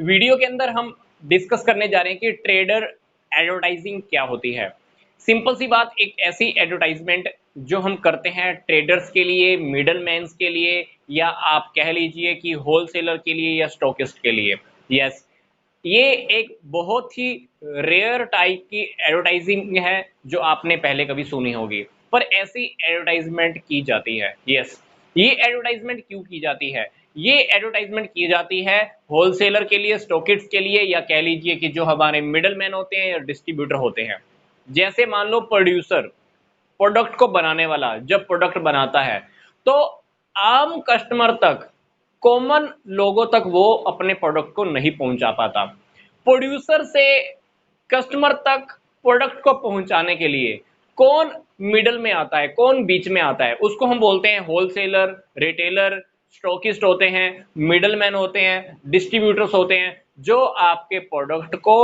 Video के अंदर हम डिस्कस करने जा रहे हैं कि ट्रेडर एडवर्टाइजिंग क्या होती है। सिंपल सी बात, एक ऐसी एडवर्टाइजमेंट जो हम करते हैं ट्रेडर्स के लिए, मिडलमैन्स के लिए, या आप कह लीजिए कि होलसेलर के लिए या स्टॉकिस्ट के लिए। यस, ये एक बहुत ही रेयर टाइप की एडवर्टाइजिंग है जो आपने पहले कभी सुनी होगी, पर ऐसी एडवर्टाइजमेंट की जाती है। यस, ये एडवर्टाइजमेंट क्यों की जाती है? ये एडवर्टाइजमेंट की जाती है होलसेलर के लिए, स्टॉकिस्ट के लिए, या कह लीजिए कि जो हमारे मिडलमैन होते हैं या डिस्ट्रीब्यूटर होते हैं। जैसे मान लो प्रोड्यूसर, प्रोडक्ट को बनाने वाला जब प्रोडक्ट बनाता है, तो आम कस्टमर तक, कॉमन लोगों तक वो अपने प्रोडक्ट को नहीं पहुंचा पाता। प्रोड्यूसर से कस्टमर तक प्रोडक्ट को पहुंचाने के लिए कौन मिडल में आता है, कौन बीच में आता है? उसको हम बोलते हैं होलसेलर, रिटेलर, स्टॉकिस्ट होते हैं, मिडलमैन होते हैं, डिस्ट्रीब्यूटर्स होते हैं, जो आपके प्रोडक्ट को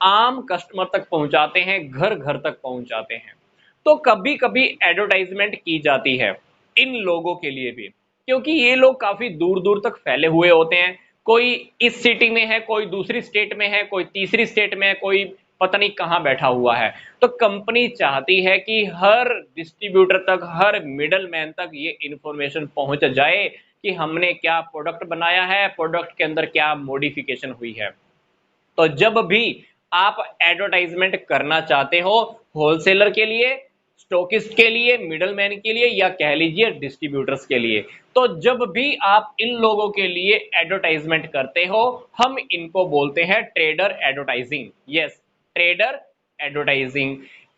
आम कस्टमर तक पहुंचाते हैं, घर घर तक पहुंचाते हैं। तो कभी कभी एडवर्टाइजमेंट की जाती है इन लोगों के लिए भी, क्योंकि ये लोग काफी दूर दूर तक फैले हुए होते हैं। कोई इस सिटी में है, कोई दूसरी स्टेट में है, कोई तीसरी स्टेट में है, कोई पता नहीं कहाँ बैठा हुआ है। तो कंपनी चाहती है कि हर डिस्ट्रीब्यूटर तक, हर मिडलमैन तक ये इंफॉर्मेशन पहुंच जाए कि हमने क्या प्रोडक्ट बनाया है, प्रोडक्ट के अंदर क्या मॉडिफिकेशन हुई है। तो जब भी आप एडवर्टाइजमेंट करना चाहते हो होलसेलर के लिए, स्टॉकिस्ट के लिए, मिडलमैन के लिए, या कह लीजिए डिस्ट्रीब्यूटर्स के लिए, तो जब भी आप इन लोगों के लिए एडवर्टाइजमेंट करते हो, हम इनको बोलते हैं trader advertising. Yes, trader advertising.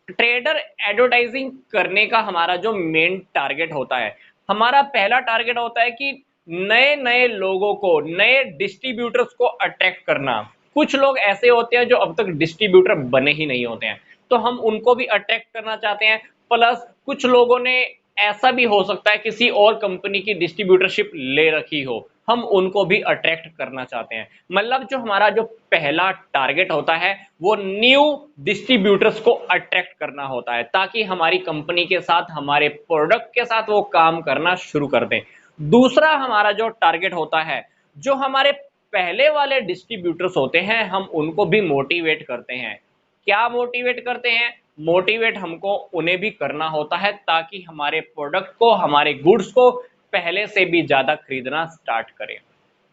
Trader advertising करने का हमारा जो मेन टारगेट होता है, हमारा पहला टारगेट होता है कि नए नए लोगों को, नए डिस्ट्रीब्यूटर्स को अट्रैक्ट करना। कुछ लोग ऐसे होते हैं जो अब तक डिस्ट्रीब्यूटर बने ही नहीं होते हैं, तो हम उनको भी अट्रैक्ट करना चाहते हैं। प्लस कुछ लोगों ने, ऐसा भी हो सकता है किसी और कंपनी की डिस्ट्रीब्यूटरशिप ले रखी हो, हम उनको भी अट्रैक्ट करना चाहते हैं। मतलब जो हमारा जो पहला टारगेट होता है वो न्यू डिस्ट्रीब्यूटर्स को अट्रैक्ट करना होता है, ताकि हमारी कंपनी के साथ, हमारे प्रोडक्ट के साथ वो काम करना शुरू कर दें। दूसरा हमारा जो टारगेट होता है, जो हमारे पहले वाले डिस्ट्रीब्यूटर्स होते हैं, हम उनको भी मोटिवेट करते हैं। क्या मोटिवेट करते हैं? मोटिवेट हमको उन्हें भी करना होता है, ताकि हमारे प्रोडक्ट को, हमारे गुड्स को पहले से भी ज्यादा खरीदना स्टार्ट करें।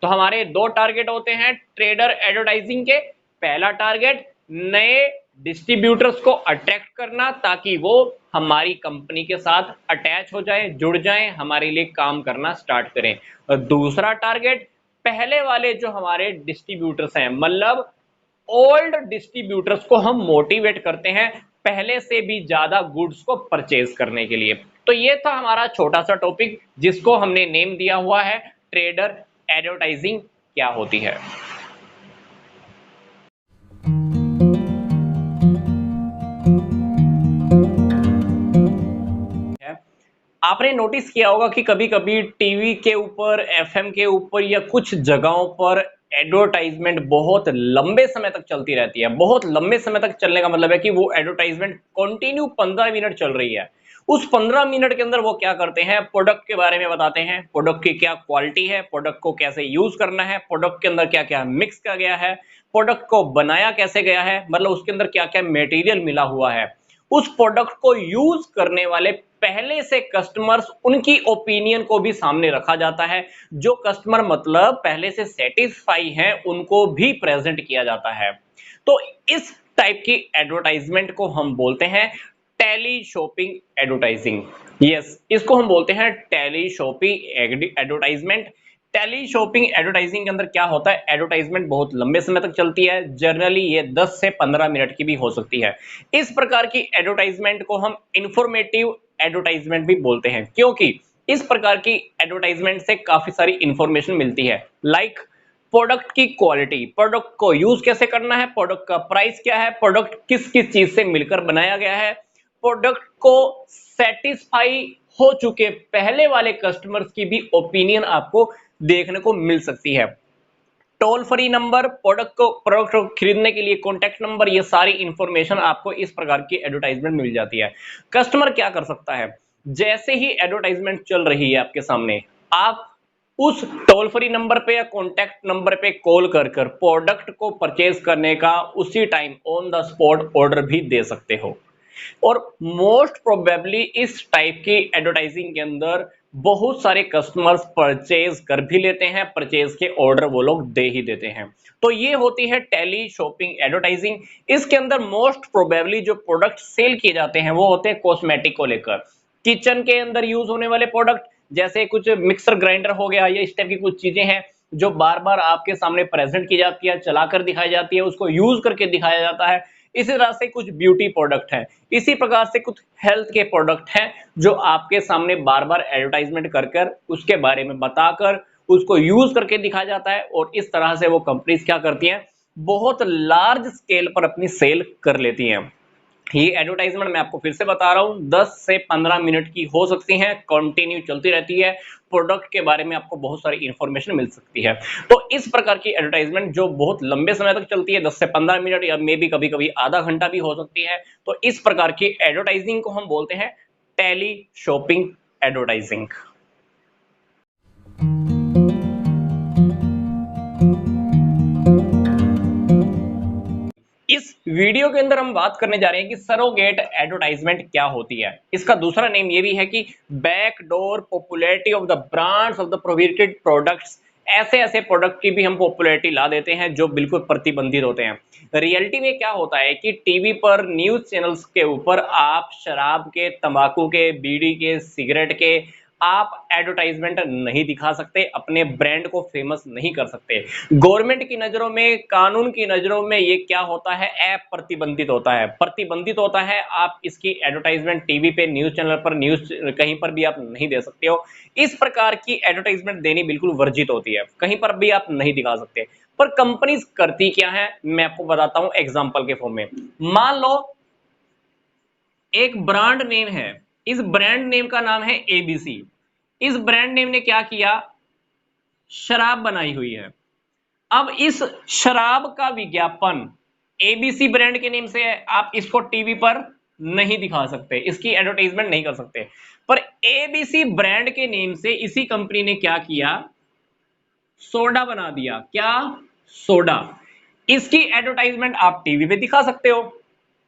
तो हमारे दो टारगेट होते हैं ट्रेडर एडवर्टाइजिंग के। पहला टारगेट नए डिस्ट्रीब्यूटर्स को अट्रैक्ट करना, ताकि वो हमारी कंपनी के साथ अटैच हो जाए, जुड़ जाए, हमारे लिए काम करना स्टार्ट करें। और दूसरा टारगेट पहले वाले जो हमारे डिस्ट्रीब्यूटर्स हैं, मतलब ओल्ड डिस्ट्रीब्यूटर्स को हम मोटिवेट करते हैं पहले से भी ज्यादा गुड्स को परचेज करने के लिए। तो ये था हमारा छोटा सा टॉपिक, जिसको हमने नेम दिया हुआ है ट्रेडर एडवर्टाइजिंग क्या होती है। आपने नोटिस किया होगा कि कभी कभी टीवी के ऊपर, एफएम के ऊपर, या कुछ जगहों पर एडवर्टाइजमेंट बहुत लंबे समय तक चलती रहती है। बहुत लंबे समय तक चलने का मतलब है कि वो एडवर्टाइजमेंट कंटिन्यू 15 मिनट चल रही है। उस 15 मिनट के अंदर वो क्या करते हैं, प्रोडक्ट के बारे में बताते हैं, प्रोडक्ट की क्या क्वालिटी है, प्रोडक्ट को कैसे यूज करना है, प्रोडक्ट के अंदर क्या क्या मिक्स किया गया है, प्रोडक्ट को बनाया कैसे गया है, मतलब उसके अंदर क्या क्या मटेरियल मिला हुआ है। उस प्रोडक्ट को यूज करने वाले पहले से कस्टमर्स, उनकी ओपिनियन को भी सामने रखा जाता है। जो कस्टमर मतलब पहले से सेटिस्फाई हैं, उनको भी प्रेजेंट किया जाता है। तो इस टाइप की एडवर्टाइजमेंट को हम बोलते हैं टेली शॉपिंग एडवर्टाइजिंग। यस, इसको हम बोलते हैं tele shopping advertisement. Tele shopping advertising के अंदर क्या होता है, एडवर्टाइजमेंट बहुत लंबे समय तक चलती है। जनरली ये 10 से 15 मिनट की भी हो सकती है। इस प्रकार की एडवर्टाइजमेंट को हम इंफॉर्मेटिव एडवर्टाइजमेंट भी बोलते हैं, क्योंकि इस प्रकार की एडवर्टाइजमेंट से काफी सारी इंफॉर्मेशन मिलती है। लाइक प्रोडक्ट की क्वालिटी, प्रोडक्ट को यूज कैसे करना है, प्रोडक्ट का प्राइस क्या है, प्रोडक्ट किस किस चीज से मिलकर बनाया गया है, प्रोडक्ट को सेटिस्फाई हो चुके पहले वाले कस्टमर्स की भी ओपिनियन आपको देखने को मिल सकती है। टोल फ्री नंबर, प्रोडक्ट को खरीदने के लिए कॉन्टैक्ट नंबर, ये सारी इंफॉर्मेशन आपको इस प्रकार की एडवर्टाइजमेंट मिल जाती है। कस्टमर क्या कर सकता है, जैसे ही एडवर्टाइजमेंट चल रही है आपके सामने, आप उस टोल फ्री नंबर पे या कॉन्टैक्ट नंबर पे कॉल कर कर प्रोडक्ट को परचेज करने का उसी time on the spot order भी दे सकते हो। और मोस्ट प्रोबेबली इस टाइप की एडवर्टाइजिंग के अंदर बहुत सारे कस्टमर्स परचेज कर भी लेते हैं, परचेज के ऑर्डर वो लोग दे ही देते हैं। तो ये होती है टेली शॉपिंग एडवर्टाइजिंग। इसके अंदर मोस्ट प्रोबेबली जो प्रोडक्ट सेल किए जाते हैं वो होते हैं कॉस्मेटिक को लेकर, किचन के अंदर यूज होने वाले प्रोडक्ट, जैसे कुछ मिक्सर ग्राइंडर हो गया, या इस टाइप की कुछ चीजें हैं जो बार बार आपके सामने प्रेजेंट की जाती है, चलाकर दिखाई जाती है, उसको यूज करके दिखाया जाता है। इसी तरह से कुछ ब्यूटी प्रोडक्ट है, इसी प्रकार से कुछ हेल्थ के प्रोडक्ट हैं जो आपके सामने बार बार एडवर्टाइजमेंट कर कर उसके बारे में बताकर उसको यूज करके दिखाया जाता है। और इस तरह से वो कंपनीज क्या करती हैं, बहुत लार्ज स्केल पर अपनी सेल कर लेती हैं। ये एडवर्टाइजमेंट मैं आपको फिर से बता रहा हूं 10 से 15 मिनट की हो सकती है, कंटिन्यू चलती रहती है, प्रोडक्ट के बारे में आपको बहुत सारी इंफॉर्मेशन मिल सकती है। तो इस प्रकार की एडवर्टाइजमेंट जो बहुत लंबे समय तक चलती है, 10 से 15 मिनट या मे बी कभी कभी आधा घंटा भी हो सकती है, तो इस प्रकार की एडवर्टाइजिंग को हम बोलते हैं टेली शॉपिंग एडवर्टाइजिंग। इस वीडियो के अंदर हम बात करने जा रहे हैं कि सरोगेट एडवर्टाइजमेंट क्या होती है। इसका दूसरा नेम ये भी है कि backdoor popularity of the brands of the prohibited products. ऐसे ऐसे प्रोडक्ट की भी हम पॉपुलैरिटी ला देते हैं जो बिल्कुल प्रतिबंधित होते हैं। रियलिटी में क्या होता है कि टीवी पर न्यूज चैनल्स के ऊपर आप शराब के, तंबाकू के, बीड़ी के, सिगरेट के आप एडवर्टाइजमेंट नहीं दिखा सकते, अपने ब्रांड को फेमस नहीं कर सकते। गवर्नमेंट की नजरों में, कानून की नजरों में ये क्या होता है, ऐप प्रतिबंधित होता है, प्रतिबंधित होता है। आप इसकी एडवर्टाइजमेंट टीवी पे, न्यूज चैनल पर, न्यूज कहीं पर भी आप नहीं दे सकते हो। इस प्रकार की एडवर्टाइजमेंट देनी बिल्कुल वर्जित होती है, कहीं पर भी आप नहीं दिखा सकते। पर कंपनीज करती क्या है, मैं आपको बताता हूं एग्जांपल के फॉर्म में। मान लो एक ब्रांड नेम है, इस ब्रांड नेम का नाम है एबीसी। इस ब्रांड नेम ने क्या किया, शराब बनाई हुई है। अब इस शराब का विज्ञापन एबीसी ब्रांड के नेम से है, आप इसको टीवी पर नहीं दिखा सकते, इसकी एडवर्टाइजमेंट नहीं कर सकते। पर एबीसी ब्रांड के नेम से इसी कंपनी ने क्या किया, सोडा बना दिया। क्या, सोडा। इसकी एडवर्टाइजमेंट आप टीवी पे दिखा सकते हो,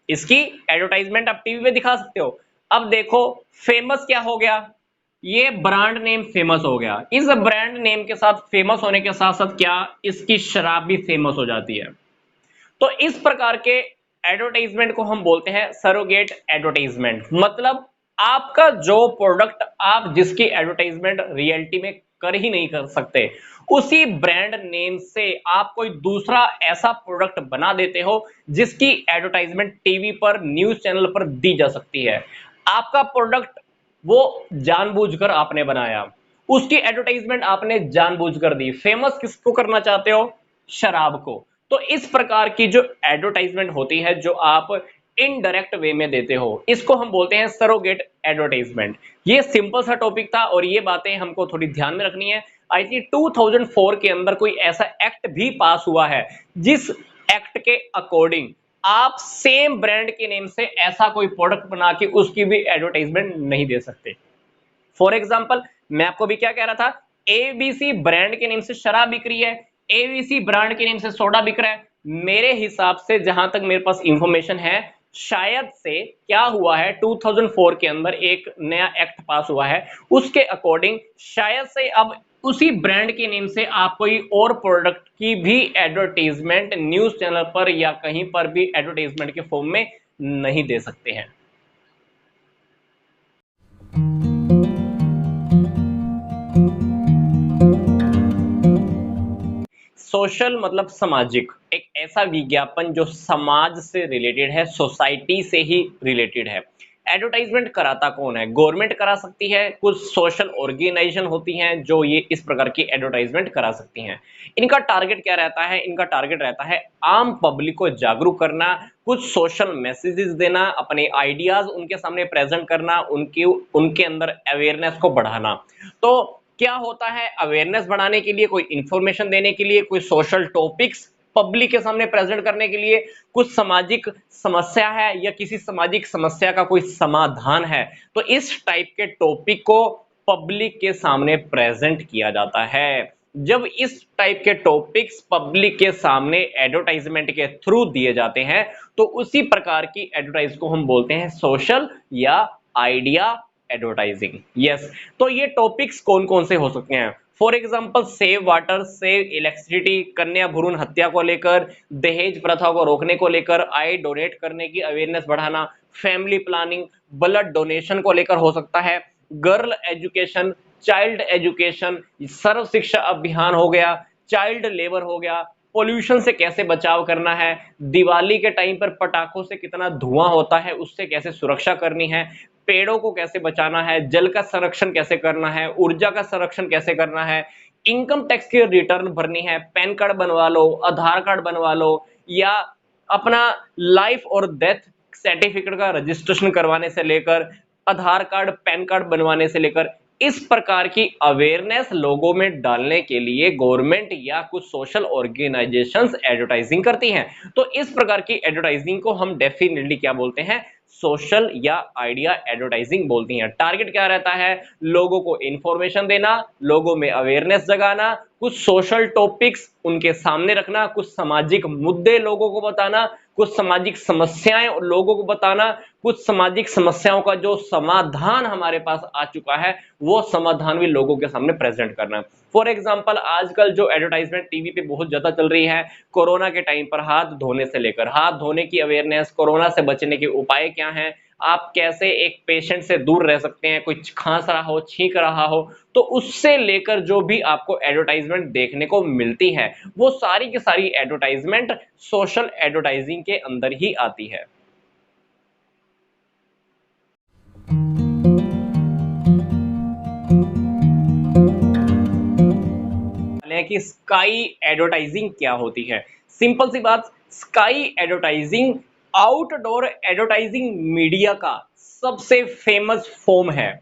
इसकी एडवर्टाइजमेंट आप टीवी पे दिखा सकते हो। अब देखो फेमस क्या हो गया, ये ब्रांड नेम फेमस हो गया। इस ब्रांड नेम के साथ फेमस होने के साथ साथ क्या, इसकी शराब भी फेमस हो जाती है। तो इस प्रकार के एडवर्टाइजमेंट को हम बोलते हैं सरोगेट एडवर्टाइजमेंट। मतलब आपका जो प्रोडक्ट, आप जिसकी एडवर्टाइजमेंट रियलिटी में कर ही नहीं कर सकते, उसी ब्रांड नेम से आप कोई दूसरा ऐसा प्रोडक्ट बना देते हो जिसकी एडवर्टाइजमेंट टीवी पर, न्यूज चैनल पर दी जा सकती है। आपका प्रोडक्ट वो जानबूझकर आपने बनाया, उसकी एडवर्टाइजमेंट आपने जानबूझकर दी। फेमस किसको करना चाहते हो, शराब को। तो इस प्रकार की जो एडवर्टाइजमेंट होती है जो आप इनडायरेक्ट वे में देते हो, इसको हम बोलते हैं सरोगेट एडवर्टाइजमेंट। ये सिंपल सा टॉपिक था और ये बातें हमको थोड़ी ध्यान में रखनी है। आई थिंक 2004 के अंदर कोई ऐसा एक्ट भी पास हुआ है जिस एक्ट के अकॉर्डिंग आप सेम ब्रांड के नेम से ऐसा कोई प्रोडक्ट बना के उसकी भी एडवर्टाइजमेंट नहीं दे सकते। फॉर एग्जाम्पल मैं आपको भी क्या कह रहा था, एबीसी ब्रांड के नेम से शराब बिक रही है, एबीसी ब्रांड के नेम से सोडा बिक रहा है। मेरे हिसाब से जहां तक मेरे पास इंफॉर्मेशन है, शायद से क्या हुआ है 2004 के अंदर एक नया एक्ट पास हुआ है, उसके अकॉर्डिंग शायद से अब उसी ब्रांड के नेम से आप कोई और प्रोडक्ट की भी एडवर्टाइजमेंट न्यूज चैनल पर या कहीं पर भी एडवर्टाइजमेंट के फॉर्म में नहीं दे सकते हैं। सोशल मतलब सामाजिक, एक ऐसा विज्ञापन जो समाज से रिलेटेड है, सोसाइटी से ही रिलेटेड है। एडवर्टाइजमेंट कराता कौन है, गवर्नमेंट करा सकती है, कुछ सोशल ऑर्गेनाइजेशन होती हैं जो ये इस प्रकार की एडवर्टाइजमेंट करा सकती हैं। इनका टारगेट क्या रहता है, इनका टारगेट रहता है आम पब्लिक को जागरूक करना, कुछ सोशल मैसेजेस देना, अपने आइडियाज उनके सामने प्रेजेंट करना, उनके अंदर अवेयरनेस को बढ़ाना। तो क्या होता है, अवेयरनेस बढ़ाने के लिए, कोई इंफॉर्मेशन देने के लिए, कोई सोशल टॉपिक्स पब्लिक के सामने प्रेजेंट करने के लिए, कुछ सामाजिक समस्या है या किसी सामाजिक समस्या का कोई समाधान है, तो इस टाइप के टॉपिक को पब्लिक के सामने प्रेजेंट किया जाता है। जब इस टाइप के टॉपिक्स पब्लिक के सामने एडवर्टाइजमेंट के थ्रू दिए जाते हैं तो उसी प्रकार की एडवर्टाइज को हम बोलते हैं सोशल या आइडिया एडवर्टाइजिंग। यस, तो ये टॉपिक्स कौन कौन से हो सकते हैं? For example save water, save electricity, कन्या भ्रूण हत्या को लेकर, दहेज प्रथा को रोकने को लेकर, आई डोनेट करने की अवेयरनेस बढ़ाना, फैमिली प्लानिंग, ब्लड डोनेशन को लेकर हो सकता है, गर्ल एजुकेशन, चाइल्ड एजुकेशन, सर्व शिक्षा अभियान हो गया, चाइल्ड लेबर हो गया, पोल्यूशन से कैसे बचाव करना है, दिवाली के टाइम पर पटाखों से कितना धुआं होता है उससे कैसे सुरक्षा करनी है, पेड़ों को कैसे बचाना है, जल का संरक्षण कैसे करना है, ऊर्जा का संरक्षण कैसे करना है, इनकम टैक्स की रिटर्न भरनी है, पैन कार्ड बनवा लो, आधार कार्ड बनवा लो, या अपना लाइफ और डेथ सर्टिफिकेट का रजिस्ट्रेशन करवाने से लेकर, आधार कार्ड पैन कार्ड बनवाने से लेकर, इस प्रकार की अवेयरनेस लोगों में डालने के लिए गवर्नमेंट या कुछ सोशल ऑर्गेनाइजेशंस एडवर्टाइजिंग करती हैं। तो इस प्रकार की एडवर्टाइजिंग को हम डेफिनेटली क्या बोलते हैं? सोशल या आइडिया एडवर्टाइजिंग बोलती हैं। टारगेट क्या रहता है? लोगों को इंफॉर्मेशन देना, लोगों में अवेयरनेस जगाना, कुछ सोशल टॉपिक्स उनके सामने रखना, कुछ सामाजिक मुद्दे लोगों को बताना, कुछ सामाजिक समस्याएं लोगों को बताना, कुछ सामाजिक समस्याओं का जो समाधान हमारे पास आ चुका है वो समाधान भी लोगों के सामने प्रेजेंट करना। फॉर एग्जांपल आजकल जो एडवर्टाइजमेंट टीवी पे बहुत ज्यादा चल रही है, कोरोना के टाइम पर हाथ धोने से लेकर, हाथ धोने की अवेयरनेस, कोरोना से बचने के उपाय क्या हैं, आप कैसे एक पेशेंट से दूर रह सकते हैं, कुछ खांस रहा हो, छींक रहा हो, तो उससे लेकर जो भी आपको एडवर्टाइजमेंट देखने को मिलती है वो सारी की सारी एडवर्टाइजमेंट सोशल एडवर्टाइजिंग के अंदर ही आती है। कि स्काई एडवर्टाइजिंग क्या होती है? सिंपल सी बात, sky advertising outdoor advertising media का सबसे फेमस फॉर्म है।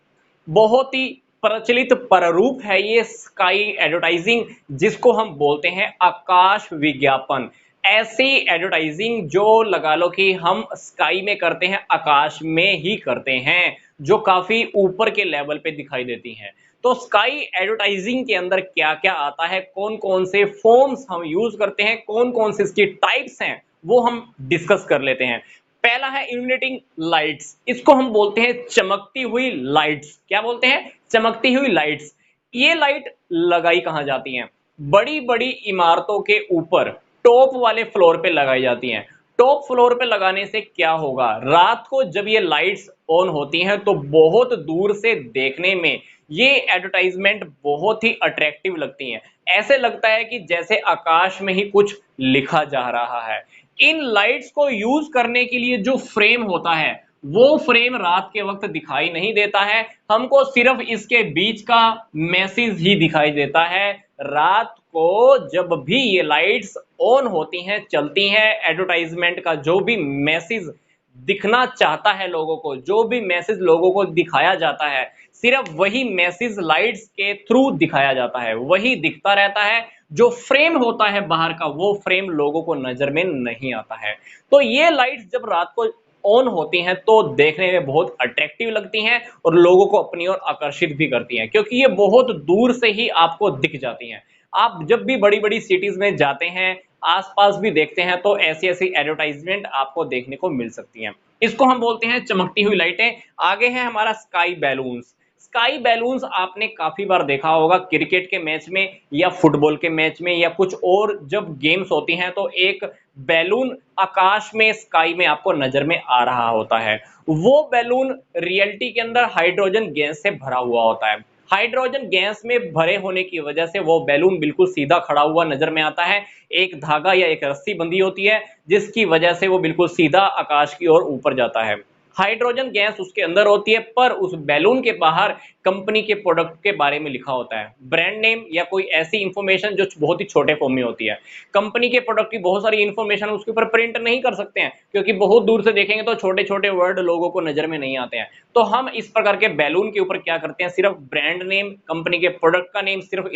बहुत ही प्रचलित प्रारूप है ये स्काई एडवर्टाइजिंग, जिसको हम बोलते हैं आकाश विज्ञापन। ऐसी एडवर्टाइजिंग जो लगा लो कि हम स्काई में करते हैं, आकाश में ही करते हैं, जो काफी ऊपर के लेवल पे दिखाई देती हैं। तो स्काई एडवर्टाइजिंग के अंदर क्या क्या आता है, कौन कौन से फॉर्म्स हम यूज करते हैं, कौन कौन से इसकी टाइप्स हैं, वो हम डिस्कस कर लेते हैं। पहला है इल्यूमिनेटिंग लाइट्स, इसको हम बोलते हैं चमकती हुई लाइट्स। क्या बोलते हैं? चमकती हुई लाइट्स। ये लाइट लगाई कहां जाती हैं? बड़ी बड़ी इमारतों के ऊपर टॉप वाले फ्लोर पे लगाई जाती हैं। टॉप फ्लोर पे लगाने से क्या होगा? रात को जब ये लाइट्स ऑन होती हैं तो बहुत दूर से देखने में ये एडवर्टाइजमेंट बहुत ही अट्रैक्टिव लगती हैं। ऐसे लगता है कि जैसे आकाश में ही कुछ लिखा जा रहा है। इन लाइट्स को यूज करने के लिए जो फ्रेम होता है वो फ्रेम रात के वक्त दिखाई नहीं देता है, हमको सिर्फ इसके बीच का मैसेज ही दिखाई देता है। रात को जब भी ये लाइट्स ऑन होती हैं, चलती हैं, एडवर्टाइजमेंट का जो भी मैसेज दिखना चाहता है लोगों को, जो भी मैसेज लोगों को दिखाया जाता है, सिर्फ वही मैसेज लाइट्स के थ्रू दिखाया जाता है, वही दिखता रहता है। जो फ्रेम होता है बाहर का वो फ्रेम लोगों को नजर में नहीं आता है। तो ये लाइट्स जब रात को ऑन होती हैं तो देखने में बहुत अट्रैक्टिव लगती हैं और लोगों को अपनी ओर आकर्षित भी करती हैं, क्योंकि ये बहुत दूर से ही आपको दिख जाती हैं। आप जब भी बड़ी बड़ी सिटीज में जाते हैं, आसपास भी देखते हैं, तो ऐसी ऐसी एडवर्टाइजमेंट आपको देखने को मिल सकती हैं। इसको हम बोलते हैं चमकती हुई लाइटें। आगे है हमारा स्काई बैलून्स। स्काई बैलून्स आपने काफी बार देखा होगा क्रिकेट के मैच में या फुटबॉल के मैच में या कुछ और जब गेम्स होती हैं तो एक बैलून आकाश में स्काई में आपको नजर में आ रहा होता है। वो बैलून रियलिटी के अंदर हाइड्रोजन गैस से भरा हुआ होता है। हाइड्रोजन गैस में भरे होने की वजह से वो बैलून बिल्कुल सीधा खड़ा हुआ नजर में आता है। एक धागा या एक रस्सी बंधी होती है जिसकी वजह से वो बिल्कुल सीधा आकाश की ओर ऊपर जाता है। हाइड्रोजन गैस उसके अंदर होती है, पर उस बैलून के बाहर कंपनी के प्रोडक्ट के बारे में लिखा होता है, ब्रांड नेम या कोई ऐसी इंफॉर्मेशन जो बहुत ही छोटे फॉर्म में होती है। कंपनी के प्रोडक्ट की बहुत सारी इंफॉर्मेशन उसके ऊपर प्रिंट नहीं कर सकते हैं, क्योंकि बहुत दूर से देखेंगे तो छोटे छोटे वर्ड लोगों को नजर में नहीं आते हैं। तो हम इस प्रकार के बैलून के ऊपर क्या करते हैं, सिर्फ ब्रांड नेम, कंपनी के प्रोडक्ट का नेम, सिर्फ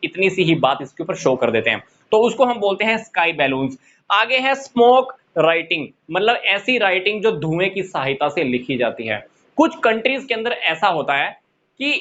इतनी सी ही बात इसके ऊपर शो कर देते हैं। तो उसको हम बोलते हैं स्काई बैलून्स। आगे है स्मोक राइटिंग, मतलब ऐसी राइटिंग जो धुएं की सहायता से लिखी जाती है। कुछ कंट्रीज के अंदर ऐसा होता है कि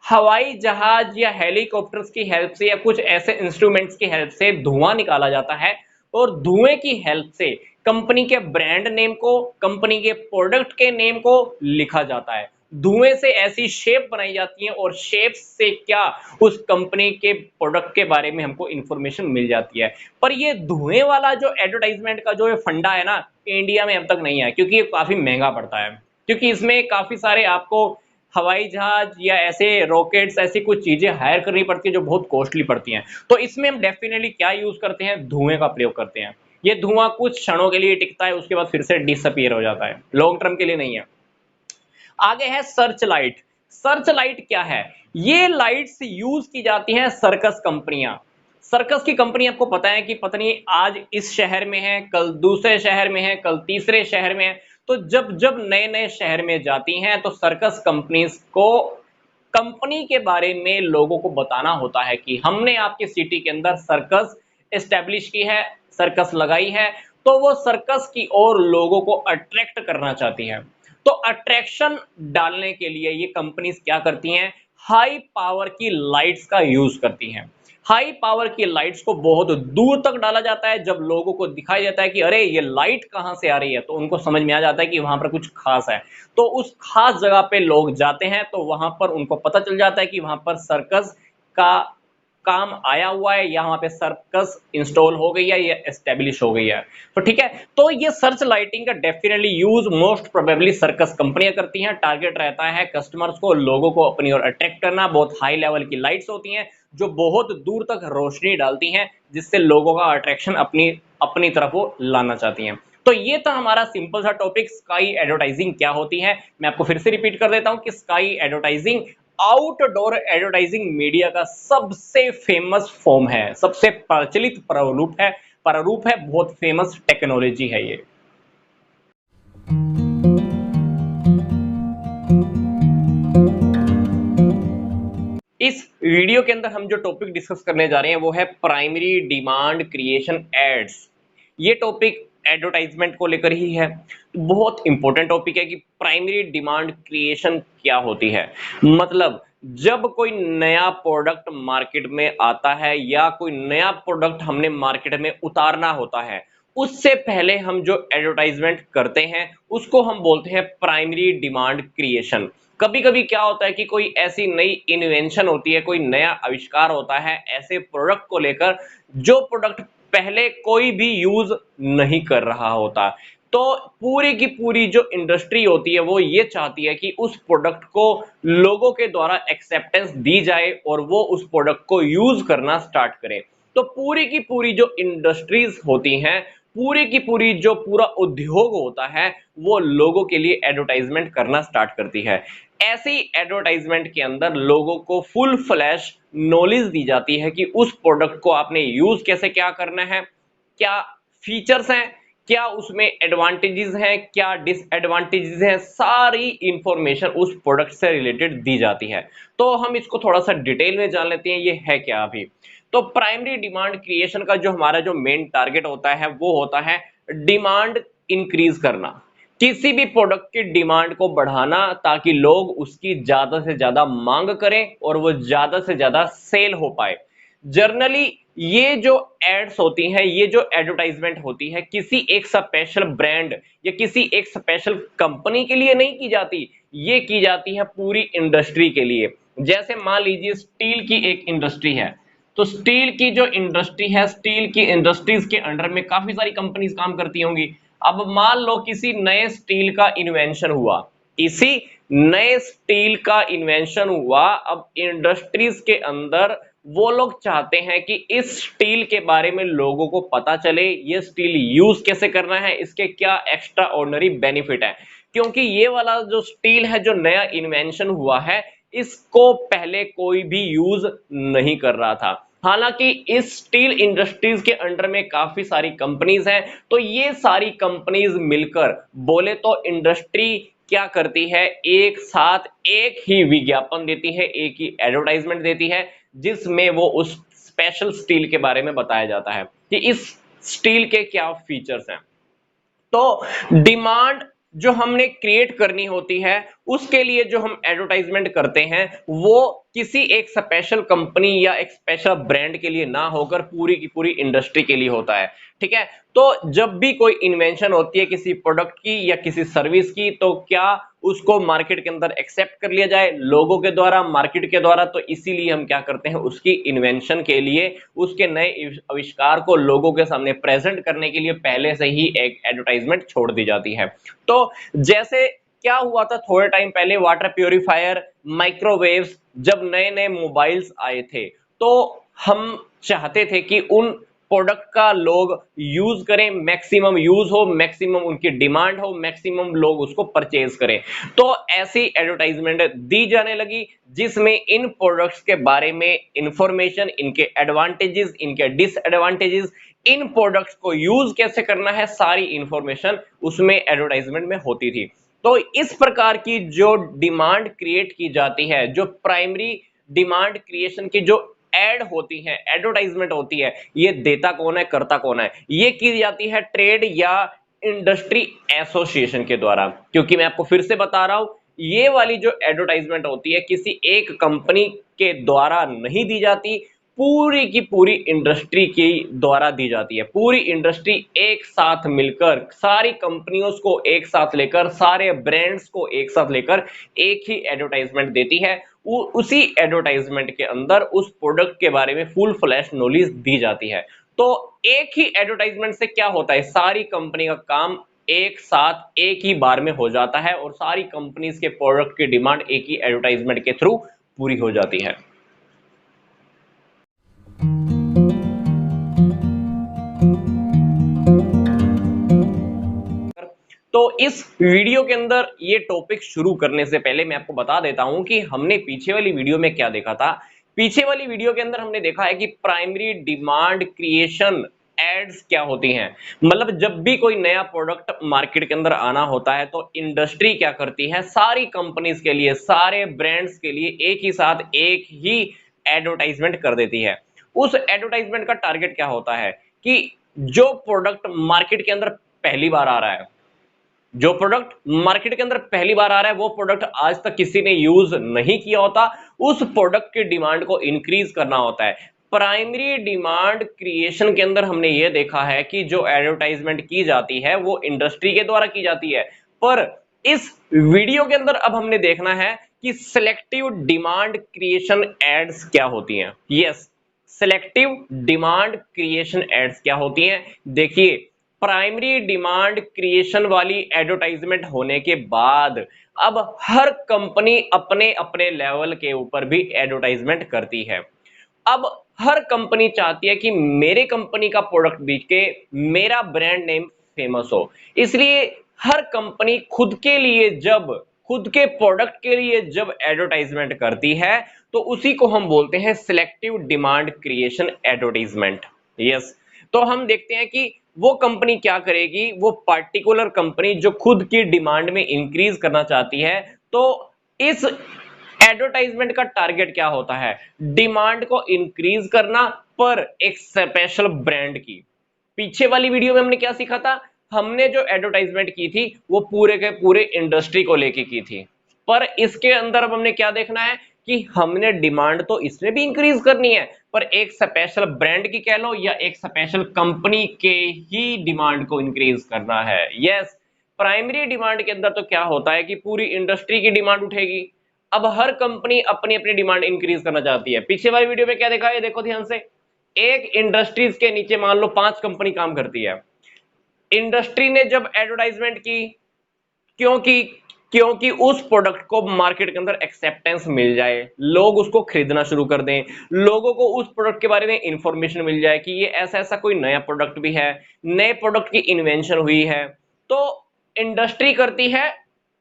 हवाई जहाज या हेलीकॉप्टर्स की हेल्प से या कुछ ऐसे इंस्ट्रूमेंट्स की हेल्प से धुआं निकाला जाता है और धुएं की हेल्प से कंपनी के ब्रांड नेम को, कंपनी के प्रोडक्ट के नेम को लिखा जाता है। धुएं से ऐसी शेप बनाई जाती है और शेप से क्या उस कंपनी के प्रोडक्ट के बारे में हमको इंफॉर्मेशन मिल जाती है। पर ये धुएं वाला जो एडवर्टाइजमेंट का जो ये फंडा है ना, इंडिया में अब तक नहीं आया क्योंकि ये काफी महंगा पड़ता है। क्योंकि इसमें काफी सारे आपको हवाई जहाज या ऐसे रॉकेट्स ऐसी कुछ चीजें हायर करनी पड़ती है जो बहुत कॉस्टली पड़ती हैं। तो इसमें हम डेफिनेटली क्या यूज करते हैं, धुएं का प्रयोग करते हैं। ये धुआं कुछ क्षणों के लिए टिकता है, उसके बाद फिर से डिसअपीयर हो जाता है, लॉन्ग टर्म के लिए नहीं है। आगे है सर्च लाइट। सर्च लाइट क्या है? ये लाइट्स यूज की जाती हैं सर्कस कंपनियां। सर्कस की कंपनी आपको पता है कि पता नहीं आज इस शहर में है, कल दूसरे शहर में है, कल तीसरे शहर में है। तो जब जब नए नए शहर में जाती हैं तो सर्कस कंपनीज को कंपनी के बारे में लोगों को बताना होता है कि हमने आपके सिटी के अंदर सर्कस एस्टेब्लिश की है, सर्कस लगाई है। तो वो सर्कस की ओर लोगों को अट्रैक्ट करना चाहती है। तो अट्रैक्शन डालने के लिए ये कंपनीज क्या करती हैं, हाई पावर की लाइट्स का यूज करती हैं। हाई पावर की लाइट्स को बहुत दूर तक डाला जाता है। जब लोगों को दिखाई देता है कि अरे ये लाइट कहां से आ रही है, तो उनको समझ में आ जाता है कि वहां पर कुछ खास है। तो उस खास जगह पे लोग जाते हैं, तो वहां पर उनको पता चल जाता है कि वहां पर सर्कस का काम आया हुआ है, यहाँ पे सर्कस इंस्टॉल हो गई है या एस्टेब्लिश हो गई है। तो ठीक है, तो ये सर्च लाइटिंग का definitely use most probably circus कंपनियां करती हैं। टारगेट रहता है कस्टमर्स को, लोगों को अपनी ओर अट्रैक्ट करना। बहुत हाई लेवल की लाइट्स होती हैं जो बहुत दूर तक रोशनी डालती हैं, जिससे लोगों का अट्रैक्शन अपनी अपनी तरफ वो लाना चाहती हैं। तो ये था हमारा सिंपल सा टॉपिक, स्काई एडवर्टाइजिंग क्या होती है। मैं आपको फिर से रिपीट कर देता हूं कि sky advertising outdoor advertising media का सबसे फेमस फॉर्म है, सबसे प्रचलित प्रारूप है, बहुत फेमस टेक्नोलॉजी है ये। इस वीडियो के अंदर हम जो टॉपिक डिस्कस करने जा रहे हैं वो है प्राइमरी डिमांड क्रिएशन एड्स। ये टॉपिक एडवर्टाइजमेंट को लेकर ही है। तो बहुत इंपॉर्टेंट टॉपिक है कि प्राइमरी डिमांड क्रिएशन क्या होती है। मतलब जब कोई नया प्रोडक्ट मार्केट में आता है या कोई नया प्रोडक्ट हमने मार्केट में उतारना होता है, उससे पहले हम जो एडवर्टाइजमेंट करते हैं उसको हम बोलते हैं प्राइमरी डिमांड क्रिएशन। कभी कभी क्या होता है कि कोई ऐसी नई इन्वेंशन होती है, कोई नया आविष्कार होता है ऐसे प्रोडक्ट को लेकर जो प्रोडक्ट पहले कोई भी यूज नहीं कर रहा होता। तो पूरी की पूरी जो इंडस्ट्री होती है वो ये चाहती है कि उस प्रोडक्ट को लोगों के द्वारा एक्सेप्टेंस दी जाए और वो उस प्रोडक्ट को यूज करना स्टार्ट करें। तो पूरी की पूरी जो इंडस्ट्रीज होती हैं, पूरी की पूरी जो पूरा उद्योग होता है, वो लोगों के लिए एडवर्टाइजमेंट करना स्टार्ट करती है। ऐसी एडवर्टाइजमेंट के अंदर लोगों को फुल फ्लैश नॉलेज दी जाती है कि उस प्रोडक्ट को आपने यूज कैसे क्या करना है, क्या फीचर्स हैं, क्या उसमें एडवांटेजेस हैं, क्या डिसएडवांटेजेस हैं, सारी इंफॉर्मेशन उस प्रोडक्ट से रिलेटेड दी जाती है। तो हम इसको थोड़ा सा डिटेल में जान लेते हैं ये है क्या अभी। तो प्राइमरी डिमांड क्रिएशन का जो हमारा जो मेन टारगेट होता है वो होता है डिमांड इंक्रीज करना, किसी भी प्रोडक्ट की डिमांड को बढ़ाना ताकि लोग उसकी ज्यादा से ज्यादा मांग करें और वो ज्यादा से ज्यादा सेल हो पाए। जर्नली ये जो एड्स होती हैं, ये जो एडवर्टाइजमेंट होती है, किसी एक स्पेशल ब्रांड या किसी एक स्पेशल कंपनी के लिए नहीं की जाती, ये की जाती है पूरी इंडस्ट्री के लिए। जैसे मान लीजिए स्टील की एक इंडस्ट्री है, तो स्टील की जो इंडस्ट्री है, स्टील की इंडस्ट्रीज के अंडर में काफी सारी कंपनीज काम करती होंगी। अब मान लो किसी नए स्टील का इन्वेंशन हुआ, इसी नए स्टील का इन्वेंशन हुआ, अब इंडस्ट्रीज के अंदर वो लोग चाहते हैं कि इस स्टील के बारे में लोगों को पता चले, ये स्टील यूज कैसे करना है, इसके क्या एक्स्ट्रा ऑर्डिनरी बेनिफिट है। क्योंकि ये वाला जो स्टील है, जो नया इन्वेंशन हुआ है, इसको पहले कोई भी यूज नहीं कर रहा था। हालांकि इस स्टील इंडस्ट्रीज के अंडर में काफी सारी कंपनीज हैं, तो ये सारी कंपनीज मिलकर बोले तो इंडस्ट्री क्या करती है, एक साथ एक ही विज्ञापन देती है, एक ही एडवर्टाइजमेंट देती है, जिसमें वो उस स्पेशल स्टील के बारे में बताया जाता है कि इस स्टील के क्या फीचर्स हैं। तो डिमांड जो हमने क्रिएट करनी होती है उसके लिए जो हम एडवर्टाइजमेंट करते हैं वो किसी एक स्पेशल कंपनी या एक स्पेशल ब्रांड के लिए ना होकर पूरी की पूरी इंडस्ट्री के लिए होता है। ठीक है, तो जब भी कोई इन्वेंशन होती है किसी प्रोडक्ट की या किसी सर्विस की, तो क्या उसको मार्केट के अंदर एक्सेप्ट कर लिया जाए लोगों के द्वारा, मार्केट के द्वारा, तो इसीलिए हम क्या करते हैं, उसकी इन्वेंशन के लिए, उसके नए आविष्कार को लोगों के सामने प्रेजेंट करने के लिए पहले से ही एक एडवर्टाइजमेंट छोड़ दी जाती है। तो जैसे क्या हुआ था थोड़े टाइम पहले, वाटर प्यूरिफायर, माइक्रोवेव्स, जब नए नए मोबाइल्स आए थे, तो हम चाहते थे कि उन प्रोडक्ट का लोग यूज करें, मैक्सिमम यूज हो, मैक्सिमम उनकी डिमांड हो, मैक्सिमम लोग उसको परचेज करें। तो ऐसी एडवर्टाइजमेंट दी जाने लगी जिसमें इन प्रोडक्ट्स के बारे में इंफॉर्मेशन, इनके एडवांटेजेस, इनके डिसएडवांटेजेस, इन प्रोडक्ट्स को यूज कैसे करना है, सारी इंफॉर्मेशन उसमें एडवर्टाइजमेंट में होती थी। तो इस प्रकार की जो डिमांड क्रिएट की जाती है, जो प्राइमरी डिमांड क्रिएशन की जो एड होती है, एडवर्टाइजमेंट होती है, ये देता कौन है, करता कौन है, ये की जाती है ट्रेड या इंडस्ट्री एसोसिएशन के द्वारा। क्योंकि मैं आपको फिर से बता रहा हूं, ये वाली जो एडवर्टाइजमेंट होती है किसी एक कंपनी के द्वारा नहीं दी जाती, पूरी की पूरी इंडस्ट्री के द्वारा दी जाती है। पूरी इंडस्ट्री एक साथ मिलकर, सारी कंपनियों को एक साथ लेकर, सारे ब्रांड्स को एक साथ लेकर एक ही एडवर्टाइजमेंट देती है। उसी एडवर्टाइजमेंट के अंदर उस प्रोडक्ट के बारे में फुल फ्लैश नॉलेज दी जाती है। तो एक ही एडवर्टाइजमेंट से क्या होता है, सारी कंपनी का काम एक साथ एक ही बार में हो जाता है और सारी कंपनीज के प्रोडक्ट की डिमांड एक ही एडवर्टाइजमेंट के थ्रू पूरी हो जाती है। तो इस वीडियो के अंदर ये टॉपिक शुरू करने से पहले मैं आपको बता देता हूं कि हमने पीछे वाली वीडियो में क्या देखा था। पीछे वाली वीडियो के अंदर हमने देखा है कि प्राइमरी डिमांड क्रिएशन एड्स क्या होती हैं। मतलब जब भी कोई नया प्रोडक्ट मार्केट के अंदर आना होता है तो इंडस्ट्री क्या करती है, सारी कंपनीज के लिए, सारे ब्रांड्स के लिए एक ही साथ एक ही एडवर्टाइजमेंट कर देती है। उस एडवर्टाइजमेंट का टारगेट क्या होता है कि जो प्रोडक्ट मार्केट के अंदर पहली बार आ रहा है, जो प्रोडक्ट मार्केट के अंदर पहली बार आ रहा है, वो प्रोडक्ट आज तक किसी ने यूज नहीं किया होता, उस प्रोडक्ट की डिमांड को इंक्रीज करना होता है। प्राइमरी डिमांड क्रिएशन के अंदर हमने ये देखा है कि जो एडवर्टाइजमेंट की जाती है वो इंडस्ट्री के द्वारा की जाती है। पर इस वीडियो के अंदर अब हमने देखना है कि सिलेक्टिव डिमांड क्रिएशन एड्स क्या होती हैं। Yes, selective demand creation ads क्या होती हैं। देखिए, प्राइमरी डिमांड क्रिएशन वाली एडवर्टाइजमेंट होने के बाद अब हर कंपनी अपने अपने लेवल के ऊपर भी एडवर्टाइजमेंट करती है। अब हर कंपनी चाहती है कि मेरे कंपनी का प्रोडक्ट बिके, मेरा ब्रांड नेम फेमस हो, इसलिए हर कंपनी खुद के लिए, जब खुद के प्रोडक्ट के लिए जब एडवर्टाइजमेंट करती है तो उसी को हम बोलते हैं selective demand creation advertisement. Yes, तो हम देखते हैं कि वो कंपनी क्या करेगी, वो पार्टिकुलर कंपनी जो खुद की डिमांड में इंक्रीज करना चाहती है, तो इस एडवर्टाइजमेंट का टारगेट क्या होता है, डिमांड को इंक्रीज करना पर एक स्पेशल ब्रांड की। पीछे वाली वीडियो में हमने क्या सीखा था, हमने जो एडवर्टाइजमेंट की थी वो पूरे के पूरे इंडस्ट्री को लेके की थी। पर इसके अंदर अब हमने क्या देखना है कि हमने डिमांड तो इसमें भी इंक्रीज करनी है, पर एक स्पेशल ब्रांड की कह लो या एक स्पेशल कंपनी के ही डिमांड को इंक्रीज करना है। यस, प्राइमरी डिमांड के अंदर तो क्या होता है कि पूरी इंडस्ट्री की डिमांड उठेगी। अब हर कंपनी अपनी अपनी डिमांड इंक्रीज करना चाहती है। पीछे वाली वीडियो में क्या देखा है, देखो ध्यान से। एक इंडस्ट्रीज के नीचे मान लो 5 कंपनी काम करती है। इंडस्ट्री ने जब एडवर्टाइजमेंट की, क्योंकि क्योंकि उस प्रोडक्ट को मार्केट के अंदर एक्सेप्टेंस मिल जाए, लोग उसको खरीदना शुरू कर दें, लोगों को उस प्रोडक्ट के बारे में इंफॉर्मेशन मिल जाए कि ये ऐसा ऐसा कोई नया प्रोडक्ट भी है, नए प्रोडक्ट की इन्वेंशन हुई है, तो इंडस्ट्री करती है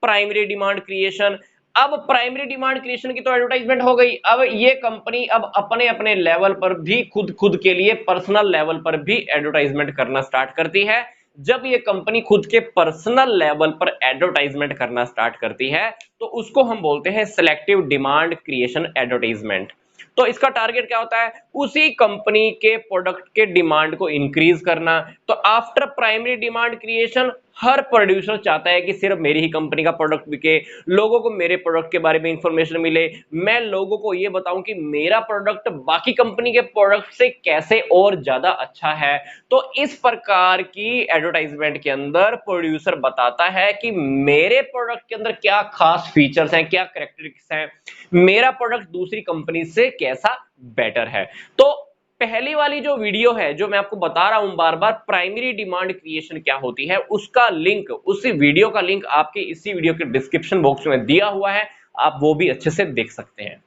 प्राइमरी डिमांड क्रिएशन। अब प्राइमरी डिमांड क्रिएशन की तो एडवर्टाइजमेंट हो गई, अब ये कंपनी अब अपने अपने लेवल पर भी खुद खुद के लिए पर्सनल लेवल पर भी एडवर्टाइजमेंट करना स्टार्ट करती है। जब ये कंपनी खुद के पर्सनल लेवल पर एडवर्टाइजमेंट करना स्टार्ट करती है तो उसको हम बोलते हैं सिलेक्टिव डिमांड क्रिएशन एडवर्टाइजमेंट। तो इसका टारगेट क्या होता है, उसी कंपनी के प्रोडक्ट के डिमांड को इंक्रीज करना। तो आफ्टर प्राइमरी डिमांड क्रिएशन हर प्रोड्यूसर चाहता है कि सिर्फ मेरी ही कंपनी का प्रोडक्ट बिके, लोगों को मेरे प्रोडक्ट के बारे में इंफॉर्मेशन मिले, मैं लोगों को ये बताऊं कि मेरा प्रोडक्ट बाकी कंपनी के प्रोडक्ट से कैसे और ज्यादा अच्छा है। तो इस प्रकार की एडवर्टाइजमेंट के अंदर प्रोड्यूसर बताता है कि मेरे प्रोडक्ट के अंदर क्या खास फीचर्स हैं, क्या कैरेक्टरिस्टिक्स हैं, मेरा प्रोडक्ट दूसरी कंपनी से कैसा बेटर है। तो पहली वाली जो वीडियो है जो मैं आपको बता रहा हूं बार बार, प्राइमरी डिमांड क्रिएशन क्या होती है, उसका लिंक, उसी वीडियो का लिंक आपके इसी वीडियो के डिस्क्रिप्शन बॉक्स में दिया हुआ है, आप वो भी अच्छे से देख सकते हैं।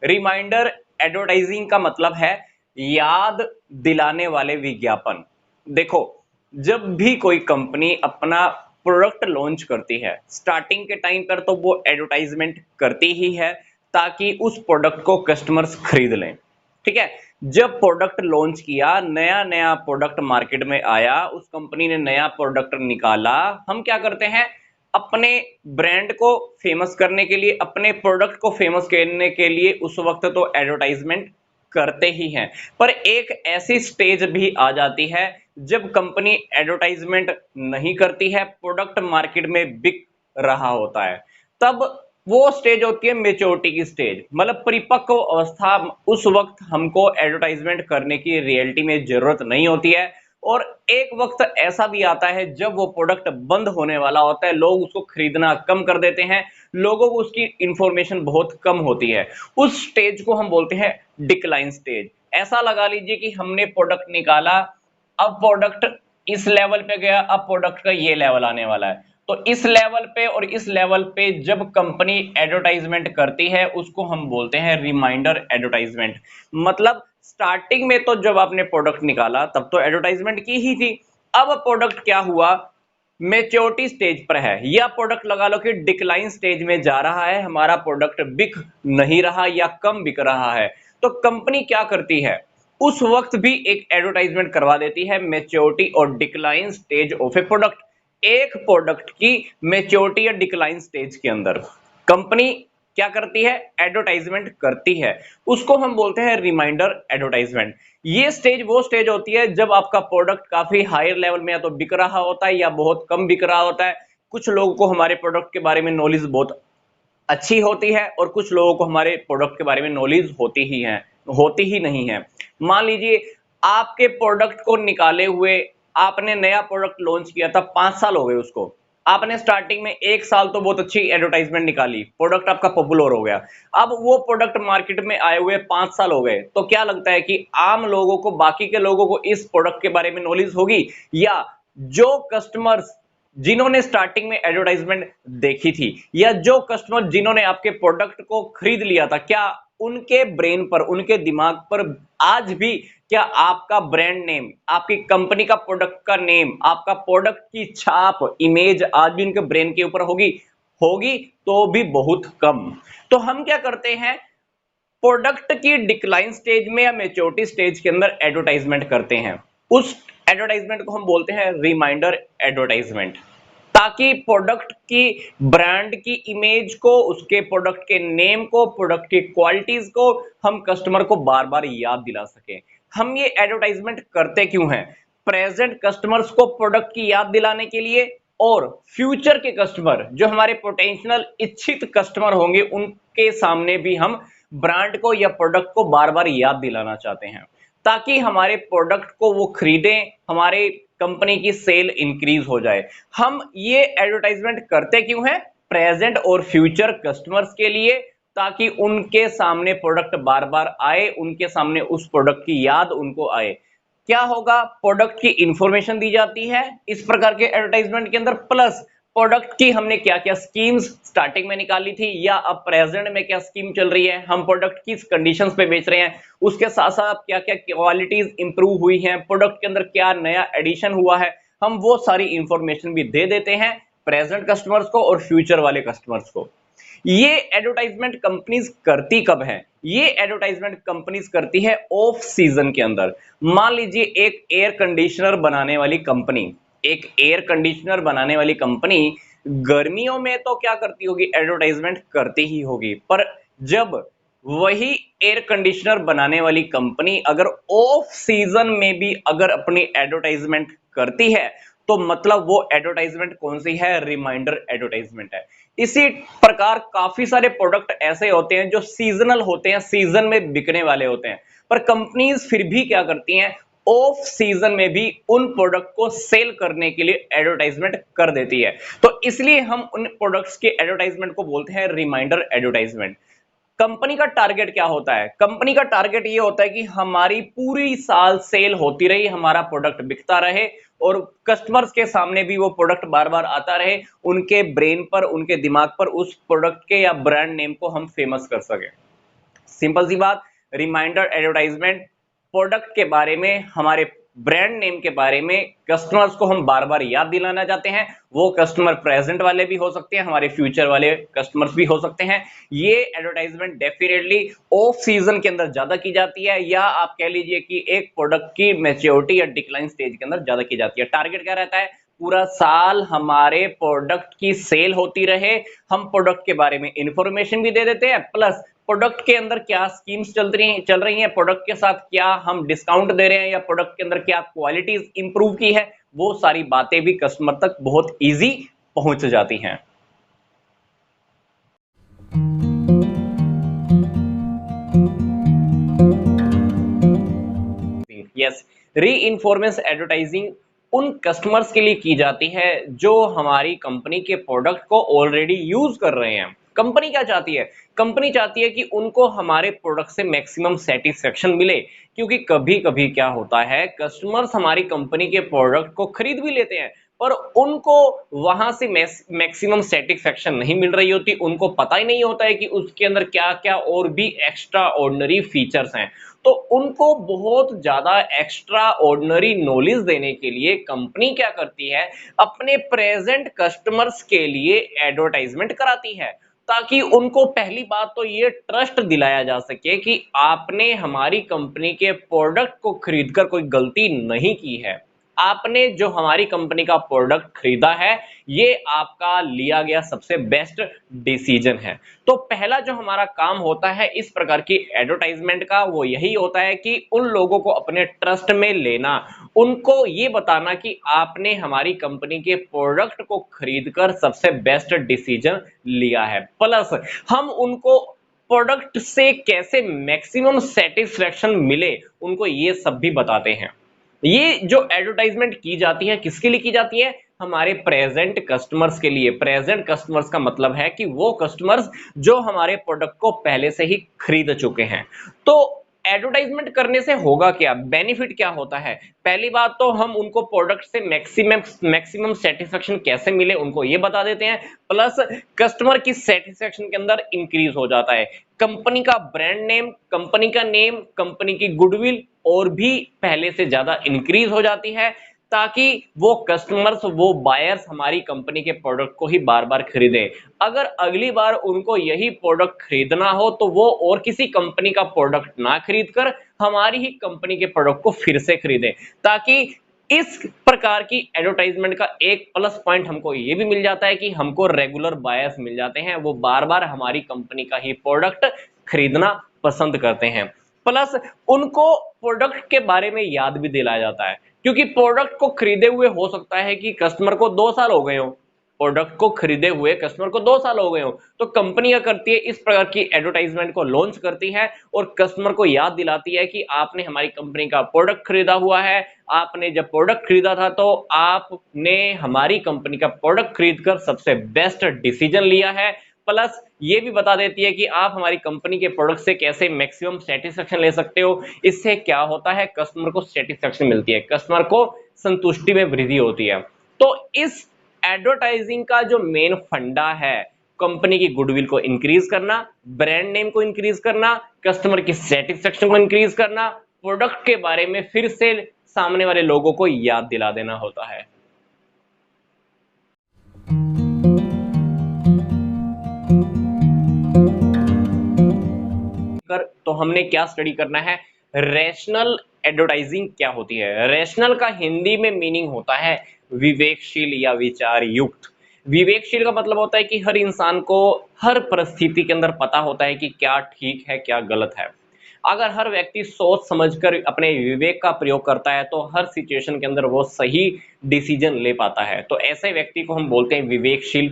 रिमाइंडर एडवर्टाइजिंग का मतलब है याद दिलाने वाले विज्ञापन। देखो, जब भी कोई कंपनी अपना प्रोडक्ट लॉन्च करती है, स्टार्टिंग के टाइम पर तो वो एडवर्टाइजमेंट करती ही है ताकि उस प्रोडक्ट को कस्टमर्स खरीद लें। ठीक है, जब प्रोडक्ट लॉन्च किया, नया नया प्रोडक्ट मार्केट में आया, उस कंपनी ने नया प्रोडक्ट निकाला, हम क्या करते हैं, अपने ब्रांड को फेमस करने के लिए, अपने प्रोडक्ट को फेमस करने के लिए उस वक्त तो एडवर्टाइजमेंट करते ही हैं। पर एक ऐसी स्टेज भी आ जाती है जब कंपनी एडवर्टाइजमेंट नहीं करती है, प्रोडक्ट मार्केट में बिक रहा होता है, तब वो स्टेज होती है मेच्योरिटी की स्टेज, मतलब परिपक्व अवस्था। उस वक्त हमको एडवर्टाइजमेंट करने की रियलिटी में जरूरत नहीं होती है। और एक वक्त ऐसा भी आता है जब वो प्रोडक्ट बंद होने वाला होता है, लोग उसको खरीदना कम कर देते हैं, लोगों को उसकी इंफॉर्मेशन बहुत कम होती है। उस स्टेज को हम बोलते हैं डिक्लाइन स्टेज। ऐसा लगा लीजिए कि हमने प्रोडक्ट निकाला, अब प्रोडक्ट इस लेवल पे गया, अब प्रोडक्ट का ये लेवल आने वाला है। तो इस लेवल पे और इस लेवल पे जब कंपनी एडवर्टाइजमेंट करती है, उसको हम बोलते हैं रिमाइंडर एडवर्टाइजमेंट। मतलब स्टार्टिंग में तो जब आपने प्रोडक्ट निकाला तब तो एडवर्टाइजमेंट की ही थी, अब प्रोडक्ट क्या हुआ, मेच्योरिटी स्टेज पर है, या प्रोडक्ट लगा लो कि डिक्लाइन स्टेज में जा रहा है, हमारा प्रोडक्ट बिक नहीं रहा या कम बिक रहा है, तो कंपनी क्या करती है, उस वक्त भी एक एडवर्टाइजमेंट करवा देती है मेच्योरिटी और decline stage of A product. एक प्रोडक्ट की मेच्योरिटी या डिक्लाइन स्टेज के अंदर कंपनी क्या करती है, एडवर्टाइजमेंट करती है, उसको हम बोलते हैं रिमाइंडर एडवर्टाइजमेंट। ये स्टेज वो स्टेज होती है जब आपका प्रोडक्ट काफी हायर लेवल में या तो बिक रहा होता है या बहुत कम बिक रहा होता है। कुछ लोगों को हमारे प्रोडक्ट के बारे में नॉलेज बहुत अच्छी होती है और कुछ लोगों को हमारे प्रोडक्ट के बारे में नॉलेज होती ही नहीं है। मान लीजिए आपके प्रोडक्ट को निकाले हुए, आपने नया प्रोडक्ट लॉन्च किया था, 5 साल हो गए उसको, आपने स्टार्टिंग में 1 साल तो बहुत अच्छी एडवर्टाइजमेंट निकाली, प्रोडक्ट आपका पॉपुलर हो गया। अब वो प्रोडक्ट मार्केट में आए हुए 5 साल हो गए, तो क्या लगता है कि आम लोगों को, बाकी के लोगों को इस प्रोडक्ट के बारे में नॉलेज होगी, या जो कस्टमर्स जिन्होंने स्टार्टिंग में एडवर्टाइजमेंट देखी थी, या जो कस्टमर जिन्होंने आपके प्रोडक्ट को खरीद लिया था, क्या उनके ब्रेन पर, उनके दिमाग पर आज भी क्या आपका ब्रांड नेम, आपकी कंपनी का प्रोडक्ट का नेम, आपका प्रोडक्ट की छाप, इमेज आज भी उनके ब्रेन के ऊपर होगी? होगी तो भी बहुत कम। तो हम क्या करते हैं, प्रोडक्ट की डिक्लाइन स्टेज में या मेच्योरिटी स्टेज के अंदर एडवर्टाइजमेंट करते हैं। उस एडवर्टाइजमेंट को हम बोलते हैं रिमाइंडर एडवर्टाइजमेंट, ताकि प्रोडक्ट की, ब्रांड की इमेज को, उसके प्रोडक्ट के नेम को, प्रोडक्ट की क्वालिटीज को हम कस्टमर को बार बार याद दिला सकें। हम ये एडवर्टाइजमेंट करते क्यों हैं, प्रेजेंट कस्टमर्स को प्रोडक्ट की याद दिलाने के लिए, और फ्यूचर के कस्टमर जो हमारे पोटेंशियल इच्छित कस्टमर होंगे उनके सामने भी हम ब्रांड को या प्रोडक्ट को बार बार याद दिलाना चाहते हैं, ताकि हमारे प्रोडक्ट को वो खरीदें, हमारे कंपनी की सेल इंक्रीज हो जाए। हम ये एडवर्टाइजमेंट करते क्यों हैं, प्रेजेंट और फ्यूचर कस्टमर्स के लिए, ताकि उनके सामने प्रोडक्ट बार बार आए, उनके सामने उस प्रोडक्ट की याद उनको आए। क्या होगा, प्रोडक्ट की इंफॉर्मेशन दी जाती है इस प्रकार के एडवर्टाइजमेंट के अंदर, प्लस प्रोडक्ट की हमने क्या क्या स्कीम्स स्टार्टिंग में निकाली थी या अब प्रेजेंट में क्या स्कीम चल रही है, हम प्रोडक्ट किस कंडीशंस पे बेच रहे हैं, उसके साथ साथ क्या क्या क्वालिटीज इंप्रूव हुई हैं, प्रोडक्ट के अंदर क्या नया एडिशन हुआ है, हम वो सारी इंफॉर्मेशन भी दे देते हैं प्रेजेंट कस्टमर्स को और फ्यूचर वाले कस्टमर्स को। ये एडवर्टाइजमेंट कंपनीज करती कब है, ये एडवर्टाइजमेंट कंपनीज करती है ऑफ सीजन के अंदर। मान लीजिए एक एयर कंडीशनर बनाने वाली कंपनी, एक एयर कंडीशनर बनाने वाली कंपनी गर्मियों में तो क्या करती होगी, एडवर्टाइजमेंट करती ही होगी, पर जब वही एयर कंडीशनर बनाने वाली कंपनी अगर ऑफ सीजन में भी अगर अपनी एडवर्टाइजमेंट करती है तो मतलब वो एडवर्टाइजमेंट कौन सी है, रिमाइंडर एडवर्टाइजमेंट है। इसी प्रकार काफी सारे प्रोडक्ट ऐसे होते हैं जो सीजनल होते हैं, सीजन में बिकने वाले होते हैं, पर कंपनीज फिर भी क्या करती हैं, ऑफ सीजन में भी उन प्रोडक्ट को सेल करने के लिए एडवर्टाइजमेंट कर देती है। तो इसलिए हम उन प्रोडक्ट्स के एडवर्टाइजमेंट को बोलते हैं रिमाइंडर एडवर्टाइजमेंट। कंपनी का टारगेट क्या होता है, कंपनी का टारगेट ये होता है कि हमारी पूरी साल सेल होती रही, हमारा प्रोडक्ट बिकता रहे और कस्टमर्स के सामने भी वो प्रोडक्ट बार बार आता रहे, उनके ब्रेन पर, उनके दिमाग पर उस प्रोडक्ट के या ब्रांड नेम को हम फेमस कर सके। सिंपल सी बात, रिमाइंडर एडवर्टाइजमेंट प्रोडक्ट के बारे में, हमारे ब्रांड नेम के बारे में कस्टमर्स को हम बार बार याद दिलाना चाहते हैं। वो कस्टमर प्रेजेंट वाले भी हो सकते हैं, हमारे फ्यूचर वाले कस्टमर्स भी हो सकते हैं। ये एडवर्टाइजमेंट डेफिनेटली ऑफ सीजन के अंदर ज्यादा की जाती है, या आप कह लीजिए कि एक प्रोडक्ट की मैच्योरिटी या डिक्लाइन स्टेज के अंदर ज्यादा की जाती है। टारगेट क्या रहता है, पूरा साल हमारे प्रोडक्ट की सेल होती रहे, हम प्रोडक्ट के बारे में इंफॉर्मेशन भी दे देते हैं, प्लस प्रोडक्ट के अंदर क्या स्कीम्स चल रही हैं, प्रोडक्ट के साथ क्या हम डिस्काउंट दे रहे हैं, या प्रोडक्ट के अंदर क्या क्वालिटीज इंप्रूव की है, वो सारी बातें भी कस्टमर तक बहुत इजी पहुंच जाती हैं। यस, री इन्फॉर्मेंस एडवर्टाइजिंग उन कस्टमर्स के लिए की जाती है जो हमारी कंपनी के प्रोडक्ट को ऑलरेडी यूज कर रहे हैं। कंपनी क्या चाहती है, कंपनी चाहती है कि उनको हमारे प्रोडक्ट से मैक्सिमम सेटिस्फेक्शन मिले, क्योंकि कभी कभी क्या होता है, कस्टमर्स हमारी कंपनी के प्रोडक्ट को खरीद भी लेते हैं पर उनको वहां से मैक्सिमम सेटिस्फेक्शन नहीं मिल रही होती, उनको पता ही नहीं होता है कि उसके अंदर क्या क्या और भी एक्स्ट्रा ऑर्डिनरी फीचर्स हैं। तो उनको बहुत ज्यादा एक्स्ट्रा ऑर्डिनरी नॉलेज देने के लिए कंपनी क्या करती है, अपने प्रेजेंट कस्टमर्स के लिए एडवर्टाइजमेंट कराती है, ताकि उनको पहली बात तो ये ट्रस्ट दिलाया जा सके कि आपने हमारी कंपनी के प्रोडक्ट को खरीदकर कोई गलती नहीं की है, आपने जो हमारी कंपनी का प्रोडक्ट खरीदा है ये आपका लिया गया सबसे बेस्ट डिसीजन है। तो पहला जो हमारा काम होता है इस प्रकार की एडवर्टाइजमेंट का, वो यही होता है कि उन लोगों को अपने ट्रस्ट में लेना, उनको ये बताना कि आपने हमारी कंपनी के प्रोडक्ट को खरीदकर सबसे बेस्ट डिसीजन लिया है, प्लस हम उनको प्रोडक्ट से कैसे मैक्सिमम सेटिस्फेक्शन मिले उनको ये सब भी बताते हैं। ये जो एडवर्टाइजमेंट की जाती है किसके लिए की जाती है, हमारे प्रेजेंट कस्टमर्स के लिए। प्रेजेंट कस्टमर्स का मतलब है कि वो कस्टमर्स जो हमारे प्रोडक्ट को पहले से ही खरीद चुके हैं। तो एडवर्टाइजमेंट करने से होगा क्या, बेनिफिट क्या होता है, पहली बात तो हम उनको प्रोडक्ट से मैक्सिमम सेटिस्फेक्शन कैसे मिले उनको ये बता देते हैं, प्लस कस्टमर की सेटिस्फेक्शन के अंदर इंक्रीज हो जाता है, कंपनी का ब्रांड नेम, कंपनी का नेम, कंपनी की गुडविल और भी पहले से ज्यादा इंक्रीज हो जाती है, ताकि वो कस्टमर्स, वो बायर्स हमारी कंपनी के प्रोडक्ट को ही बार बार खरीदें। अगर अगली बार उनको यही प्रोडक्ट खरीदना हो तो वो और किसी कंपनी का प्रोडक्ट ना खरीद कर हमारी ही कंपनी के प्रोडक्ट को फिर से खरीदें, ताकि इस प्रकार की एडवर्टाइजमेंट का एक प्लस पॉइंट हमको ये भी मिल जाता है कि हमको रेगुलर बायर्स मिल जाते हैं, वो बार बार हमारी कंपनी का ही प्रोडक्ट खरीदना पसंद करते हैं, प्लस उनको प्रोडक्ट के बारे में याद भी दिलाया जाता है, क्योंकि प्रोडक्ट को खरीदे हुए हो सकता है कि कस्टमर को 2 साल हो गए हो, प्रोडक्ट को खरीदे हुए कस्टमर को 2 साल हो गए हो, तो कंपनी क्या करती है, इस प्रकार की एडवर्टाइजमेंट को लॉन्च करती है और कस्टमर को याद दिलाती है कि आपने हमारी कंपनी का प्रोडक्ट खरीदा हुआ है, आपने जब प्रोडक्ट खरीदा था तो आपने हमारी कंपनी का प्रोडक्ट खरीदकर सबसे बेस्ट डिसीजन लिया है, प्लस ये भी बता देती है कि आप हमारी कंपनी के प्रोडक्ट से कैसे मैक्सिमम सेटिस्फेक्शन ले सकते हो। इससे क्या होता है, कस्टमर को सेटिस्फेक्शन मिलती है, कस्टमर को संतुष्टि में वृद्धि होती है। तो इस एडवर्टाइजिंग का जो मेन फंडा है, कंपनी की गुडविल को इंक्रीज करना, ब्रांड नेम को इंक्रीज करना, कस्टमर की सेटिस्फेक्शन को इंक्रीज करना, प्रोडक्ट के बारे में फिर से सामने वाले लोगों को याद दिला देना होता है। तो हमने क्या स्टडी करना है, रैशनल एडवर्टाइजिंग क्या होती है। रैशनल का हिंदी में मीनिंग होता है विवेकशील या विचार युक्त। विवेकशील का मतलब होता है कि हर इंसान को हर परिस्थिति के अंदर पता होता है कि क्या ठीक है क्या गलत है। अगर हर व्यक्ति सोच समझकर अपने विवेक का प्रयोग करता है तो हर सिचुएशन के अंदर वो सही डिसीजन ले पाता है। तो ऐसे व्यक्ति को हम बोलते हैं विवेकशील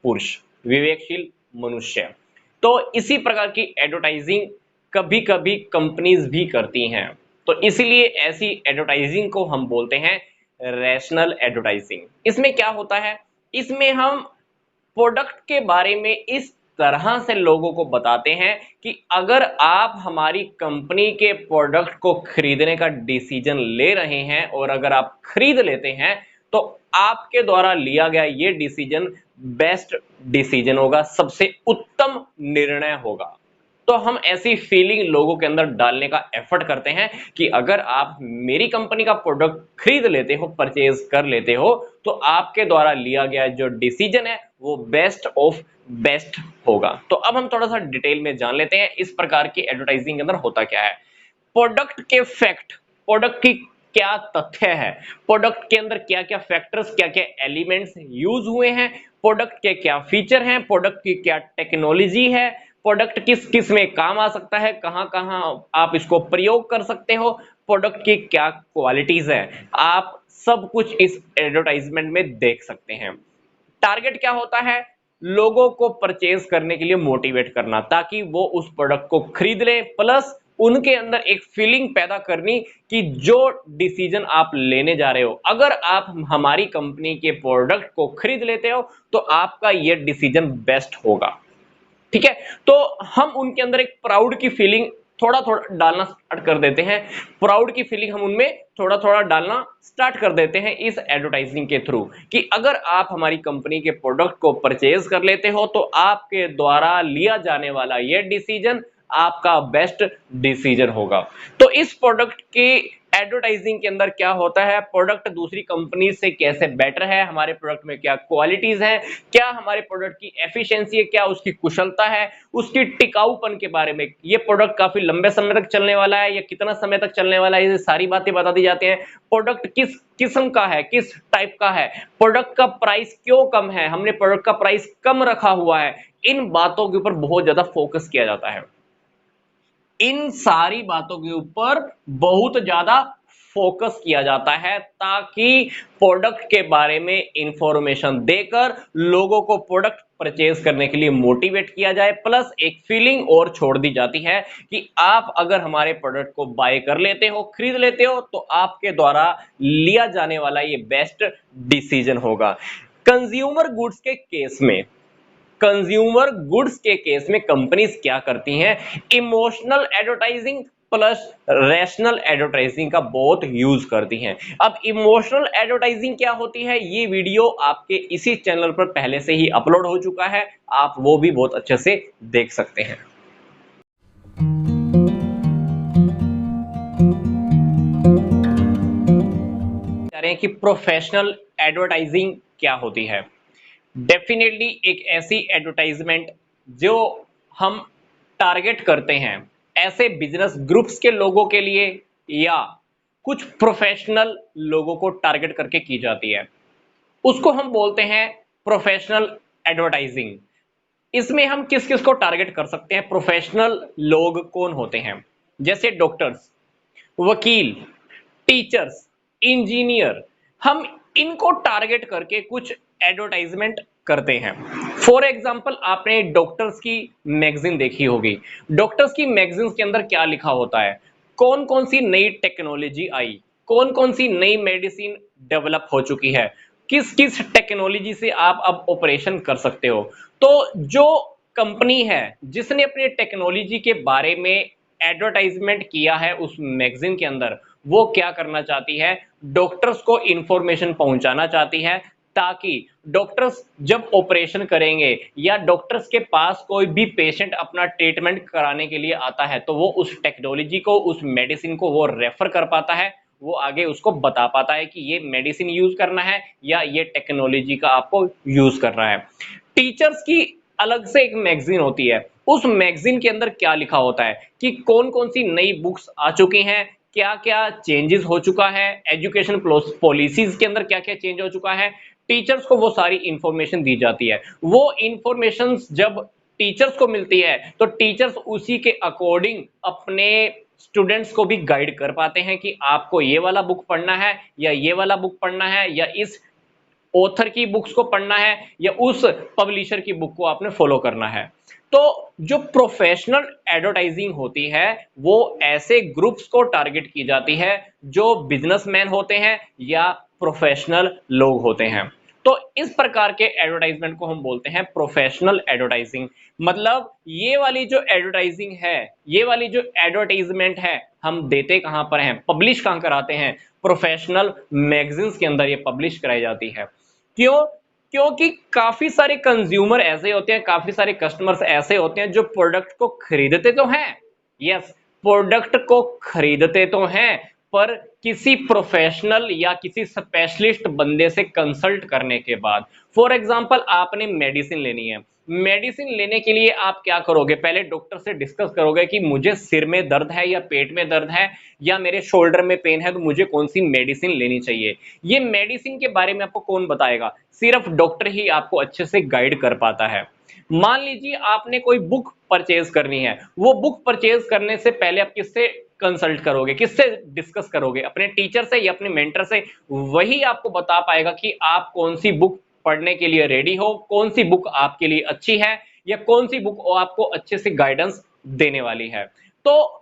पुरुष, विवेकशील मनुष्य। तो इसी प्रकार की एडवर्टाइजिंग कभी कभी कंपनीज भी करती हैं। तो इसीलिए ऐसी एडवर्टाइजिंग को हम बोलते हैं रैशनल एडवर्टाइजिंग। इसमें क्या होता है, इसमें हम प्रोडक्ट के बारे में इस तरह से लोगों को बताते हैं कि अगर आप हमारी कंपनी के प्रोडक्ट को खरीदने का डिसीजन ले रहे हैं और अगर आप खरीद लेते हैं तो आपके द्वारा लिया गया ये डिसीजन बेस्ट डिसीजन होगा, सबसे उत्तम निर्णय होगा। तो हम ऐसी फीलिंग लोगों के अंदर डालने का एफर्ट करते हैं कि अगर आप मेरी कंपनी का प्रोडक्ट खरीद लेते हो, परचेज कर लेते हो, तो आपके द्वारा लिया गया जो डिसीजन है वो बेस्ट ऑफ बेस्ट होगा। तो अब हम थोड़ा सा डिटेल में जान लेते हैं इस प्रकार की एडवर्टाइजिंग के अंदर होता क्या है। प्रोडक्ट के फैक्ट, प्रोडक्ट की क्या तथ्य है, प्रोडक्ट के अंदर क्या क्या फैक्टर्स, क्या क्या एलिमेंट्स यूज हुए हैं, प्रोडक्ट के क्या फीचर हैं, प्रोडक्ट की क्या टेक्नोलॉजी है, प्रोडक्ट किस किस में काम आ सकता है, कहां कहां आप इसको प्रयोग कर सकते हो, प्रोडक्ट की क्या क्वालिटीज है, आप सब कुछ इस एडवर्टाइजमेंट में देख सकते हैं। टारगेट क्या होता है, लोगों को परचेज करने के लिए मोटिवेट करना ताकि वो उस प्रोडक्ट को खरीद ले, प्लस उनके अंदर एक फीलिंग पैदा करनी कि जो डिसीजन आप लेने जा रहे हो, अगर आप हमारी कंपनी के प्रोडक्ट को खरीद लेते हो तो आपका ये डिसीजन बेस्ट होगा। ठीक है, तो हम उनके अंदर एक प्राउड की फीलिंग थोड़ा थोड़ा डालना स्टार्ट कर देते हैं, प्राउड की फीलिंग हम उनमें थोड़ा थोड़ा डालना स्टार्ट कर देते हैं इस एडवर्टाइजिंग के थ्रू कि अगर आप हमारी कंपनी के प्रोडक्ट को परचेज कर लेते हो तो आपके द्वारा लिया जाने वाला यह डिसीजन आपका बेस्ट डिसीजन होगा। तो इस प्रोडक्ट की एडवर्टाइजिंग के अंदर क्या होता है, प्रोडक्ट दूसरी कंपनी से कैसे बेटर है, हमारे प्रोडक्ट में क्या क्वालिटीज हैं, क्या हमारे प्रोडक्ट की एफिशिएंसी है, क्या उसकी कुशलता है, उसकी टिकाऊपन के बारे में, ये प्रोडक्ट काफी लंबे समय तक चलने वाला है या कितना समय तक चलने वाला है, ये सारी बातें बता दी जाती हैं। प्रोडक्ट किस किस्म का है, किस टाइप का है, प्रोडक्ट का प्राइस क्यों कम है, हमने प्रोडक्ट का प्राइस कम रखा हुआ है, इन बातों के ऊपर बहुत ज्यादा फोकस किया जाता है। इन सारी बातों के ऊपर बहुत ज्यादा फोकस किया जाता है ताकि प्रोडक्ट के बारे में इंफॉर्मेशन देकर लोगों को प्रोडक्ट परचेज करने के लिए मोटिवेट किया जाए, प्लस एक फीलिंग और छोड़ दी जाती है कि आप अगर हमारे प्रोडक्ट को बाय कर लेते हो, खरीद लेते हो, तो आपके द्वारा लिया जाने वाला ये बेस्ट डिसीजन होगा। कंज्यूमर गुड्स के केस में, कंज्यूमर गुड्स के केस में कंपनीज क्या करती हैं, emotional advertising plus rational advertising का बहुत यूज करती हैं। अब इमोशनल एडवर्टाइजिंग क्या होती है, ये वीडियो आपके इसी चैनल पर पहले से ही अपलोड हो चुका है, आप वो भी बहुत अच्छे से देख सकते हैं। कह रहे हैं कि प्रोफेशनल एडवर्टाइजिंग क्या होती है। डेफिनेटली एक ऐसी एडवर्टाइजमेंट जो हम टारगेट करते हैं ऐसे बिजनेस ग्रुप्स के लोगों के लिए या कुछ प्रोफेशनल लोगों को टारगेट करके की जाती है, उसको हम बोलते हैं प्रोफेशनल एडवर्टाइजिंग। इसमें हम किस किस को टारगेट कर सकते हैं, प्रोफेशनल लोग कौन होते हैं, जैसे डॉक्टर्स, वकील, टीचर्स, इंजीनियर, हम इनको टारगेट करके कुछ एडवर्टाइजमेंट करते हैं। फॉर एग्जाम्पल आपने डॉक्टर्स की मैगजीन देखी होगी, डॉक्टर्स की मैगजीन के अंदर क्या लिखा होता है, कौन कौन सी नई टेक्नोलॉजी आई, कौन कौन सी नई मेडिसिन डेवलप हो चुकी है, किस किस टेक्नोलॉजी से आप अब ऑपरेशन कर सकते हो। तो जो कंपनी है जिसने अपने टेक्नोलॉजी के बारे में एडवर्टाइजमेंट किया है उस मैगजीन के अंदर, वो क्या करना चाहती है, डॉक्टर्स को इंफॉर्मेशन पहुंचाना चाहती है ताकि डॉक्टर्स जब ऑपरेशन करेंगे या डॉक्टर्स के पास कोई भी पेशेंट अपना ट्रीटमेंट कराने के लिए आता है तो वो उस टेक्नोलॉजी को, उस मेडिसिन को वो रेफर कर पाता है, वो आगे उसको बता पाता है कि ये मेडिसिन यूज करना है या ये टेक्नोलॉजी का आपको यूज करना है। टीचर्स की अलग से एक मैगजीन होती है, उस मैगजीन के अंदर क्या लिखा होता है कि कौन कौन सी नई बुक्स आ चुकी हैं, क्या क्या चेंजेस हो चुका है, एजुकेशन पॉलिसीज के अंदर क्या क्या चेंज हो चुका है, टीचर्स को वो सारी इंफॉर्मेशन दी जाती है। वो इंफॉर्मेशन जब टीचर्स को मिलती है तो टीचर्स उसी के अकॉर्डिंग अपने स्टूडेंट्स को भी गाइड कर पाते हैं कि आपको ये वाला बुक पढ़ना है या ये वाला बुक पढ़ना है या इस ऑथर की बुक्स को पढ़ना है या उस पब्लिशर की बुक को आपने फॉलो करना है। तो जो प्रोफेशनल एडवर्टाइजिंग होती है वो ऐसे ग्रुप्स को टारगेट की जाती है जो बिजनेसमैन होते हैं या प्रोफेशनल लोग होते हैं। तो इस प्रकार के एडवर्टाइजमेंट को हम बोलते हैं प्रोफेशनल एडवर्टाइजिंग। मतलब ये वाली जो एडवर्टाइजिंग है, ये वाली जो एडवर्टाइजमेंट है, हम देते कहां पर हैं, पब्लिश कहां कराते हैं, प्रोफेशनल मैगजीन्स के अंदर ये पब्लिश कराई जाती है। क्यों? क्योंकि काफी सारे कंज्यूमर ऐसे होते हैं, काफी सारे कस्टमर्स ऐसे होते हैं जो प्रोडक्ट को खरीदते तो हैं, यस, प्रोडक्ट को खरीदते तो हैं, पर किसी प्रोफेशनल या किसी स्पेशलिस्ट बंदे से कंसल्ट करने के बाद। फॉर एग्जांपल आपने मेडिसिन लेनी है, मेडिसिन लेने के लिए आप क्या करोगे, पहले डॉक्टर से डिस्कस करोगे कि मुझे सिर में दर्द है या पेट में दर्द है या मेरे शोल्डर में पेन है तो मुझे कौन सी मेडिसिन लेनी चाहिए। ये मेडिसिन के बारे में आपको कौन बताएगा, सिर्फ डॉक्टर ही आपको अच्छे से गाइड कर पाता है। मान लीजिए आपने कोई बुक परचेज करनी है, वो बुक परचेज करने से पहले आप किससे कंसल्ट करोगे, किससे डिस्कस करोगे, अपने टीचर से या अपने मेंटर से। वही आपको बता पाएगा कि आप कौन सी बुक पढ़ने के लिए रेडी हो, कौन सी बुक आपके लिए अच्छी है या कौन सी बुक आपको अच्छे से गाइडेंस देने वाली है। तो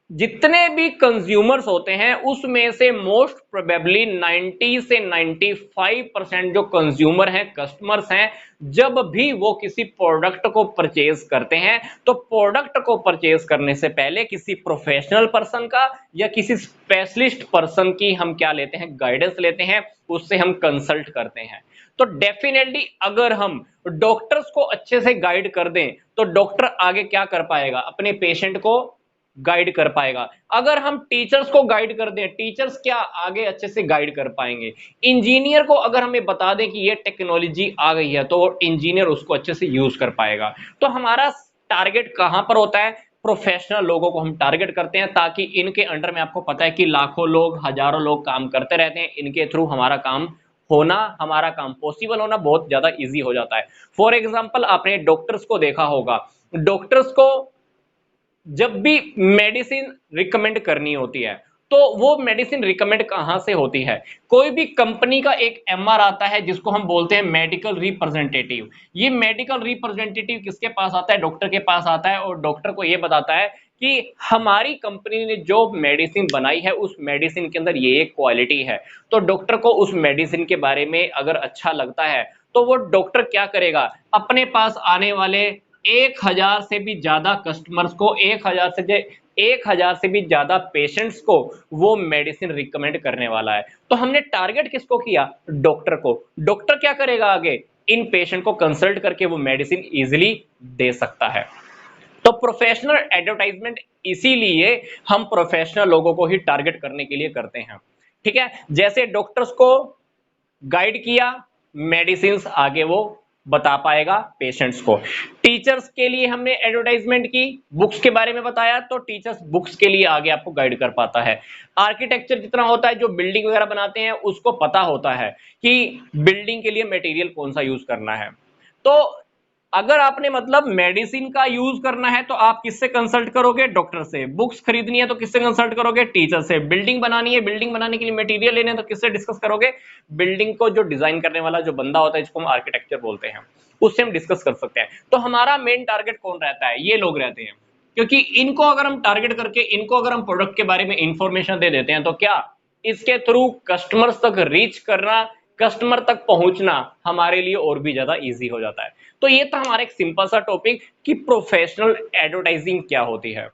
जितने भी कंज्यूमर्स होते हैं उसमें से मोस्ट प्रोबेबली 90 से 95% जो कंज्यूमर हैं, कस्टमर्स हैं, जब भी वो किसी प्रोडक्ट को परचेज करते हैं तो प्रोडक्ट को परचेज करने से पहले किसी प्रोफेशनल पर्सन का या किसी स्पेशलिस्ट पर्सन की हम क्या लेते हैं, गाइडेंस लेते हैं, उससे हम कंसल्ट करते हैं। तो डेफिनेटली अगर हम डॉक्टर्स को अच्छे से गाइड कर दें तो डॉक्टर आगे क्या कर पाएगा, अपने पेशेंट को गाइड कर पाएगा। अगर हम टीचर्स को गाइड कर दें, टीचर्स क्या आगे अच्छे से गाइड कर पाएंगे। इंजीनियर को अगर हमें बता दें कि ये टेक्नोलॉजी आ गई है तो इंजीनियर उसको अच्छे से यूज कर पाएगा। तो हमारा टारगेट कहां पर होता है, प्रोफेशनल लोगों को हम टारगेट करते हैं ताकि इनके अंडर में, आपको पता है कि लाखों लोग, हजारों लोग काम करते रहते हैं, इनके थ्रू हमारा काम होना, हमारा काम पॉसिबल होना बहुत ज्यादा इजी हो जाता है। फॉर एग्जाम्पल आपने डॉक्टर्स को देखा होगा, डॉक्टर्स को जब भी मेडिसिन रिकमेंड करनी होती है तो वो मेडिसिन रिकमेंड कहां से होती है, कोई भी कंपनी का एक एमआर आता है जिसको हम बोलते हैं मेडिकल रिप्रेजेंटेटिव। ये मेडिकल रिप्रेजेंटेटिव किसके पास आता है, डॉक्टर के पास आता है और डॉक्टर को ये बताता है कि हमारी कंपनी ने जो मेडिसिन बनाई है उस मेडिसिन के अंदर ये क्वालिटी है। तो डॉक्टर को उस मेडिसिन के बारे में अगर अच्छा लगता है तो वो डॉक्टर क्या करेगा, अपने पास आने वाले 1000 से भी ज्यादा कस्टमर्स को, 1000 से भी ज्यादा पेशेंट्स को वो मेडिसिन रिकमेंड करने वाला है। तो हमने टारगेट किसको किया, डॉक्टर को। डॉक्टर क्या करेगा आगे, इन पेशेंट को कंसल्ट करके वो मेडिसिन इजीली दे सकता है। तो प्रोफेशनल एडवर्टाइजमेंट इसीलिए हम प्रोफेशनल लोगों को ही टारगेट करने के लिए करते हैं। ठीक है, जैसे डॉक्टर्स को गाइड किया, मेडिसिन आगे वो बता पाएगा पेशेंट्स को। टीचर्स के लिए हमने एडवर्टाइजमेंट की, बुक्स के बारे में बताया तो टीचर्स बुक्स के लिए आगे आपको गाइड कर पाता है। आर्किटेक्चर जितना होता है, जो बिल्डिंग वगैरह बनाते हैं उसको पता होता है कि बिल्डिंग के लिए मटेरियल कौन सा यूज करना है। तो अगर आपने मतलब मेडिसिन का यूज करना है तो आप किससे कंसल्ट करोगे, डॉक्टर से। बुक्स खरीदनी है तो किससे कंसल्ट करोगे, टीचर से। बिल्डिंग बनानी है, बिल्डिंग बनाने के लिए मटेरियल लेने हैं तो किससे डिस्कस करोगे, बिल्डिंग को जो डिजाइन करने वाला जो बंदा होता है जिसको हम आर्किटेक्चर बोलते हैं, उससे हम डिस्कस कर सकते हैं। तो हमारा मेन टारगेट कौन रहता है, ये लोग रहते हैं। क्योंकि इनको अगर हम टारगेट करके, इनको अगर हम प्रोडक्ट के बारे में इंफॉर्मेशन दे देते हैं तो क्या इसके थ्रू कस्टमर्स तक रीच करना, कस्टमर तक पहुंचना हमारे लिए और भी ज्यादा इजी हो जाता है। तो ये था हमारा एक सिंपल सा टॉपिक कि प्रोफेशनल एडवर्टाइजिंग क्या होती है।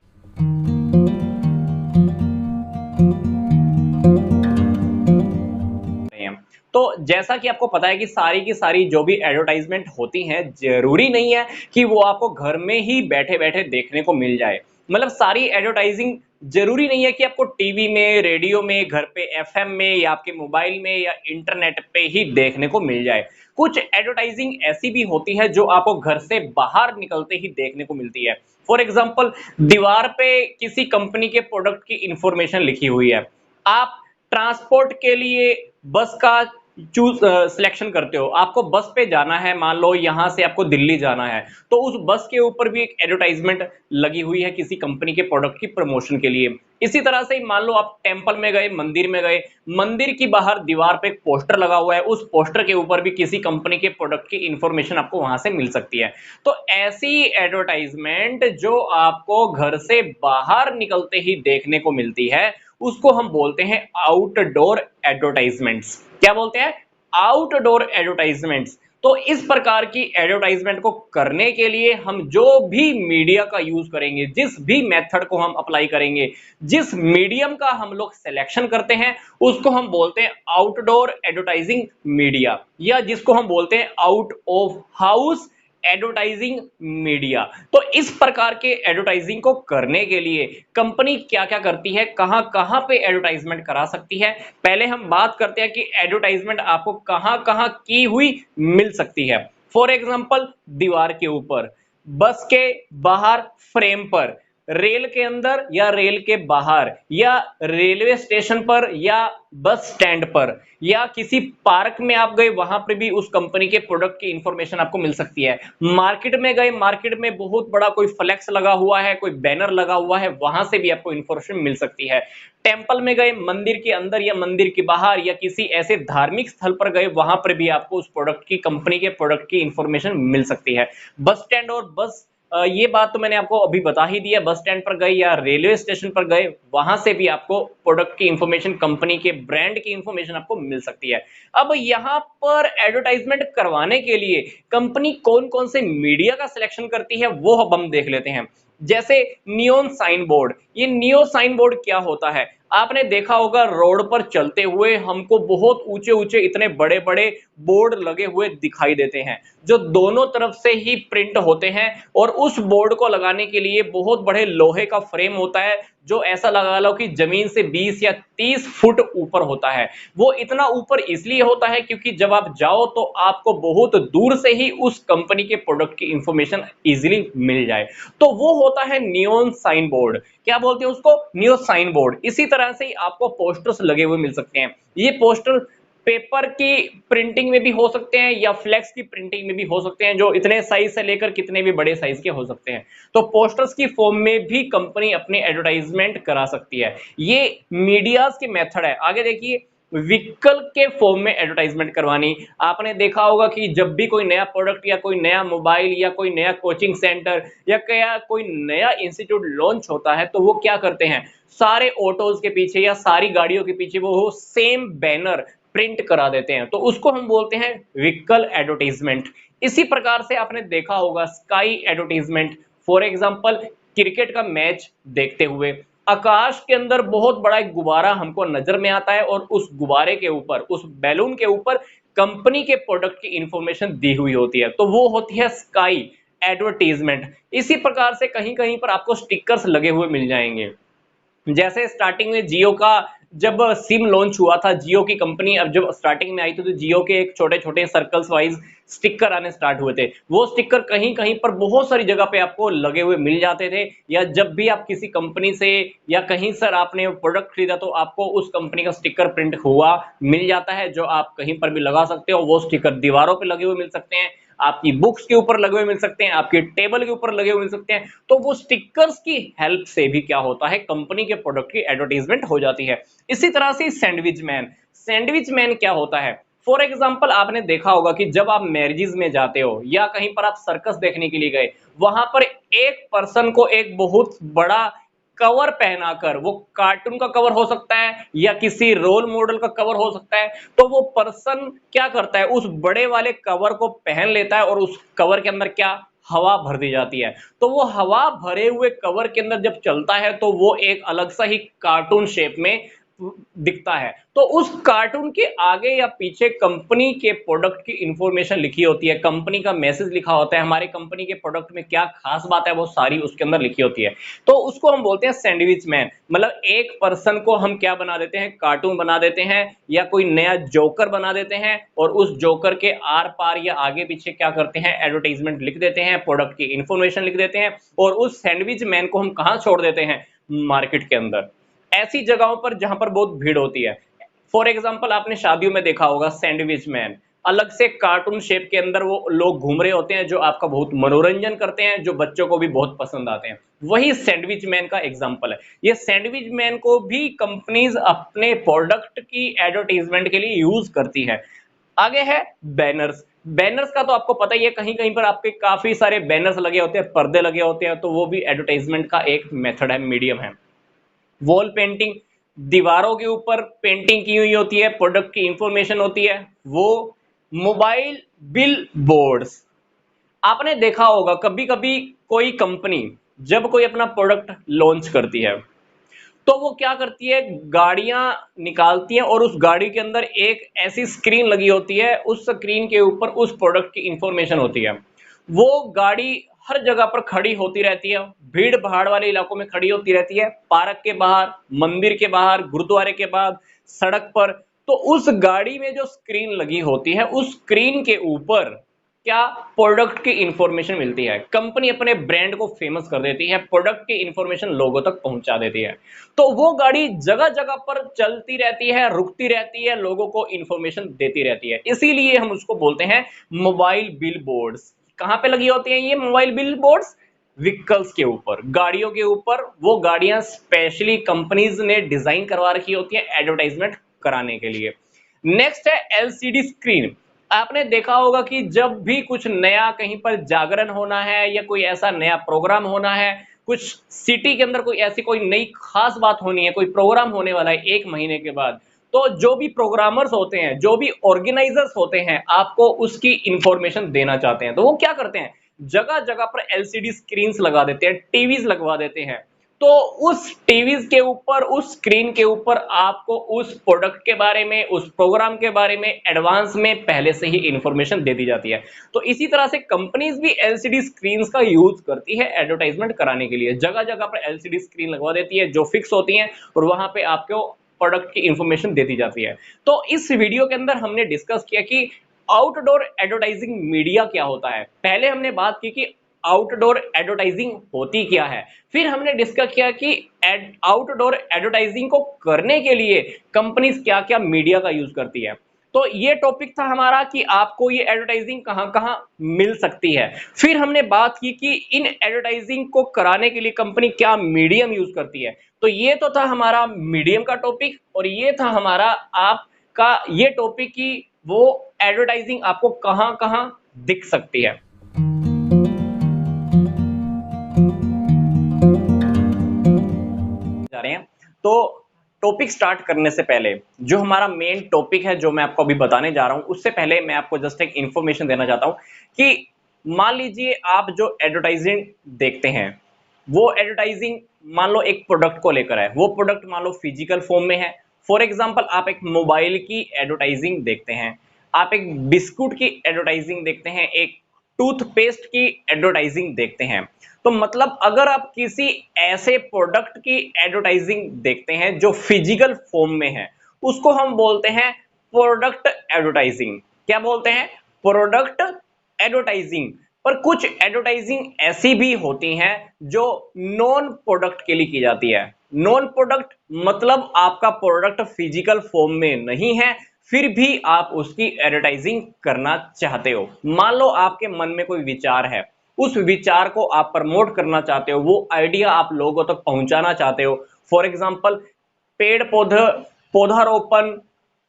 तो जैसा कि आपको पता है कि सारी की सारी जो भी एडवर्टाइजमेंट होती हैं, जरूरी नहीं है कि वो आपको घर में ही बैठे बैठे देखने को मिल जाए। मतलब सारी एडवर्टाइजिंग जरूरी नहीं है कि आपको टीवी में, रेडियो में, घर पे एफएम में या आपके मोबाइल में या इंटरनेट पे ही देखने को मिल जाए। कुछ एडवर्टाइजिंग ऐसी भी होती है जो आपको घर से बाहर निकलते ही देखने को मिलती है। फॉर एग्जाम्पल, दीवार पे किसी कंपनी के प्रोडक्ट की इंफॉर्मेशन लिखी हुई है, आप ट्रांसपोर्ट के लिए बस का चूज सिलेक्शन करते हो, आपको बस पे जाना है, मान लो यहां से आपको दिल्ली जाना है, तो उस बस के ऊपर भी एक एडवर्टाइजमेंट लगी हुई है किसी कंपनी के प्रोडक्ट की प्रमोशन के लिए। इसी तरह से मान लो आप टेंपल में गए, मंदिर में गए, मंदिर की बाहर दीवार पे एक पोस्टर लगा हुआ है, उस पोस्टर के ऊपर भी किसी कंपनी के प्रोडक्ट की इंफॉर्मेशन आपको वहां से मिल सकती है। तो ऐसी एडवर्टाइजमेंट जो आपको घर से बाहर निकलते ही देखने को मिलती है, उसको हम बोलते हैं आउटडोर एडवर्टाइजमेंट्स। क्या बोलते हैं? Outdoor advertisements. तो इस प्रकार की एडवर्टाइजमेंट को करने के लिए हम जो भी मीडिया का यूज करेंगे, जिस भी मेथड को हम अप्लाई करेंगे, जिस मीडियम का हम लोग सिलेक्शन करते हैं, उसको हम बोलते हैं आउटडोर एडवर्टाइजिंग मीडिया, या जिसको हम बोलते हैं out of house advertising media. तो इस प्रकार के एडवर्टाइजिंग को करने के लिए कंपनी क्या-क्या करती है, कहां-कहां पे एडवर्टाइजमेंट करा सकती है। पहले हम बात करते हैं कि एडवर्टाइजमेंट आपको कहां-कहां की हुई मिल सकती है। फॉर एग्जांपल, दीवार के ऊपर, बस के बाहर फ्रेम पर, रेल के अंदर या रेल के बाहर, या रेलवे स्टेशन पर, या बस स्टैंड पर, या किसी पार्क में आप गए, वहां पर भी उस कंपनी के प्रोडक्ट की इंफॉर्मेशन आपको मिल सकती है। मार्केट में गए, मार्केट में बहुत बड़ा कोई फ्लेक्स लगा हुआ है, कोई बैनर लगा हुआ है, वहां से भी आपको इंफॉर्मेशन मिल सकती है। टेंपल में गए, मंदिर के अंदर या मंदिर के बाहर, या किसी ऐसे धार्मिक स्थल पर गए, वहां पर भी आपको उस प्रोडक्ट की, कंपनी के प्रोडक्ट की इंफॉर्मेशन मिल सकती है। बस स्टैंड और बस, ये बात तो मैंने आपको अभी बता ही दी है। बस स्टैंड पर गए या रेलवे स्टेशन पर गए, वहां से भी आपको प्रोडक्ट की इंफॉर्मेशन, कंपनी के ब्रांड की इंफॉर्मेशन आपको मिल सकती है। अब यहाँ पर एडवर्टाइजमेंट करवाने के लिए कंपनी कौन कौन से मीडिया का सिलेक्शन करती है, वो अब हम देख लेते हैं। जैसे नियोन साइन बोर्ड। ये नियो साइन बोर्ड क्या होता है? आपने देखा होगा रोड पर चलते हुए हमको बहुत ऊंचे ऊंचे इतने बड़े बड़े बोर्ड लगे हुए दिखाई देते हैं, जो दोनों तरफ से ही प्रिंट होते हैं, और उस बोर्ड को लगाने के लिए बहुत बड़े लोहे का फ्रेम होता है, जो ऐसा लगा लो कि जमीन से 20 या 30 फुट ऊपर होता है। वो इतना ऊपर इसलिए होता है क्योंकि जब आप जाओ तो आपको बहुत दूर से ही उस कंपनी के प्रोडक्ट की इंफॉर्मेशन इजीली मिल जाए। तो वो होता है नियोन साइन बोर्ड। क्या बोलते हैं उसको? Neon sign board. इसी तरह से ही आपको पोस्टर्स लगे हुए मिल सकते हैं। ये पोस्टर पेपर की प्रिंटिंग में भी हो सकते हैं, या फ्लेक्स की प्रिंटिंग में भी हो सकते हैं, जो इतने साइज से लेकर कितने भी बड़े साइज के हो सकते हैं। तो पोस्टर्स की फॉर्म में भी कंपनी अपनी एडवर्टाइजमेंट करा सकती है। ये मीडियाज की मेथड है। आगे देखिए, व्हीकल के फॉर्म में एडवर्टाइजमेंट करवानी। आपने देखा होगा कि जब भी कोई नया प्रोडक्ट या कोई नया मोबाइल या कोई नया कोचिंग सेंटर या क्या कोई नया इंस्टीट्यूट लॉन्च होता है, तो वो क्या करते हैं, सारे ऑटोज के पीछे या सारी गाड़ियों के पीछे वो सेम बैनर प्रिंट करा देते हैं, तो उसको हम बोलते हैं व्हीकल एडवर्टाइजमेंट। इसी प्रकार से आपने देखा होगा sky advertisement. For example, cricket का मैच देखते हुए आकाश के अंदर बहुत बड़ा एक गुब्बारा हमको नजर में आता है, और उस गुब्बारे के ऊपर, उस बैलून के ऊपर कंपनी के प्रोडक्ट की इंफॉर्मेशन दी हुई होती है, तो वो होती है स्काई एडवर्टीजमेंट। इसी प्रकार से कहीं कहीं पर आपको स्टिकर्स लगे हुए मिल जाएंगे। जैसे स्टार्टिंग में जियो का जब सिम लॉन्च हुआ था, जियो की कंपनी अब जब स्टार्टिंग में आई थी, तो जियो के एक छोटे छोटे सर्कल्स वाइज स्टिकर आने स्टार्ट हुए थे। वो स्टिकर कहीं कहीं पर बहुत सारी जगह पे आपको लगे हुए मिल जाते थे, या जब भी आप किसी कंपनी से या कहीं सर आपने प्रोडक्ट खरीदा, तो आपको उस कंपनी का स्टिकर प्रिंट हुआ मिल जाता है, जो आप कहीं पर भी लगा सकते हो। वो स्टिकर दीवारों पर लगे हुए मिल सकते हैं, आपकी बुक्स के ऊपर लगे हुए मिल सकते हैं, आपके टेबल के ऊपर लगे हुए मिल सकते हैं। तो वो स्टिकर्स की हेल्प से भी क्या होता है, कंपनी के प्रोडक्ट की एडवर्टीजमेंट हो जाती है। इसी तरह से सैंडविच मैन। सैंडविच मैन क्या होता है? फॉर एग्जाम्पल, आपने देखा होगा कि जब आप मैरिजेस में जाते हो या कहीं पर आप सर्कस देखने के लिए गए, वहां पर एक पर्सन को एक बहुत बड़ा कवर पहनाकर, वो कार्टून का कवर हो सकता है या किसी रोल मॉडल का कवर हो सकता है, तो वो पर्सन क्या करता है, उस बड़े वाले कवर को पहन लेता है, और उस कवर के अंदर क्या, हवा भर दी जाती है। तो वो हवा भरे हुए कवर के अंदर जब चलता है, तो वो एक अलग सा ही कार्टून शेप में दिखता है। तो उस कार्टून के आगे या पीछे कंपनी के प्रोडक्ट की इंफॉर्मेशन लिखी होती है, कंपनी का मैसेज लिखा होता है, हमारी कंपनी के प्रोडक्ट में क्या खास बात है वो सारी उसके अंदर लिखी होती है। तो उसको हम बोलते हैं सैंडविच मैन। मतलब एक पर्सन को हम क्या बना देते हैं, कार्टून बना देते हैं, या कोई नया जोकर बना देते हैं, और उस जोकर के आर पार या आगे पीछे क्या करते हैं, एडवर्टाइजमेंट लिख देते हैं, प्रोडक्ट की इंफॉर्मेशन लिख देते हैं, और उस सैंडविच मैन को हम कहां छोड़ देते हैं, मार्केट के अंदर, ऐसी जगहों पर जहां पर बहुत भीड़ होती है। फॉर एग्जांपल आपने शादियों में देखा होगा सैंडविच मैन, अलग से कार्टून शेप के अंदर वो लोग घूम रहे होते हैं जो आपका बहुत मनोरंजन करते हैं, जो बच्चों को भी बहुत पसंद आते हैं। वही सैंडविच मैन का एग्जांपल है। ये सैंडविच मैन को भी कंपनीज अपने प्रोडक्ट की एडवर्टाइजमेंट के लिए यूज करती है। आगे है बैनर्स। बैनर्स का तो आपको पता ही है, कहीं कहीं पर आपके काफी सारे बैनर्स लगे होते हैं, पर्दे लगे होते हैं, तो वो भी एडवर्टाइजमेंट का एक मेथड है, मीडियम है। वॉल पेंटिंग, दीवारों के ऊपर पेंटिंग की हुई होती है, प्रोडक्ट की इंफॉर्मेशन होती है, वो मोबाइल बिल बोर्ड्स। आपने देखा होगा कभी कभी कोई कंपनी जब कोई अपना प्रोडक्ट लॉन्च करती है तो वो क्या करती है, गाड़ियां निकालती है और उस गाड़ी के अंदर एक ऐसी स्क्रीन लगी होती है, उस स्क्रीन के ऊपर उस प्रोडक्ट की इंफॉर्मेशन होती है। वो गाड़ी हर जगह पर खड़ी होती रहती है, भीड़ भाड़ वाले इलाकों में खड़ी होती रहती है, पार्क के बाहर, मंदिर के बाहर, गुरुद्वारे के बाद, सड़क पर। तो उस गाड़ी में जो स्क्रीन लगी होती है, उस स्क्रीन के ऊपर क्या प्रोडक्ट की इंफॉर्मेशन मिलती है। कंपनी अपने ब्रांड को फेमस कर देती है, प्रोडक्ट की इंफॉर्मेशन लोगों तक पहुंचा देती है। तो वो गाड़ी जगह जगह पर चलती रहती है, रुकती रहती है, लोगों को इंफॉर्मेशन देती रहती है, इसीलिए हम उसको बोलते हैं मोबाइल बिल बोर्ड्स। कहां पे लगी होती हैं ये मोबाइल बिल बोर्ड्स? व्हीकल्स के ऊपर, गाड़ियों के ऊपर। वो गाड़ियां स्पेशली कंपनीज ने डिजाइन करवा रखी होती है एडवर्टाइजमेंट कराने के लिए। नेक्स्ट है एलसीडी स्क्रीन। आपने देखा होगा कि जब भी कुछ नया कहीं पर जागरण होना है या कोई ऐसा नया प्रोग्राम होना है, कुछ सिटी के अंदर कोई ऐसी कोई नई खास बात होनी है, कोई प्रोग्राम होने वाला है 1 महीने के बाद, तो जो भी प्रोग्रामर्स होते हैं, जो भी ऑर्गेनाइजर्स होते हैं, आपको उसकी इंफॉर्मेशन देना चाहते हैं, तो वो क्या करते हैं, जगह जगह पर एलसीडी स्क्रीन्स लगा देते हैं, टीवीज लगवा देते हैं। तो उस टीवीज के ऊपर, उस स्क्रीन के ऊपर आपको उस प्रोडक्ट के बारे में, उस प्रोग्राम के बारे में एडवांस में पहले से ही इंफॉर्मेशन दे दी जाती है। तो इसी तरह से कंपनीज भी एलसीडी स्क्रीन्स का यूज करती है एडवर्टाइजमेंट कराने के लिए, जगह जगह पर एलसीडी स्क्रीन लगवा देती है जो फिक्स होती हैं और वहां पे आपको प्रोडक्ट की इंफॉर्मेशन दे दी जाती है। तो इस वीडियो के अंदर हमने डिस्कस किया कि आउटडोर एडवर्टाइजिंग मीडिया क्या होता है। पहले हमने बात की कि आउटडोर एडवर्टाइजिंग होती क्या है, फिर हमने डिस्कस किया कि आउटडोर एडवर्टाइजिंग को करने के लिए कंपनीज क्या क्या मीडिया का यूज करती है। तो ये टॉपिक था हमारा कि आपको ये एडवर्टाइजिंग कहां कहां मिल सकती है। फिर हमने बात की कि इन एडवर्टाइजिंग को कराने के लिए कंपनी क्या मीडियम यूज करती है। तो ये तो था हमारा मीडियम का टॉपिक, और ये था हमारा आपका ये टॉपिक कि वो एडवर्टाइजिंग आपको कहां कहां दिख सकती है। जा रहे हैं, तो टॉपिक स्टार्ट करने से पहले जो हमारा मेन टॉपिक है, जो मैं आपको अभी बताने जा रहा हूं, उससे पहले मैं आपको जस्ट एक इंफॉर्मेशन देना चाहता हूं कि मान लीजिए आप जो एडवर्टाइजिंग देखते हैं, वो एडवर्टाइजिंग मान लो एक प्रोडक्ट को लेकर है, वो प्रोडक्ट मान लो फिजिकल फॉर्म में है। फॉर एग्जांपल आप एक मोबाइल की एडवर्टाइजिंग देखते हैं, आप एक बिस्कुट की एडवर्टाइजिंग देखते हैं, एक टूथपेस्ट की एडवर्टाइजिंग देखते हैं। तो मतलब अगर आप किसी ऐसे प्रोडक्ट की एडवर्टाइजिंग देखते हैं जो फिजिकल फॉर्म में है, उसको हम बोलते हैं प्रोडक्ट एडवर्टाइजिंग। क्या बोलते हैं? Product advertising. पर कुछ एडवर्टाइजिंग ऐसी भी होती हैं जो नॉन प्रोडक्ट के लिए की जाती है। नॉन प्रोडक्ट मतलब आपका प्रोडक्ट फिजिकल फॉर्म में नहीं है, फिर भी आप उसकी एडवर्टाइजिंग करना चाहते हो। मान लो आपके मन में कोई विचार है, उस विचार को आप प्रमोट करना चाहते हो, वो आइडिया आप लोगों तक पहुंचाना चाहते हो। फॉर एग्जांपल पेड़ पौधा पौधारोपण,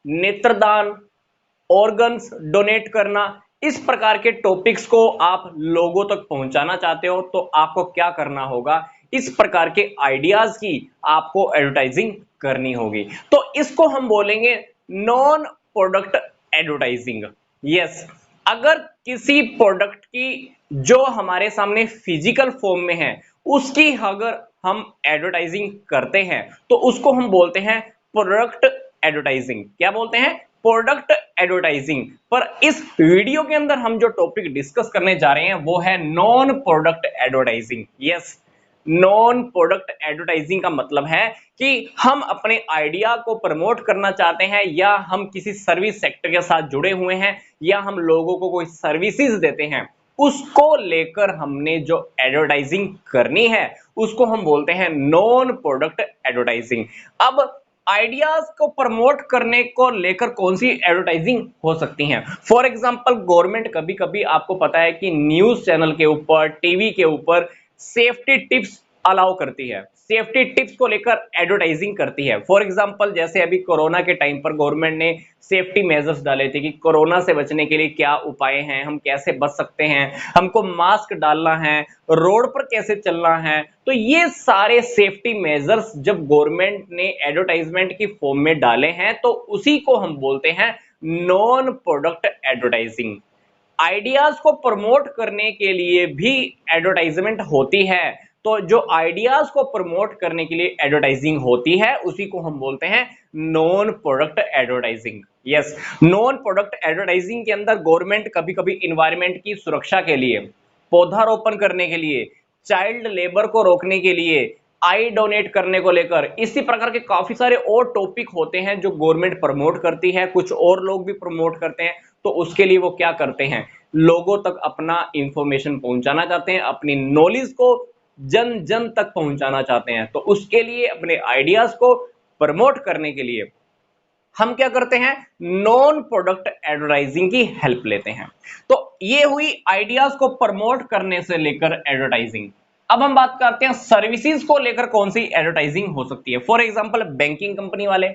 नेत्रदान, ऑर्गन्स डोनेट करना, इस प्रकार के टॉपिक्स को आप लोगों तक पहुंचाना चाहते हो, तो आपको क्या करना होगा, इस प्रकार के आइडियाज की आपको एडवर्टाइजिंग करनी होगी। तो इसको हम बोलेंगे नॉन प्रोडक्ट एडवर्टाइजिंग। यस, अगर किसी प्रोडक्ट की जो हमारे सामने फिजिकल फॉर्म में है, उसकी अगर हम एडवर्टाइजिंग करते हैं, तो उसको हम बोलते हैं प्रोडक्ट एडवर्टाइजिंग। क्या बोलते हैं? Product advertising. पर इस वीडियो के अंदर हम जो टॉपिक डिस्कस करने जा रहे हैं वो है non product advertising. Yes, non product advertising का मतलब है कि हम अपने आइडिया को प्रमोट करना चाहते हैं, या हम किसी सर्विस सेक्टर के साथ जुड़े हुए हैं, या हम लोगों को कोई सर्विसेज देते हैं, उसको लेकर हमने जो एडवर्टाइजिंग करनी है उसको हम बोलते हैं नॉन प्रोडक्ट एडवर्टाइजिंग। अब आइडियाज को प्रमोट करने को लेकर कौन सी एडवर्टाइजिंग हो सकती हैं? फॉर एग्जांपल गवर्नमेंट कभी कभी आपको पता है कि न्यूज चैनल के ऊपर, टीवी के ऊपर सेफ्टी टिप्स अलाउ करती है, सेफ्टी टिप्स को लेकर एडवर्टाइजिंग करती है। फॉर एग्जांपल जैसे अभी कोरोना के टाइम पर गवर्नमेंट ने सेफ्टी मेजर्स डाले थे कि कोरोना से बचने के लिए क्या उपाय हैं, हम कैसे बच सकते हैं, हमको मास्क डालना है, रोड पर कैसे चलना है। तो ये सारे सेफ्टी मेजर्स जब गवर्नमेंट ने एडवर्टाइजमेंट की फॉर्म में डाले हैं तो उसी को हम बोलते हैं नॉन प्रोडक्ट एडवर्टाइजिंग। आइडियाज को प्रमोट करने के लिए भी एडवर्टाइजमेंट होती है। तो जो आइडियाज को प्रमोट करने के लिए एडवर्टाइजिंग होती है उसी को हम बोलते हैं non product advertising. Yes, non product advertising के अंदर गवर्नमेंट कभी कभी इन्वायरमेंट की सुरक्षा के लिए, पौधारोपण करने के लिए, चाइल्ड लेबर को रोकने के लिए, आई डोनेट करने को लेकर, इसी प्रकार के काफी सारे और टॉपिक होते हैं जो गवर्नमेंट प्रमोट करती है, कुछ और लोग भी प्रमोट करते हैं। तो उसके लिए वो क्या करते हैं, लोगों तक अपना इंफॉर्मेशन पहुंचाना चाहते हैं, अपनी नॉलेज को जन जन तक पहुंचाना चाहते हैं। तो उसके लिए अपने आइडियाज को प्रमोट करने के लिए हम क्या करते हैं, नॉन प्रोडक्ट एडवर्टाइजिंग की हेल्प लेते हैं। तो ये हुई आइडियाज को प्रमोट करने से लेकर एडवर्टाइजिंग। अब हम बात करते हैं सर्विसेज को लेकर कौन सी एडवर्टाइजिंग हो सकती है। फॉर एग्जांपल बैंकिंग कंपनी वाले,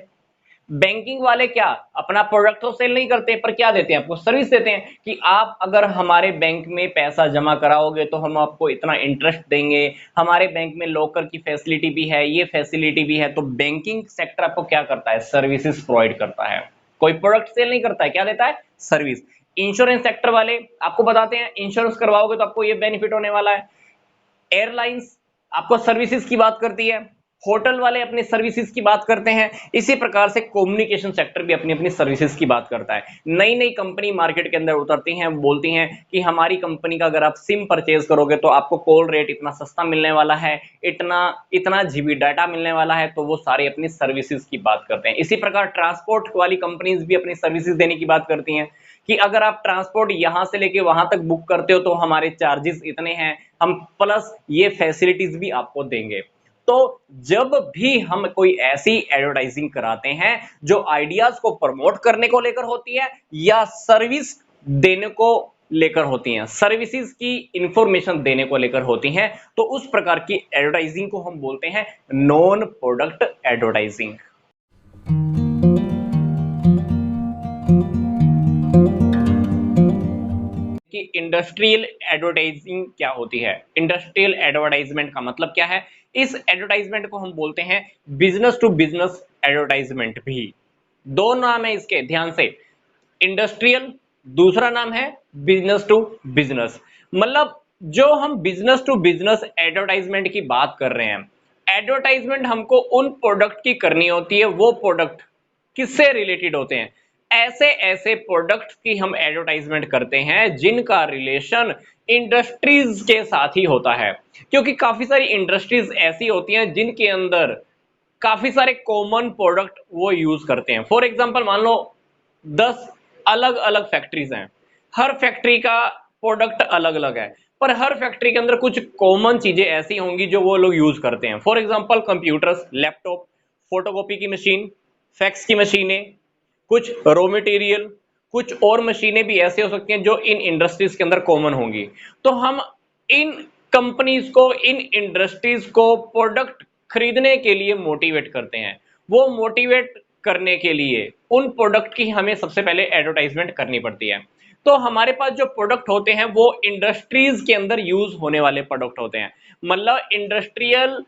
बैंकिंग वाले क्या अपना प्रोडक्ट तो सेल नहीं करते पर क्या देते हैं, आपको सर्विस देते हैं कि आप अगर हमारे बैंक में पैसा जमा कराओगे तो हम आपको इतना इंटरेस्ट देंगे, हमारे बैंक में लॉकर की फैसिलिटी भी है, ये फैसिलिटी भी है। तो बैंकिंग सेक्टर आपको क्या करता है, सर्विसेज प्रोवाइड करता है, कोई प्रोडक्ट सेल नहीं करता है, क्या देता है, सर्विस। इंश्योरेंस सेक्टर वाले आपको बताते हैं इंश्योरेंस करवाओगे तो आपको ये बेनिफिट होने वाला है। एयरलाइंस आपको सर्विसेज की बात करती है, होटल वाले अपनी सर्विसेज की बात करते हैं। इसी प्रकार से कम्युनिकेशन सेक्टर भी अपनी अपनी सर्विसेज की बात करता है। नई नई कंपनी मार्केट के अंदर उतरती हैं, बोलती हैं कि हमारी कंपनी का अगर आप सिम परचेज करोगे तो आपको कॉल रेट इतना सस्ता मिलने वाला है, इतना इतना जीबी डाटा मिलने वाला है। तो वो सारी अपनी सर्विसेज की बात करते हैं। इसी प्रकार ट्रांसपोर्ट वाली कंपनीज भी अपनी सर्विसेज देने की बात करती हैं कि अगर आप ट्रांसपोर्ट यहां से लेके वहां तक बुक करते हो तो हमारे चार्जेस इतने हैं, हम प्लस ये फैसिलिटीज भी आपको देंगे। तो जब भी हम कोई ऐसी एडवर्टाइजिंग कराते हैं जो आइडियाज को प्रमोट करने को लेकर होती है या सर्विस देने को लेकर होती हैं, सर्विसेज की इंफॉर्मेशन देने को लेकर होती हैं, तो उस प्रकार की एडवर्टाइजिंग को हम बोलते हैं नॉन प्रोडक्ट एडवर्टाइजिंग। कि इंडस्ट्रियल एडवर्टाइजिंग क्या होती है। इंडस्ट्रियल एडवर्टाइजमेंट का मतलब क्या है, इस एडवर्टाइजमेंट को हम बोलते हैं बिजनेस टू बिजनेस एडवर्टाइजमेंट भी। दो नाम है इसके, ध्यान से, इंडस्ट्रियल, दूसरा नाम है बिजनेस टू बिजनेस। मतलब जो हम बिजनेस टू बिजनेस एडवर्टाइजमेंट की बात कर रहे हैं, एडवर्टाइजमेंट हमको उन प्रोडक्ट की करनी होती है, वो प्रोडक्ट किससे रिलेटेड होते हैं, ऐसे ऐसे प्रोडक्ट की हम एडवर्टाइजमेंट करते हैं जिनका रिलेशन इंडस्ट्रीज के साथ ही होता है। क्योंकि काफी सारी इंडस्ट्रीज ऐसी होती हैं जिनके अंदर काफी सारे कॉमन प्रोडक्ट वो यूज करते हैं। फॉर एग्जांपल मान लो 10 अलग अलग फैक्ट्रीज हैं, हर फैक्ट्री का प्रोडक्ट अलग अलग है, पर हर फैक्ट्री के अंदर कुछ कॉमन चीजें ऐसी होंगी जो वो लोग यूज करते हैं। For example computers, laptop, photocopy की मशीन, फैक्स की मशीनें, कुछ रॉ मटेरियल, कुछ और मशीनें भी ऐसे हो सकती हैं जो इन इंडस्ट्रीज के अंदर कॉमन होंगी। तो हम इन कंपनीज को, इन इंडस्ट्रीज को प्रोडक्ट खरीदने के लिए मोटिवेट करते हैं। वो मोटिवेट करने के लिए उन प्रोडक्ट की हमें सबसे पहले एडवर्टाइजमेंट करनी पड़ती है। तो हमारे पास जो प्रोडक्ट होते हैं वो इंडस्ट्रीज के अंदर यूज होने वाले प्रोडक्ट होते हैं। मतलब इंडस्ट्रियल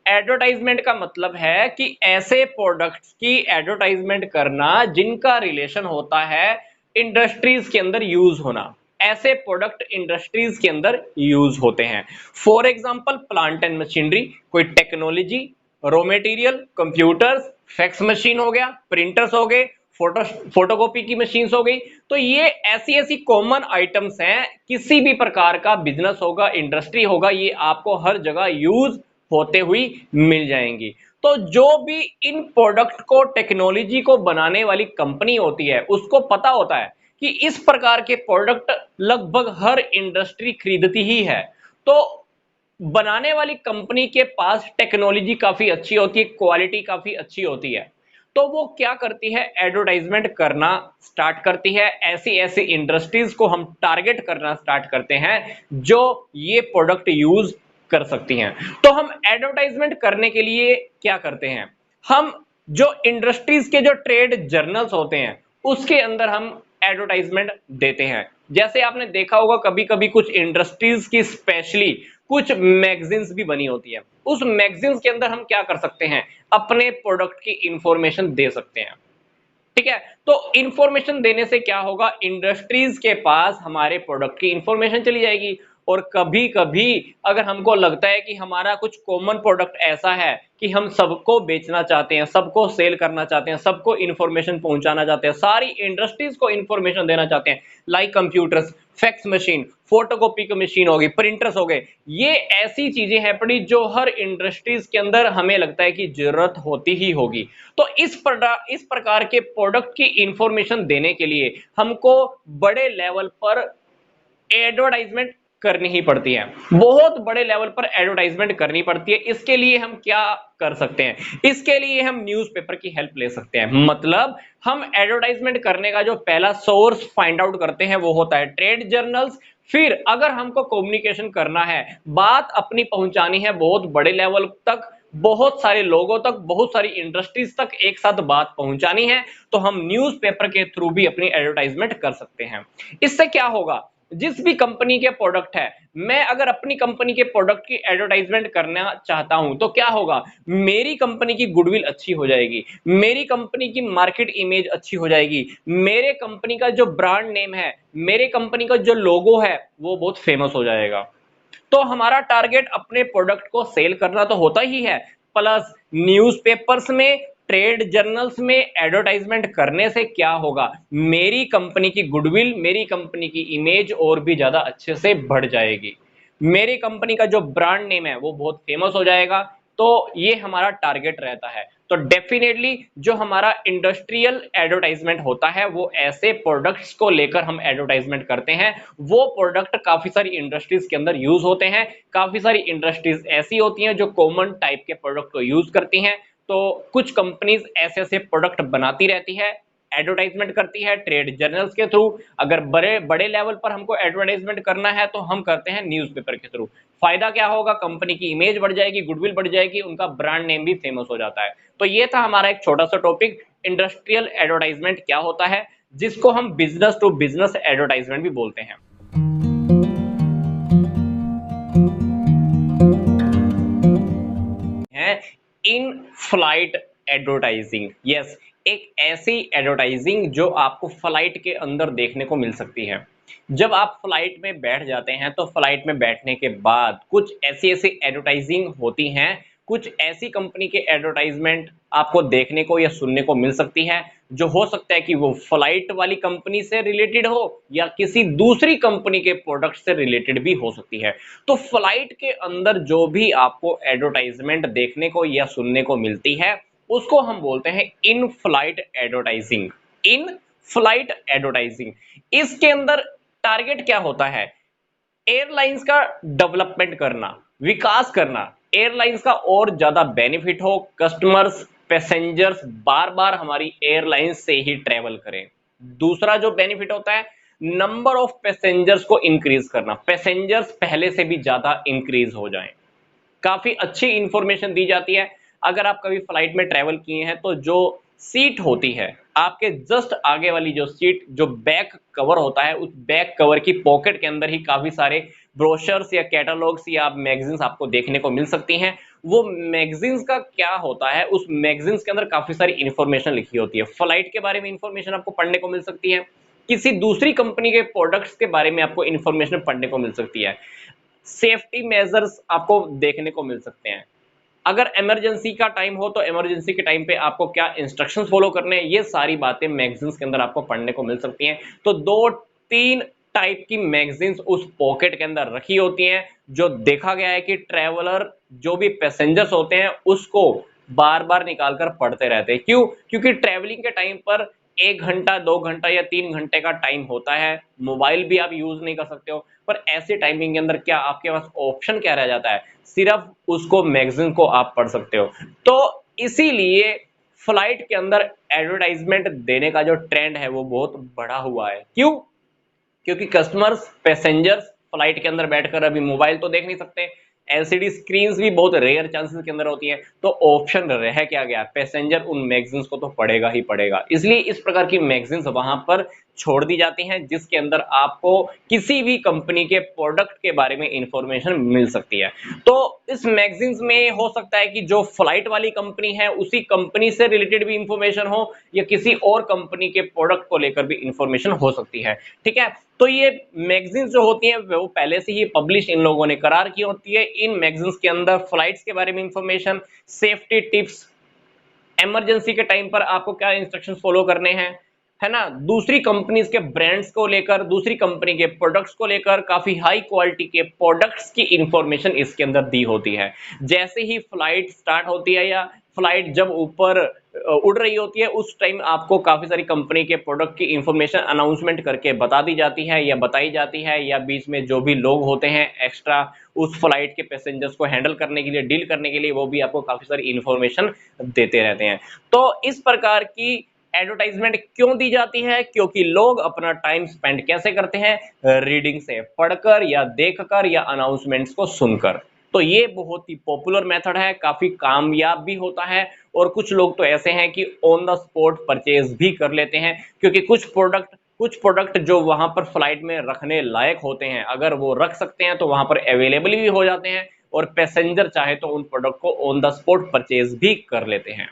एडवर्टाइजमेंट का मतलब है कि ऐसे प्रोडक्ट्स की एडवर्टाइजमेंट करना जिनका रिलेशन होता है इंडस्ट्रीज के अंदर यूज होना। ऐसे प्रोडक्ट इंडस्ट्रीज के अंदर यूज होते हैं। For example plant and machinery, कोई technology, raw material, computers, fax machine हो गया, प्रिंटर्स हो गए, फोटोकॉपी की मशीन्स हो गई। तो ये ऐसी ऐसी कॉमन आइटम्स हैं, किसी भी प्रकार का बिजनेस होगा, इंडस्ट्री होगा, ये आपको हर जगह यूज होते हुई मिल जाएंगी। तो जो भी इन प्रोडक्ट को, टेक्नोलॉजी को बनाने वाली कंपनी होती है उसको पता होता है कि इस प्रकार के प्रोडक्ट लगभग हर इंडस्ट्री खरीदती ही है। तो बनाने वाली कंपनी के पास टेक्नोलॉजी काफी अच्छी होती है, क्वालिटी काफी अच्छी होती है। तो वो क्या करती है, एडवर्टाइजमेंट करना स्टार्ट करती है। ऐसी ऐसी इंडस्ट्रीज को हम टारगेट करना स्टार्ट करते हैं जो ये प्रोडक्ट यूज कर सकती हैं। तो हम एडवर्टाइजमेंट करने के लिए क्या करते हैं, हम जो इंडस्ट्रीज के जो ट्रेड जर्नल्स होते हैं उसके अंदर हम एडवर्टाइजमेंट देते हैं। जैसे आपने देखा होगा कभी कभी कुछ इंडस्ट्रीज की स्पेशली कुछ मैगजीन्स भी बनी होती है, उस मैगजीन्स के अंदर हम क्या कर सकते हैं, अपने प्रोडक्ट की इंफॉर्मेशन दे सकते हैं। ठीक है, तो इंफॉर्मेशन देने से क्या होगा, इंडस्ट्रीज के पास हमारे प्रोडक्ट की इंफॉर्मेशन चली जाएगी। और कभी कभी अगर हमको लगता है कि हमारा कुछ कॉमन प्रोडक्ट ऐसा है कि हम सबको बेचना चाहते हैं, सबको सेल करना चाहते हैं, सबको इंफॉर्मेशन पहुंचाना चाहते हैं, सारी इंडस्ट्रीज को इंफॉर्मेशन देना चाहते हैं, like computers, fax machine, photocopy की मशीन होगी, प्रिंटर्स हो गए, ये ऐसी चीजें हैं पड़ी जो हर इंडस्ट्रीज के अंदर हमें लगता है कि जरूरत होती ही होगी। तो इस प्रकार के प्रोडक्ट की इंफॉर्मेशन देने के लिए हमको बड़े लेवल पर एडवर्टाइजमेंट करनी ही पड़ती है, बहुत बड़े लेवल पर एडवर्टाइजमेंट करनी पड़ती है। इसके लिए हम क्या कर सकते हैं, इसके लिए हम न्यूज़पेपर की हेल्प ले सकते हैं। मतलब हम एडवर्टाइजमेंट करने का जो पहला सोर्स फाइंड आउट करते हैं वो होता है ट्रेड जर्नल्स। फिर अगर हमको कम्युनिकेशन करना है, बात अपनी पहुंचानी है बहुत बड़े लेवल तक, बहुत सारे लोगों तक, बहुत सारी इंडस्ट्रीज तक एक साथ बात पहुंचानी है, तो हम न्यूज़पेपर के थ्रू भी अपनी एडवर्टाइजमेंट कर सकते हैं। इससे क्या होगा, जिस भी कंपनी के प्रोडक्ट है, मैं अगर अपनी कंपनी के प्रोडक्ट की एडवर्टाइजमेंट करना चाहता हूं तो क्या होगा, मेरी कंपनी की गुडविल अच्छी हो जाएगी, मेरी कंपनी की मार्केट इमेज अच्छी हो जाएगी, मेरे कंपनी का जो ब्रांड नेम है, मेरे कंपनी का जो लोगो है वो बहुत फेमस हो जाएगा। तो हमारा टारगेट अपने प्रोडक्ट को सेल करना तो होता ही है, प्लस न्यूज़पेपर्स में, ट्रेड जर्नल्स में एडवर्टाइजमेंट करने से क्या होगा, मेरी कंपनी की गुडविल, मेरी कंपनी की इमेज और भी ज्यादा अच्छे से बढ़ जाएगी, मेरी कंपनी का जो ब्रांड नेम है वो बहुत फेमस हो जाएगा। तो ये हमारा टारगेट रहता है। तो डेफिनेटली जो हमारा इंडस्ट्रियल एडवर्टाइजमेंट होता है वो ऐसे प्रोडक्ट्स को लेकर हम एडवर्टाइजमेंट करते हैं, वो प्रोडक्ट काफी सारी इंडस्ट्रीज के अंदर यूज होते हैं, काफी सारी इंडस्ट्रीज ऐसी होती हैं जो कॉमन टाइप के प्रोडक्ट को यूज करती हैं। तो कुछ कंपनीज ऐसे ऐसे प्रोडक्ट बनाती रहती है, एडवर्टाइजमेंट करती है ट्रेड जर्नल्स के थ्रू। अगर बड़े बड़े लेवल पर हमको एडवर्टाइजमेंट करना है तो हम करते हैं न्यूज़पेपर के थ्रू। फायदा क्या होगा, कंपनी की इमेज बढ़ जाएगी, गुडविल बढ़ जाएगी, उनका ब्रांड नेम भी फेमस हो जाता है। तो ये था हमारा एक छोटा सा टॉपिक, इंडस्ट्रियल एडवर्टाइजमेंट क्या होता है, जिसको हम बिजनेस टू बिजनेस एडवर्टाइजमेंट भी बोलते हैं। है इन फ्लाइट एडवर्टाइजिंग, यस, एक ऐसी एडवर्टाइजिंग जो आपको फ्लाइट के अंदर देखने को मिल सकती है। जब आप फ्लाइट में बैठ जाते हैं तो फ्लाइट में बैठने के बाद कुछ ऐसी ऐसी एडवर्टाइजिंग होती हैं, कुछ ऐसी कंपनी के एडवर्टाइजमेंट आपको देखने को या सुनने को मिल सकती है, जो हो सकता है कि वो फ्लाइट वाली कंपनी से रिलेटेड हो या किसी दूसरी कंपनी के प्रोडक्ट से रिलेटेड भी हो सकती है। तो फ्लाइट के अंदर जो भी आपको एडवर्टाइजमेंट देखने को या सुनने को मिलती है उसको हम बोलते हैं in flight advertising. In flight advertising, इसके अंदर टारगेट क्या होता है, एयरलाइंस का डेवलपमेंट करना, विकास करना, एयरलाइंस का और ज्यादा बेनिफिट हो, कस्टमर्स, पैसेंजर्स बार बार हमारी एयरलाइंस से ही ट्रेवल करें। दूसरा जो बेनिफिट होता है, नंबर ऑफ पैसेंजर्स को इंक्रीज करना, पैसेंजर्स पहले से भी ज्यादा इंक्रीज हो जाएं। काफी अच्छी इंफॉर्मेशन दी जाती है। अगर आप कभी फ्लाइट में ट्रेवल किए हैं तो जो सीट होती है आपके जस्ट आगे वाली जो सीट, जो बैक कवर होता है, उस बैक कवर की पॉकेट के अंदर ही काफी सारे ब्रोशर्स या कैटलॉग्स या मैगजीन्स आपको देखने को मिल सकती हैं। वो मैगजीन्स का क्या होता है, उस मैगजीन्स के अंदर काफी सारी इंफॉर्मेशन लिखी होती है, फ्लाइट के बारे में इंफॉर्मेशन आपको पढ़ने को मिल सकती है, किसी दूसरी कंपनी के प्रोडक्ट्स के बारे में आपको इंफॉर्मेशन पढ़ने को मिल सकती है, सेफ्टी मेजर्स आपको देखने को मिल सकते हैं। अगर इमरजेंसी का टाइम हो तो इमरजेंसी के टाइम पे आपको क्या इंस्ट्रक्शंस फॉलो करने हैं, ये सारी बातें मैगजीन्स के अंदर आपको पढ़ने को मिल सकती हैं। तो दो तीन टाइप की मैगजीन्स उस पॉकेट के अंदर रखी होती हैं, जो देखा गया है कि ट्रैवलर जो भी पैसेंजर्स होते हैं उसको बार बार निकाल कर पढ़ते रहते हैं। क्यों? क्योंकि ट्रैवलिंग के टाइम पर 1 घंटा 2 घंटा या 3 घंटे का टाइम होता है, मोबाइल भी आप यूज नहीं कर सकते हो, पर ऐसे टाइमिंग के अंदर क्या आपके पास ऑप्शन क्या रह जाता है, सिर्फ उसको मैगजीन को आप पढ़ सकते हो। तो इसीलिए फ्लाइट के अंदर एडवर्टाइजमेंट देने का जो ट्रेंड है वो बहुत बढ़ा हुआ है। क्यों? क्योंकि कस्टमर्स, पैसेंजर्स फ्लाइट के अंदर बैठकर अभी मोबाइल तो देख नहीं सकते, एलसीडी स्क्रीन्स भी बहुत रेयर चांसेस के अंदर होती हैं, तो ऑप्शन रह क्या गया, पैसेंजर उन मैगजीन्स को तो पढ़ेगा ही पढ़ेगा। इसलिए इस प्रकार की मैगजीन्स वहां पर छोड़ दी जाती हैं जिसके अंदर आपको किसी भी कंपनी के प्रोडक्ट के बारे में इंफॉर्मेशन मिल सकती है। तो इस मैगजीन्स में हो सकता है कि जो फ्लाइट वाली कंपनी है उसी कंपनी से रिलेटेड भी इंफॉर्मेशन हो, या किसी और कंपनी के प्रोडक्ट को लेकर भी इंफॉर्मेशन हो सकती है। ठीक है, तो ये मैगजीन्स जो होती हैं वो पहले से ही पब्लिश इन लोगों ने करार की होती है। इन मैगजीन्स के अंदर फ्लाइट्स के बारे में इंफॉर्मेशन, सेफ्टी टिप्स, इमरजेंसी के टाइम पर आपको क्या इंस्ट्रक्शंस फॉलो करने हैं, है ना, दूसरी कंपनीज के ब्रांड्स को लेकर, दूसरी कंपनी के प्रोडक्ट्स को लेकर काफी हाई क्वालिटी के प्रोडक्ट्स की इंफॉर्मेशन इसके अंदर दी होती है। जैसे ही फ्लाइट स्टार्ट होती है या फ्लाइट जब ऊपर उड़ रही होती है उस टाइम आपको काफी सारी कंपनी के प्रोडक्ट की इंफॉर्मेशन अनाउंसमेंट करके बता दी जाती है या बताई जाती है, या बीच में जो भी लोग होते हैं एक्स्ट्रा उस फ्लाइट के पैसेंजर्स को हैंडल करने के लिए, डील करने के लिए, वो भी आपको काफी सारी इंफॉर्मेशन देते रहते हैं। तो इस प्रकार की एडवर्टाइजमेंट क्यों दी जाती है? क्योंकि लोग अपना टाइम स्पेंड कैसे करते हैं? रीडिंग से, पढ़कर या देखकर या अनाउंसमेंट्स को सुनकर। तो ये बहुत ही पॉपुलर मेथड है, काफी कामयाब भी होता है, और कुछ लोग तो ऐसे हैं कि ऑन द स्पॉट परचेज भी कर लेते हैं, क्योंकि कुछ प्रोडक्ट जो वहां पर फ्लाइट में रखने लायक होते हैं, अगर वो रख सकते हैं तो वहां पर अवेलेबल भी हो जाते हैं, और पैसेंजर चाहे तो उन प्रोडक्ट को ऑन द स्पॉट परचेज भी कर लेते हैं।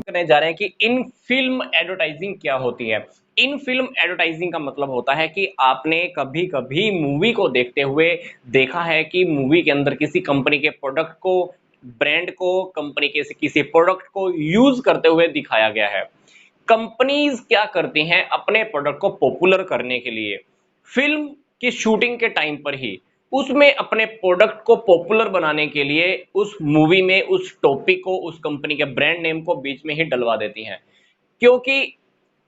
करने जा रहे हैं कि इन फिल्म एडवर्टाइजिंग क्या होती है। इन फिल्म एडवर्टाइजिंग का मतलब होता है कि आपने कभी कभी मूवी को देखते हुए देखा है कि मूवी के अंदर किसी कंपनी के प्रोडक्ट को, ब्रांड को, कंपनी के किसी प्रोडक्ट को यूज करते हुए दिखाया गया है। कंपनीज क्या करती हैं अपने प्रोडक्ट को पॉपुलर करने के लिए? फिल्म की शूटिंग के टाइम पर ही उसमें अपने प्रोडक्ट को पॉपुलर बनाने के लिए उस मूवी में उस टॉपिक को, उस कंपनी के ब्रांड नेम को बीच में ही डलवा देती हैं, क्योंकि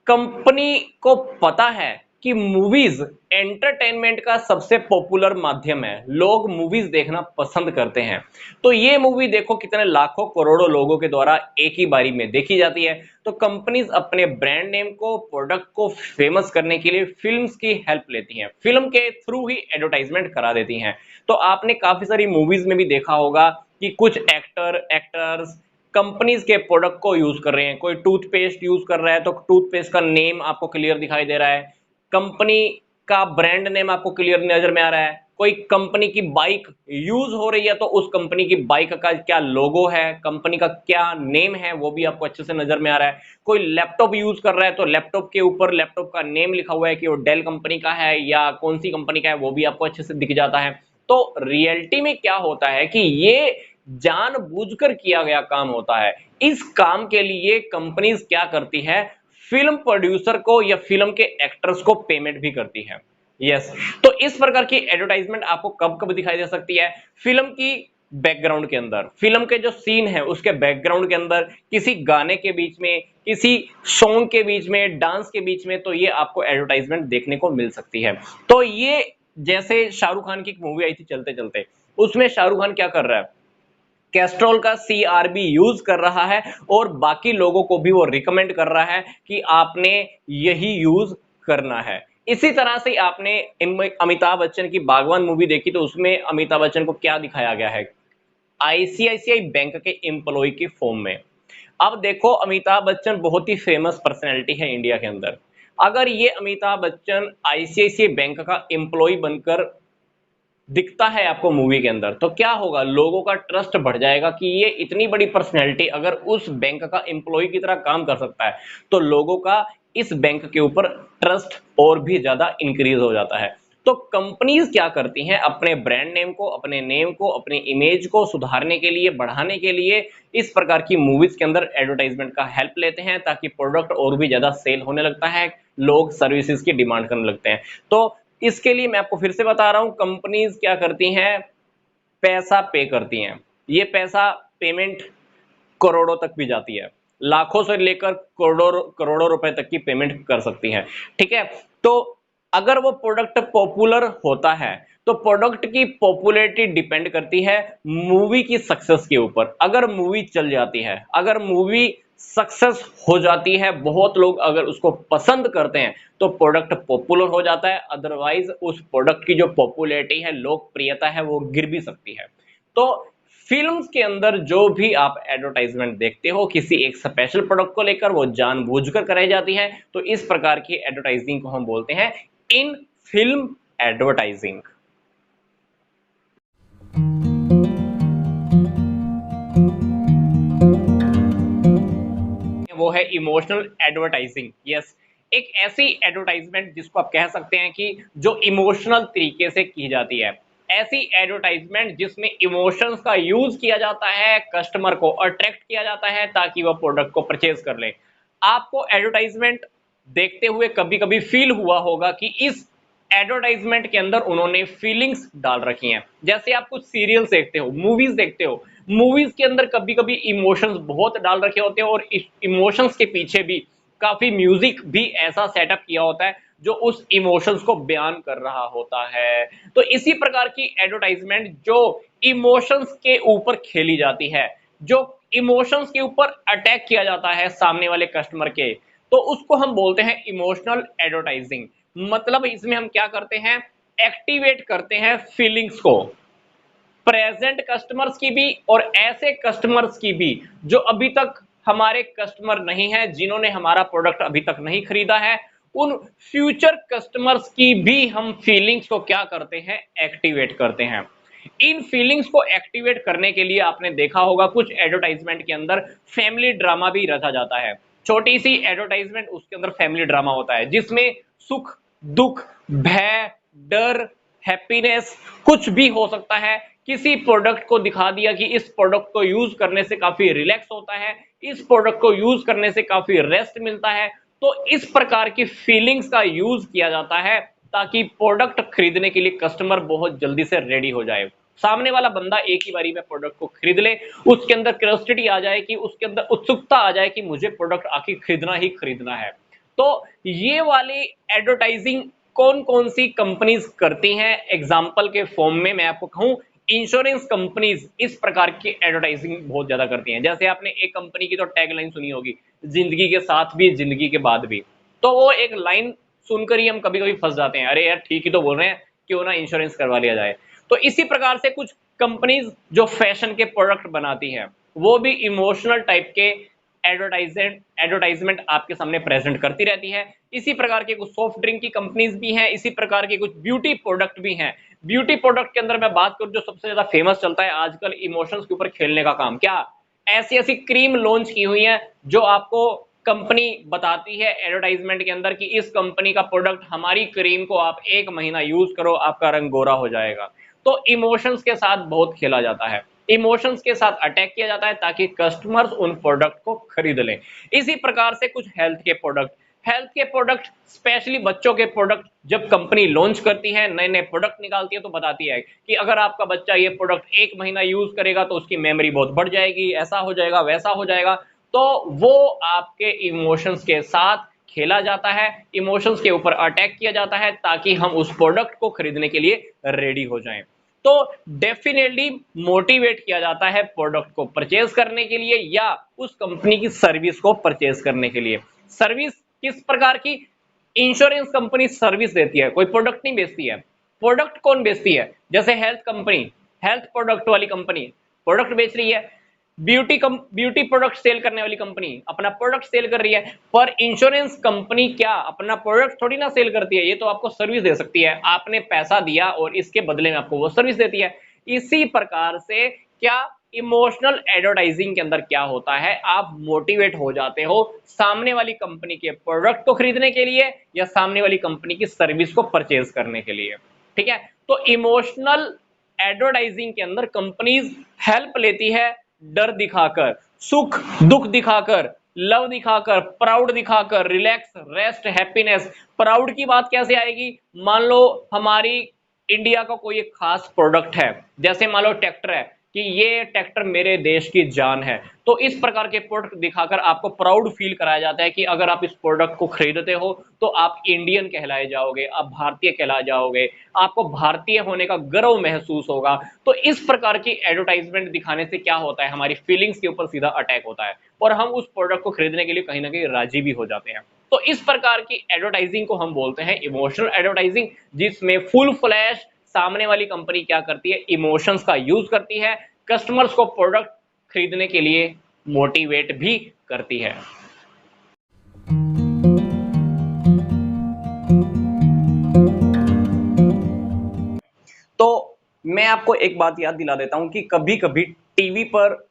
कंपनी को पता है कि मूवीज एंटरटेनमेंट का सबसे पॉपुलर माध्यम है, लोग मूवीज देखना पसंद करते हैं। तो ये मूवी देखो कितने लाखों करोड़ों लोगों के द्वारा एक ही बारी में देखी जाती है। तो कंपनीज अपने ब्रांड नेम को, प्रोडक्ट को फेमस करने के लिए फिल्म्स की हेल्प लेती हैं, फिल्म के थ्रू ही एडवर्टाइजमेंट करा देती हैं। तो आपने काफी सारी मूवीज में भी देखा होगा कि कुछ एक्टर्स कंपनीज के प्रोडक्ट को यूज कर रहे हैं। कोई टूथपेस्ट यूज कर रहा है तो टूथपेस्ट का नेम आपको क्लियर दिखाई दे रहा है, कंपनी का ब्रांड नेम आपको क्लियर नजर में आ रहा है। कोई कंपनी की बाइक यूज हो रही है तो उस कंपनी की बाइक का क्या लोगो है, कंपनी का क्या नेम है, वो भी आपको अच्छे से नजर में आ रहा है। कोई लैपटॉप यूज कर रहा है तो लैपटॉप के ऊपर लैपटॉप का नेम लिखा हुआ है कि वो डेल कंपनी का है या कौन सी कंपनी का है, वो भी आपको अच्छे से दिख जाता है। तो रियलिटी में क्या होता है कि ये जानबूझकर किया गया काम होता है। इस काम के लिए कंपनीज क्या करती है, फिल्म प्रोड्यूसर को या फिल्म के एक्टर्स को पेमेंट भी करती है। यस, तो इस प्रकार की एडवर्टाइजमेंट आपको कब कब दिखाई दे सकती है? फिल्म की बैकग्राउंड के अंदर, फिल्म के जो सीन है उसके बैकग्राउंड के अंदर, किसी गाने के बीच में, किसी सॉन्ग के बीच में, डांस के बीच में, तो ये आपको एडवर्टाइजमेंट देखने को मिल सकती है। तो ये जैसे शाहरुख खान की एक मूवी आई थी चलते चलते, उसमें शाहरुख खान क्या कर रहा है, कैस्ट्रॉल का सीआरबी यूज कर रहा है और बाकी लोगों को भी वो रिकमेंड कर रहा है कि आपने यही यूज करना है। इसी तरह से आपने अमिताभ बच्चन की बागवान मूवी देखी तो उसमें अमिताभ बच्चन को क्या दिखाया गया है, आईसीआईसीआई बैंक के एम्प्लॉय की फॉर्म में। अब देखो अमिताभ बच्चन बहुत ही फेमस पर्सनैलिटी है इंडिया के अंदर, अगर ये अमिताभ बच्चन आईसीआईसीआई बैंक का एम्प्लॉय बनकर दिखता है आपको मूवी के अंदर, तो क्या होगा, लोगों का ट्रस्ट बढ़ जाएगा कि ये इतनी बड़ी पर्सनैलिटी अगर उस बैंक का एम्प्लॉय की तरह काम कर सकता है, तो लोगों का इस बैंक के ऊपर ट्रस्ट और भी ज्यादा इंक्रीज हो जाता है। तो कंपनीज क्या करती हैं, अपने ब्रांड नेम को, अपने नेम को, अपने इमेज को सुधारने के लिए, बढ़ाने के लिए इस प्रकार की मूवीज के अंदर एडवर्टाइजमेंट का हेल्प लेते हैं, ताकि प्रोडक्ट और भी ज्यादा सेल होने लगता है, लोग सर्विसेज की डिमांड करने लगते हैं। तो इसके लिए मैं आपको फिर से बता रहा हूं, कंपनीज क्या करती हैं, पैसा पे करती हैं। ये पैसा पेमेंट करोड़ों तक भी जाती है, लाखों से लेकर करोड़ों करोड़ों रुपए तक की पेमेंट कर सकती हैं। ठीक है, तो अगर वो प्रोडक्ट पॉपुलर होता है तो प्रोडक्ट की पॉपुलैरिटी डिपेंड करती है मूवी की सक्सेस के ऊपर। अगर मूवी चल जाती है, अगर मूवी सक्सेस हो जाती है, बहुत लोग अगर उसको पसंद करते हैं तो प्रोडक्ट पॉपुलर हो जाता है, अदरवाइज उस प्रोडक्ट की जो पॉपुलैरिटी है, लोकप्रियता है, वो गिर भी सकती है। तो फिल्म्स के अंदर जो भी आप एडवर्टाइजमेंट देखते हो किसी एक स्पेशल प्रोडक्ट को लेकर, वो जानबूझकर कराई जाती है, तो इस प्रकार की एडवर्टाइजिंग को हम बोलते हैं इन फिल्म एडवर्टाइजिंग। वो है इमोशनल एडवर्टाइजिंग। यस, एक ऐसी एडवर्टाइजमेंट जिसको आप कह सकते हैं कि जो इमोशनल तरीके से की जाती है, ऐसी एडवर्टाइजमेंट जिसमें इमोशंस का यूज किया जाता है, कस्टमर को अट्रैक्ट किया जाता है ताकि वह प्रोडक्ट को परचेज कर ले। आपको एडवर्टाइजमेंट देखते हुए कभी कभी फील हुआ होगा कि इस एडवर्टाइजमेंट के अंदर उन्होंने फीलिंग्स डाल रखी हैं। जैसे आप कुछ सीरियल्स देखते हो, मूवीज देखते हो, मूवीज के अंदर कभी कभी इमोशंस बहुत डाल रखे होते हैं और इस इमोशंस के पीछे भी काफी म्यूजिक भी ऐसा सेटअप किया होता है जो उस इमोशंस को बयान कर रहा होता है। तो इसी प्रकार की एडवर्टाइजमेंट जो इमोशंस के ऊपर खेली जाती है, जो इमोशंस के ऊपर अटैक किया जाता है सामने वाले कस्टमर के, तो उसको हम बोलते हैं इमोशनल एडवर्टाइजिंग। मतलब इसमें हम क्या करते हैं, एक्टिवेट करते हैं फीलिंग्स को, प्रेजेंट कस्टमर्स की भी और ऐसे कस्टमर्स की भी जो अभी तक हमारे कस्टमर नहीं है, जिन्होंने हमारा प्रोडक्ट अभी तक नहीं खरीदा है, उन फ्यूचर कस्टमर्स की भी हम फीलिंग्स को क्या करते हैं, एक्टिवेट करते हैं। इन फीलिंग्स को एक्टिवेट करने के लिए आपने देखा होगा कुछ एडवर्टाइजमेंट के अंदर फैमिली ड्रामा भी रखा जाता है। छोटी सी एडवर्टाइजमेंट, उसके अंदर फैमिली ड्रामा होता है जिसमें सुख, दुख, भय, डर, हैप्पीनेस कुछ भी हो सकता है। किसी प्रोडक्ट को दिखा दिया कि इस प्रोडक्ट को यूज करने से काफी रिलैक्स होता है, इस प्रोडक्ट को यूज करने से काफी रेस्ट मिलता है। तो इस प्रकार की फीलिंग्स का यूज किया जाता है ताकि प्रोडक्ट खरीदने के लिए कस्टमर बहुत जल्दी से रेडी हो जाए, सामने वाला बंदा एक ही बारी में प्रोडक्ट को खरीद ले, उसके अंदर क्यूरियोसिटी आ जाए, कि उसके अंदर उत्सुकता आ जाए कि मुझे प्रोडक्ट आखिर खरीदना ही खरीदना है। तो ये वाली एडवर्टाइजिंग कौन कौन सी कंपनीज करती हैं, एग्जांपल के फॉर्म में मैं आपको कहूं, इंश्योरेंस कंपनीज इस प्रकार की एडवर्टाइजिंग बहुत ज्यादा करती हैं। जैसे आपने एक कंपनी की तो टैगलाइन सुनी होगी, जिंदगी के साथ भी जिंदगी के बाद भी। तो वो एक लाइन सुनकर ही हम कभी कभी फंस जाते हैं, अरे यार ठीक ही तो बोल रहे हैं, क्यों ना इंश्योरेंस करवा लिया जाए। तो इसी प्रकार से कुछ कंपनीज जो फैशन के प्रोडक्ट बनाती है, वो भी इमोशनल टाइप के एडवर्टाइजमेंट आपके सामने प्रेजेंट करती रहती है। इसी प्रकार के कुछ सॉफ्ट ड्रिंक की कंपनीज भी हैं, इसी प्रकार के कुछ ब्यूटी प्रोडक्ट भी हैं। ब्यूटी प्रोडक्ट के अंदर मैं बात करूं, जो सबसे ज्यादा फेमस चलता है आजकल इमोशंस के ऊपर खेलने का काम, क्या ऐसी ऐसी क्रीम लॉन्च की हुई है जो आपको कंपनी बताती है एडवर्टाइजमेंट के अंदर कि इस कंपनी का प्रोडक्ट, हमारी क्रीम को आप 1 महीना यूज करो, आपका रंग गोरा हो जाएगा। तो इमोशंस के साथ बहुत खेला जाता है, इमोशंस के साथ अटैक किया जाता है ताकि कस्टमर्स उन प्रोडक्ट को खरीद लें। इसी प्रकार से कुछ हेल्थ के प्रोडक्ट, स्पेशली बच्चों के प्रोडक्ट, जब कंपनी लॉन्च करती है, नए नए प्रोडक्ट निकालती है, तो बताती है कि अगर आपका बच्चा ये प्रोडक्ट 1 महीना यूज करेगा तो उसकी मेमोरी बहुत बढ़ जाएगी, ऐसा हो जाएगा, वैसा हो जाएगा। तो वो आपके इमोशंस के साथ खेला जाता है, इमोशंस के ऊपर अटैक किया जाता है ताकि हम उस प्रोडक्ट को खरीदने के लिए रेडी हो जाएं। तो डेफिनेटली मोटिवेट किया जाता है प्रोडक्ट को परचेज करने के लिए या उस कंपनी की सर्विस को परचेज करने के लिए। सर्विस किस प्रकार की, इंश्योरेंस कंपनी सर्विस देती है, कोई प्रोडक्ट नहीं बेचती है। प्रोडक्ट कौन बेचती है, जैसे हेल्थ कंपनी, हेल्थ प्रोडक्ट वाली कंपनी प्रोडक्ट बेच रही है। ब्यूटी प्रोडक्ट सेल करने वाली कंपनी अपना प्रोडक्ट सेल कर रही है। पर इंश्योरेंस कंपनी क्या अपना प्रोडक्ट थोड़ी ना सेल करती है, ये तो आपको सर्विस दे सकती है, आपने पैसा दिया और इसके बदले में आपको वो सर्विस देती है। इसी प्रकार से क्या इमोशनल एडवर्टाइजिंग के अंदर क्या होता है, आप मोटिवेट हो जाते हो सामने वाली कंपनी के प्रोडक्ट को खरीदने के लिए या सामने वाली कंपनी की सर्विस को परचेज करने के लिए। ठीक है, तो इमोशनल एडवर्टाइजिंग के अंदर कंपनीज हेल्प लेती है, डर दिखाकर, सुख दुख दिखाकर, लव दिखाकर, प्राउड दिखाकर, रिलैक्स, रेस्ट, हैप्पीनेस। प्राउड की बात कैसे आएगी, मान लो हमारी इंडिया का कोई एक खास प्रोडक्ट है, जैसे मान लो ट्रैक्टर है, कि ये ट्रैक्टर मेरे देश की जान है। तो इस प्रकार के प्रोडक्ट दिखाकर आपको प्राउड फील कराया जाता है कि अगर आप इस प्रोडक्ट को खरीदते हो तो आप इंडियन कहलाए जाओगे, आप भारतीय कहलाए जाओगे, आपको भारतीय होने का गर्व महसूस होगा। तो इस प्रकार की एडवर्टाइजमेंट दिखाने से क्या होता है, हमारी फीलिंग्स के ऊपर सीधा अटैक होता है और हम उस प्रोडक्ट को खरीदने के लिए कहीं ना कहीं राजी भी हो जाते हैं। तो इस प्रकार की एडवर्टाइजिंग को हम बोलते हैं इमोशनल एडवर्टाइजिंग, जिसमें फुल फ्लैश सामने वाली कंपनी क्या करती है, इमोशंस का यूज करती है, कस्टमर्स को प्रोडक्ट खरीदने के लिए मोटिवेट भी करती है। तो मैं आपको एक बात याद दिला देता हूं कि कभी-कभी टीवी पर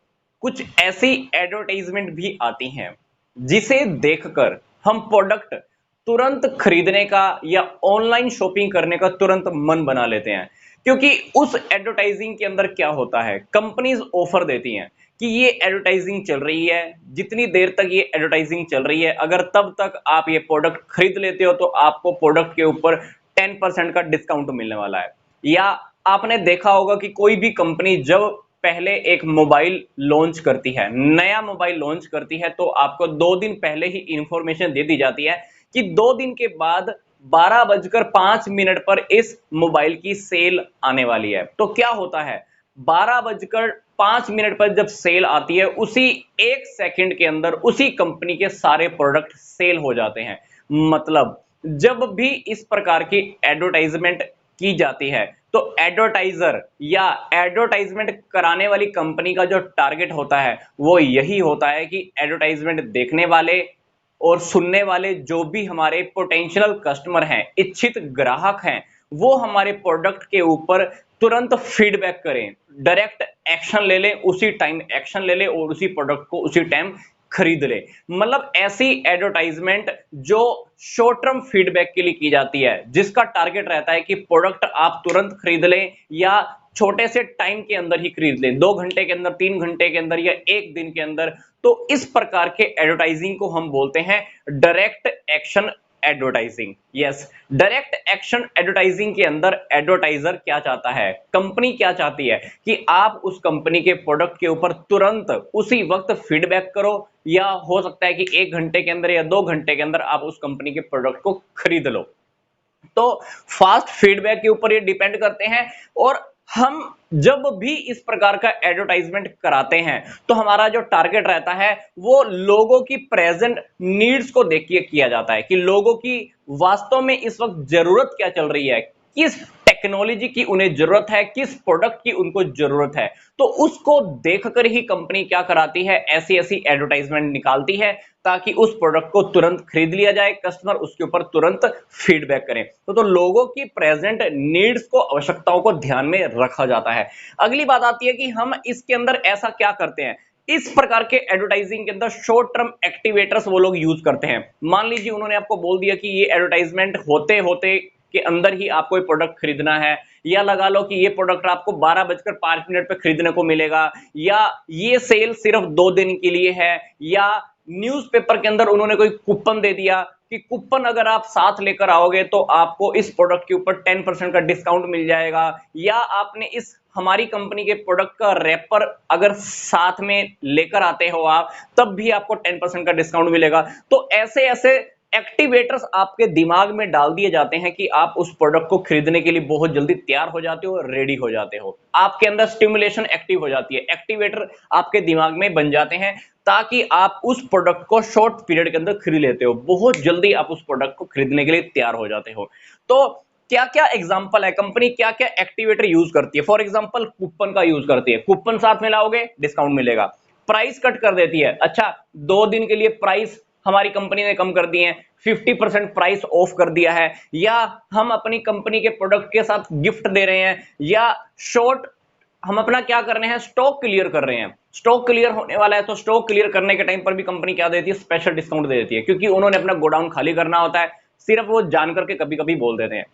कुछ ऐसी एडवर्टाइजमेंट भी आती हैं जिसे देखकर हम प्रोडक्ट तुरंत खरीदने का या ऑनलाइन शॉपिंग करने का तुरंत मन बना लेते हैं, क्योंकि उस एडवर्टाइजिंग के अंदर क्या होता है, कंपनीज ऑफर देती हैं कि ये एडवर्टाइजिंग चल रही है, जितनी देर तक ये एडवर्टाइजिंग चल रही है अगर तब तक आप ये प्रोडक्ट खरीद लेते हो तो आपको प्रोडक्ट के ऊपर 10% का डिस्काउंट मिलने वाला है। या आपने देखा होगा कि कोई भी कंपनी जब पहले एक मोबाइल लॉन्च करती है, नया मोबाइल लॉन्च करती है, तो आपको 2 दिन पहले ही इंफॉर्मेशन दे दी जाती है कि 2 दिन के बाद 12:05 पर इस मोबाइल की सेल आने वाली है। तो क्या होता है, 12:05 पर जब सेल आती है उसी 1 सेकंड के अंदर उसी कंपनी के सारे प्रोडक्ट सेल हो जाते हैं। मतलब जब भी इस प्रकार की एडवर्टाइजमेंट की जाती है तो एडवर्टाइजर या एडवर्टाइजमेंट कराने वाली कंपनी का जो टारगेट होता है वो यही होता है कि एडवर्टाइजमेंट देखने वाले और सुनने वाले जो भी हमारे पोटेंशियल कस्टमर हैं, इच्छित ग्राहक हैं, वो हमारे प्रोडक्ट के ऊपर तुरंत फीडबैक करें, डायरेक्ट एक्शन ले लें, उसी टाइम एक्शन ले लें और उसी प्रोडक्ट को उसी टाइम खरीद ले। मतलब ऐसी एडवर्टाइजमेंट जो शॉर्ट टर्म फीडबैक के लिए की जाती है, जिसका टारगेट रहता है कि प्रोडक्ट आप तुरंत खरीद लें या छोटे से टाइम के अंदर ही खरीद लें, 2 घंटे के अंदर, 3 घंटे के अंदर या 1 दिन के अंदर। तो इस प्रकार के एडवर्टाइजिंग को हम बोलते हैं direct action advertising. Yes, direct action advertising के अंदर एडवर्टाइजर क्या चाहता है, कंपनी क्या चाहती है कि आप उस कंपनी के प्रोडक्ट के ऊपर तुरंत उसी वक्त फीडबैक करो, या हो सकता है कि 1 घंटे के अंदर या 2 घंटे के अंदर आप उस कंपनी के प्रोडक्ट को खरीद लो। तो फास्ट फीडबैक के ऊपर ये डिपेंड करते हैं। और हम जब भी इस प्रकार का एडवर्टाइजमेंट कराते हैं तो हमारा जो टारगेट रहता है वो लोगों की प्रेजेंट नीड्स को देख के किया जाता है कि लोगों की वास्तव में इस वक्त जरूरत क्या चल रही है, किस टेक्नोलॉजी की उन्हें जरूरत है, किस प्रोडक्ट की उनको जरूरत है। तो उसको देखकर ही कंपनी क्या कराती है, ऐसी ऐसी एडवर्टाइजमेंट निकालती है ताकि उस प्रोडक्ट को तुरंत खरीद लिया जाए, कस्टमर उसके ऊपर तुरंत फीडबैक करें। तो लोगों की प्रेजेंट नीड्स को, आवश्यकताओं को ध्यान में रखा जाता है। अगली बात आती है कि हम इसके अंदर ऐसा क्या करते हैं, इस प्रकार के एडवर्टाइजिंग के अंदर शॉर्ट टर्म एक्टिवेटर्स वो लोग यूज करते हैं। मान लीजिए उन्होंने आपको बोल दिया कि ये एडवर्टाइजमेंट होते होते के अंदर ही आपको ये प्रोडक्ट खरीदना है, या लगा लो कि ये प्रोडक्ट आपको 12:05 पे खरीदने को मिलेगा, या ये सेल सिर्फ 2 दिन के लिए है, या न्यूज़पेपर के अंदर उन्होंने कोई कूपन दे दिया कि कूपन अगर आप साथ लेकर आओगे तो आपको इस प्रोडक्ट के ऊपर 10% का डिस्काउंट मिल जाएगा, या आपने इस हमारी कंपनी के प्रोडक्ट का रैपर अगर साथ में लेकर आते हो आप, तब भी आपको 10% का डिस्काउंट मिलेगा। तो ऐसे ऐसे एक्टिवेटर्स आपके दिमाग में डाल दिए जाते हैं कि आप उस प्रोडक्ट को खरीदने के लिए बहुत जल्दी तैयार हो जाते हो, रेडी हो जाते हो, आपके अंदर स्टिमुलेशन एक्टिव हो जाती है, एक्टिवेटर आपके दिमाग में बन जाते हैं ताकि आप उस प्रोडक्ट को शॉर्ट पीरियड के अंदर खरीद लेते हो, बहुत जल्दी आप उस प्रोडक्ट को खरीदने के लिए तैयार हो जाते हो। तो क्या क्या एग्जाम्पल है, कंपनी क्या क्या एक्टिवेटर यूज करती है। फॉर एग्जाम्पल कूपन का यूज करती है, कूपन साथ में लाओगे डिस्काउंट मिलेगा। प्राइस कट कर देती है, अच्छा 2 दिन के लिए प्राइस हमारी कंपनी ने कम कर दिए हैं, 50% प्राइस ऑफ कर दिया है, या हम अपनी कंपनी के प्रोडक्ट के साथ गिफ्ट दे रहे हैं, या शॉर्ट हम अपना क्या कर रहे हैं, स्टॉक क्लियर कर रहे हैं। स्टॉक क्लियर होने वाला है तो स्टॉक क्लियर करने के टाइम पर भी कंपनी क्या देती है, स्पेशल डिस्काउंट दे देती है, क्योंकि उन्होंने अपना गोडाउन खाली करना होता है। सिर्फ वो जान करके कभी कभी बोल देते हैं।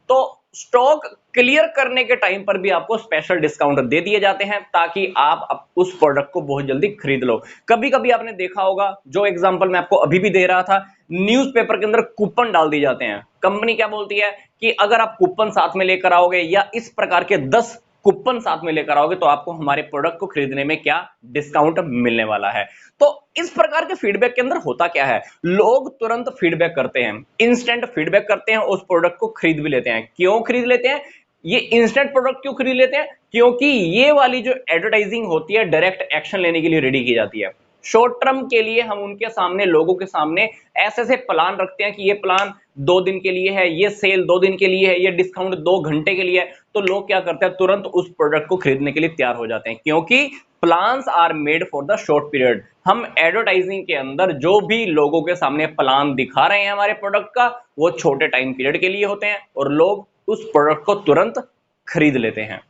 तो स्टॉक क्लियर करने के टाइम पर भी आपको स्पेशल डिस्काउंट दे दिए जाते हैं ताकि आप उस प्रोडक्ट को बहुत जल्दी खरीद लो। कभी कभी आपने देखा होगा, जो एग्जांपल मैं आपको अभी भी दे रहा था, न्यूज़पेपर के अंदर कूपन डाल दिए जाते हैं। कंपनी क्या बोलती है कि अगर आप कूपन साथ में लेकर आओगे या इस प्रकार के 10 कूपन साथ में लेकर आओगे तो आपको हमारे प्रोडक्ट को खरीदने में क्या डिस्काउंट मिलने वाला है। तो इस प्रकार के फीडबैक के अंदर होता क्या है, लोग तुरंत फीडबैक करते हैं, इंस्टेंट फीडबैक करते हैं, उस प्रोडक्ट को खरीद भी लेते हैं। क्यों खरीद लेते हैं, ये इंस्टेंट प्रोडक्ट क्यों खरीद लेते हैं, क्योंकि ये वाली जो एडवर्टाइजिंग होती है डायरेक्ट एक्शन लेने के लिए रेडी की जाती है। शॉर्ट टर्म के लिए हम उनके सामने, लोगों के सामने ऐसे ऐसे प्लान रखते हैं कि ये प्लान 2 दिन के लिए है, ये सेल 2 दिन के लिए है, ये डिस्काउंट 2 घंटे के लिए है। तो लोग क्या करते हैं, तुरंत उस प्रोडक्ट को खरीदने के लिए तैयार हो जाते हैं, क्योंकि plans are made for the short period. हम एडवर्टाइजिंग के अंदर जो भी लोगों के सामने प्लान दिखा रहे हैं हमारे प्रोडक्ट का, वो छोटे टाइम पीरियड के लिए होते हैं और लोग उस प्रोडक्ट को तुरंत खरीद लेते हैं।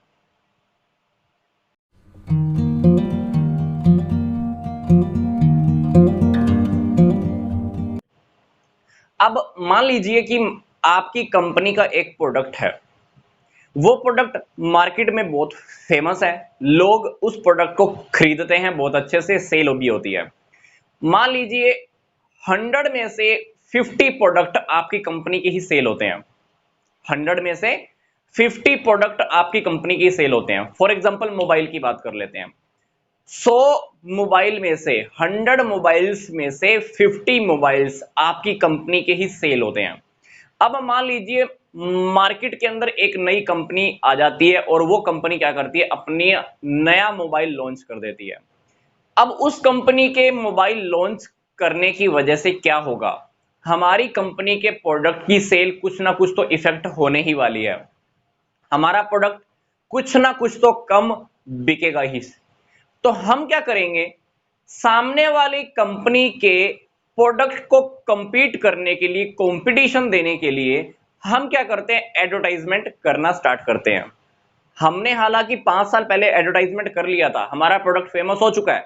अब मान लीजिए कि आपकी कंपनी का एक प्रोडक्ट है, वो प्रोडक्ट मार्केट में बहुत फेमस है, लोग उस प्रोडक्ट को खरीदते हैं, बहुत अच्छे से सेल भी होती है। मान लीजिए 100 में से 50 प्रोडक्ट आपकी कंपनी के ही सेल होते हैं, 100 में से 50 प्रोडक्ट आपकी कंपनी के सेल होते हैं। फॉर एग्जांपल मोबाइल की बात कर लेते हैं, 100 मोबाइल में से, 100 मोबाइल्स में से 50 मोबाइल्स आपकी कंपनी के ही सेल होते हैं। अब मान लीजिए मार्केट के अंदर एक नई कंपनी आ जाती है और वो कंपनी क्या करती है, अपनी नया मोबाइल लॉन्च कर देती है। अब उस कंपनी के मोबाइल लॉन्च करने की वजह से क्या होगा, हमारी कंपनी के प्रोडक्ट की सेल कुछ ना कुछ तो इफेक्ट होने ही वाली है, हमारा प्रोडक्ट कुछ ना कुछ तो कम बिकेगा ही। तो हम क्या करेंगे, सामने वाली कंपनी के प्रोडक्ट को compete करने के लिए, कंपटीशन देने के लिए हम क्या करते हैं, एडवर्टाइजमेंट करना स्टार्ट करते हैं। हमने हालांकि 5 साल पहले एडवर्टाइजमेंट कर लिया था, हमारा प्रोडक्ट फेमस हो चुका है।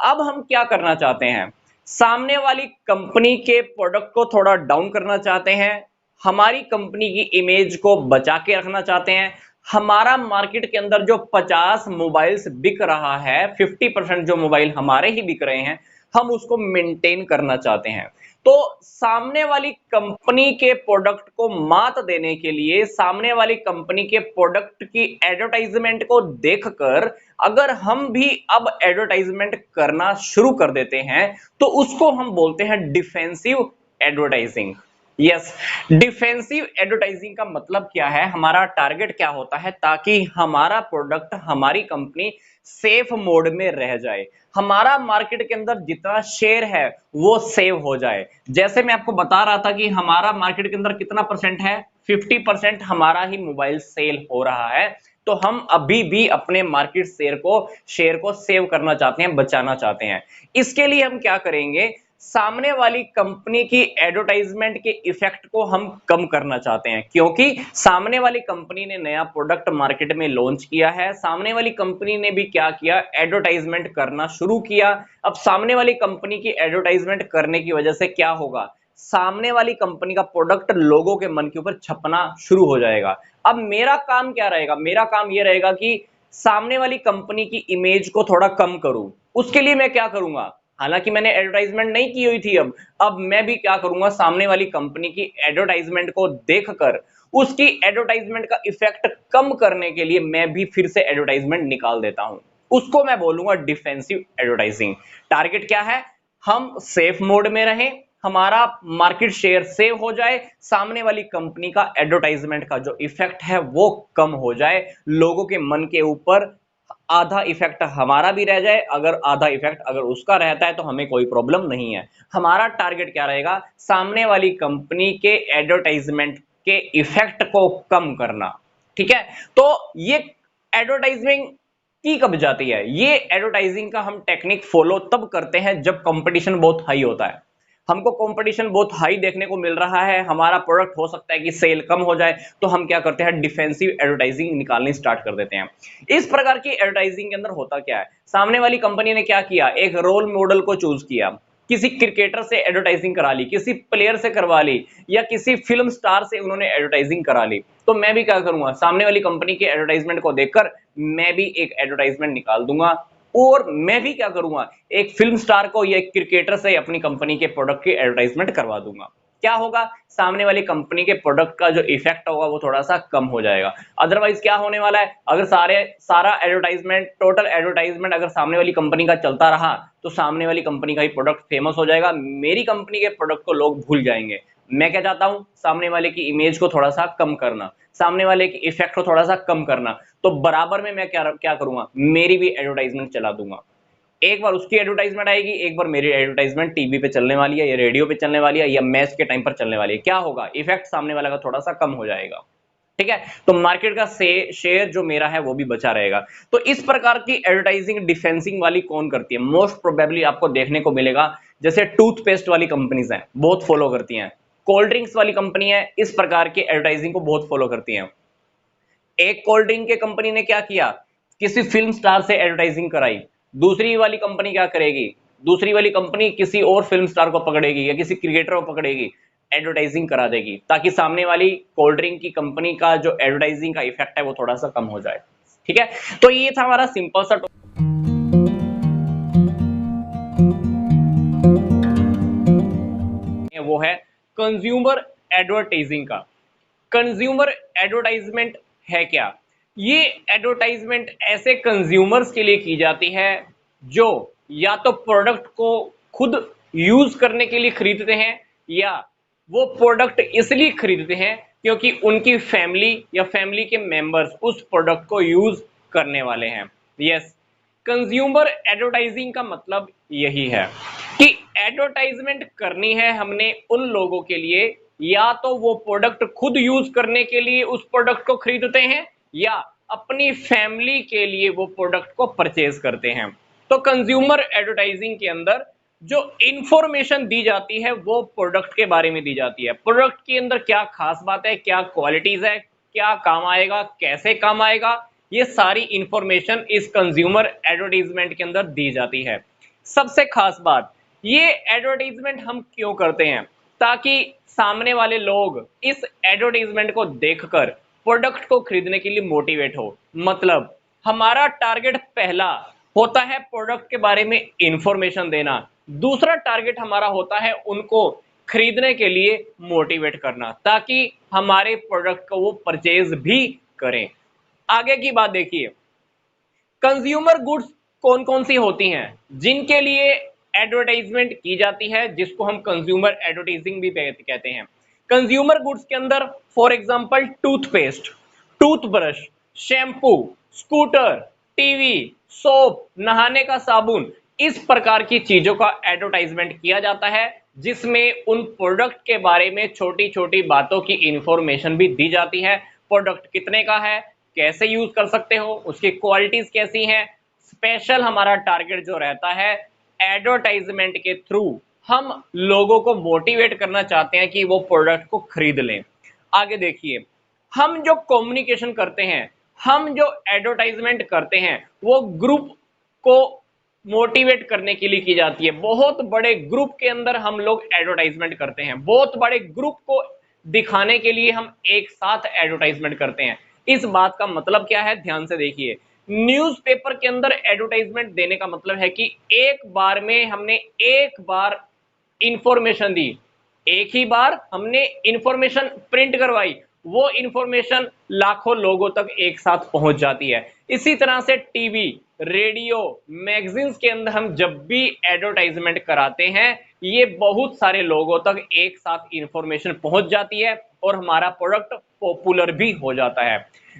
अब हम क्या करना चाहते हैं, सामने वाली कंपनी के प्रोडक्ट को थोड़ा डाउन करना चाहते हैं, हमारी कंपनी की इमेज को बचा के रखना चाहते हैं। हमारा मार्केट के अंदर जो 50 मोबाइल्स बिक रहा है, 50% जो मोबाइल हमारे ही बिक रहे हैं, हम उसको मेंटेन करना चाहते हैं। तो सामने वाली कंपनी के प्रोडक्ट को मात देने के लिए, सामने वाली कंपनी के प्रोडक्ट की एडवर्टाइजमेंट को देखकर अगर हम भी अब एडवर्टाइजमेंट करना शुरू कर देते हैं, तो उसको हम बोलते हैं defensive advertising. Yes, defensive advertising का मतलब क्या है, हमारा टारगेट क्या होता है, ताकि हमारा प्रोडक्ट, हमारी कंपनी सेफ मोड में रह जाए, हमारा मार्केट के अंदर जितना शेयर है वो सेव हो जाए। जैसे मैं आपको बता रहा था कि हमारा मार्केट के अंदर कितना परसेंट है, 50% हमारा ही मोबाइल सेल हो रहा है। तो हम अभी भी अपने मार्केट शेयर को सेव करना चाहते हैं, बचाना चाहते हैं। इसके लिए हम क्या करेंगे, सामने वाली कंपनी की एडवर्टाइजमेंट के इफेक्ट को हम कम करना चाहते हैं, क्योंकि सामने वाली कंपनी ने नया प्रोडक्ट मार्केट में लॉन्च किया है, सामने वाली कंपनी ने भी क्या किया, एडवर्टाइजमेंट करना शुरू किया। अब सामने वाली कंपनी की एडवर्टाइजमेंट करने की वजह से क्या होगा, सामने वाली कंपनी का प्रोडक्ट लोगों के मन के ऊपर छपना शुरू हो जाएगा। अब मेरा काम क्या रहेगा, मेरा काम यह रहेगा कि सामने वाली कंपनी की इमेज को थोड़ा कम करूं। उसके लिए मैं क्या करूंगा, हालांकि मैंने एडवर्टाइजमेंट नहीं की हुई थी, अब मैं भी क्या करूंगा, सामने वाली कंपनी की एडवर्टाइजमेंट को देखकर उसकी एडवर्टाइजमेंट का इफेक्ट कम करने के लिए मैं भी फिर से एडवर्टाइजमेंट निकाल देता हूं। उसको मैं बोलूंगा डिफेंसिव एडवर्टाइजिंग। टारगेट क्या है, हम सेफ मोड में रहें, हमारा मार्केट शेयर सेव हो जाए, सामने वाली कंपनी का एडवर्टाइजमेंट का जो इफेक्ट है वो कम हो जाए, लोगों के मन के ऊपर आधा इफेक्ट हमारा भी रह जाए, अगर आधा इफेक्ट अगर उसका रहता है तो हमें कोई प्रॉब्लम नहीं है। हमारा टारगेट क्या रहेगा, सामने वाली कंपनी के एडवर्टाइजमेंट के इफेक्ट को कम करना। ठीक है, तो ये एडवर्टाइजिंग की कब जाती है, ये एडवर्टाइजिंग का हम टेक्निक फॉलो तब करते हैं जब कंपटीशन बहुत हाई होता है। हमको कंपटीशन बहुत हाई देखने को मिल रहा है, हमारा प्रोडक्ट हो सकता है कि सेल कम हो जाए, तो हम क्या करते हैं, डिफेंसिव एडवर्टाइजिंग निकालनी स्टार्ट कर देते हैं। इस प्रकार की एडवर्टाइजिंग के अंदर होता क्या है, सामने वाली कंपनी ने क्या किया, एक रोल मॉडल को चूज किया, किसी क्रिकेटर से एडवर्टाइजिंग करा ली, किसी प्लेयर से करवा ली, या किसी फिल्म स्टार से उन्होंने एडवर्टाइजिंग करा ली। तो मैं भी क्या करूंगा, सामने वाली कंपनी के एडवर्टाइजमेंट को देखकर मैं भी एक एडवर्टाइजमेंट निकाल दूंगा, और मैं भी क्या करूंगा, एक फिल्म स्टार को या एक क्रिकेटर से अपनी कंपनी के प्रोडक्ट की एडवर्टाइजमेंट करवा दूंगा। क्या होगा, सामने वाली कंपनी के प्रोडक्ट का जो इफेक्ट होगा वो थोड़ा सा कम हो जाएगा। अदरवाइज क्या होने वाला है, अगर सारा एडवर्टाइजमेंट, टोटल एडवर्टाइजमेंट अगर सामने वाली कंपनी का चलता रहा तो सामने वाली कंपनी का ही प्रोडक्ट फेमस हो जाएगा, मेरी कंपनी के प्रोडक्ट को लोग भूल जाएंगे। मैं क्या चाहता हूं, सामने वाले की इमेज को थोड़ा सा कम करना, सामने वाले की इफेक्ट को थोड़ा सा कम करना। तो बराबर में मैं क्या करूंगा, मेरी भी एडवर्टाइजमेंट चला दूंगा। एक बार उसकी एडवर्टाइजमेंट आएगी, एक बार मेरी एडवर्टाइजमेंट टीवी पे चलने वाली है या रेडियो पे चलने वाली है या मैच के टाइम पर चलने वाली है। क्या होगा, इफेक्ट सामने वाला का थोड़ा सा कम हो जाएगा। ठीक है, तो मार्केट का शेयर जो मेरा है वो भी बचा रहेगा। तो इस प्रकार की एडवर्टाइजिंग डिफेंसिंग वाली कौन करती है, मोस्ट प्रोबेबली आपको देखने को मिलेगा जैसे टूथपेस्ट वाली कंपनीज हैं, बहुत फॉलो करती हैं। कोल्ड ड्रिंक्स वाली कंपनी है, इस प्रकार की एडवर्टाइजिंग को बहुत फॉलो करती हैं। एक कोल्ड ड्रिंक के कंपनी ने क्या किया, किसी फिल्म स्टार से एडवर्टाइजिंग कराई, दूसरी वाली कंपनी क्या करेगी, दूसरी वाली कंपनी किसी और फिल्म स्टार को पकड़ेगी या किसी क्रिकेटर को पकड़ेगी, एडवर्टाइजिंग करा देगी, ताकि सामने वाली कोल्ड ड्रिंक की कंपनी का जो एडवर्टाइजिंग का इफेक्ट है वो थोड़ा सा कम हो जाए। ठीक है, तो ये था हमारा सिंपल सा वो है कंज्यूमर एडवर्टाइजिंग का। कंज्यूमर एडवर्टाइजमेंट है क्या, ये एडवर्टाइजमेंट ऐसे कंज्यूमर्स के लिए की जाती है जो या तो प्रोडक्ट को खुद यूज करने के लिए खरीदते हैं या वो प्रोडक्ट इसलिए खरीदते हैं क्योंकि उनकी फैमिली या फैमिली के मेंबर्स उस प्रोडक्ट को यूज करने वाले हैं। यस, कंज्यूमर एडवर्टाइजिंग का मतलब यही है कि एडवर्टाइजमेंट करनी है हमने उन लोगों के लिए या तो वो प्रोडक्ट खुद यूज करने के लिए उस प्रोडक्ट को खरीदते हैं या अपनी फैमिली के लिए वो प्रोडक्ट को परचेज करते हैं। तो कंज्यूमर एडवर्टाइजिंग के अंदर जो इंफॉर्मेशन दी जाती है वो प्रोडक्ट के बारे में दी जाती है, प्रोडक्ट के अंदर क्या खास बात है, क्या क्वालिटीज है, क्या काम आएगा, कैसे काम आएगा, ये सारी इंफॉर्मेशन इस कंज्यूमर एडवर्टाइजमेंट के अंदर दी जाती है। सबसे खास बात, ये एडवर्टाइजमेंट हम क्यों करते हैं, ताकि सामने वाले लोग इस एडवर्टाइजमेंट को देखकर प्रोडक्ट को खरीदने के लिए मोटिवेट हो। मतलब हमारा टारगेट पहला होता है प्रोडक्ट के बारे में इंफॉर्मेशन देना, दूसरा टारगेट हमारा होता है उनको खरीदने के लिए मोटिवेट करना ताकि हमारे प्रोडक्ट को वो परचेज भी करें। आगे की बात देखिए, कंज्यूमर गुड्स कौन कौन सी होती हैं जिनके लिए एडवर्टाइजमेंट की जाती है, जिसको हम कंज्यूमर एडवर्टाइजिंग भी कहते हैं। कंज्यूमर गुड्स के अंदर for example toothpaste, toothbrush, shampoo, scooter, TV, soap, नहाने का साबुन, इस प्रकार की चीजों का एडवर्टाइजमेंट किया जाता है जिसमें उन प्रोडक्ट के बारे में छोटी छोटी बातों की इंफॉर्मेशन भी दी जाती है। प्रोडक्ट कितने का है, कैसे यूज कर सकते हो, उसकी क्वालिटीज कैसी हैं। स्पेशल हमारा टारगेट जो रहता है, एडवर्टाइजमेंट के थ्रू हम लोगों को मोटिवेट करना चाहते हैं कि वो प्रोडक्ट को खरीद लें। आगे देखिए, हम जो कम्युनिकेशन करते हैं, हम जो एडवर्टाइजमेंट करते हैं वो ग्रुप को मोटिवेट करने के लिए की जाती है। बहुत बड़े ग्रुप के अंदर हम लोग एडवर्टाइजमेंट करते हैं, बहुत बड़े ग्रुप को दिखाने के लिए हम एक साथ एडवर्टाइजमेंट करते हैं। इस बात का मतलब क्या है, ध्यान से देखिए। न्यूज़पेपर के अंदर एडवर्टाइजमेंट देने का मतलब है कि एक बार में हमने एक बार इंफॉर्मेशन दी, एक ही बार हमने इंफॉर्मेशन प्रिंट करवाई, वो इंफॉर्मेशन लाखों लोगों तक एक साथ पहुंच जाती है। इसी तरह से टीवी, रेडियो, मैगजीन्स के अंदर हम जब भी एडवर्टाइजमेंट कराते हैं ये बहुत सारे लोगों तक एक साथ इंफॉर्मेशन पहुंच जाती है और हमारा प्रोडक्ट पॉपुलर भी हो जाता है।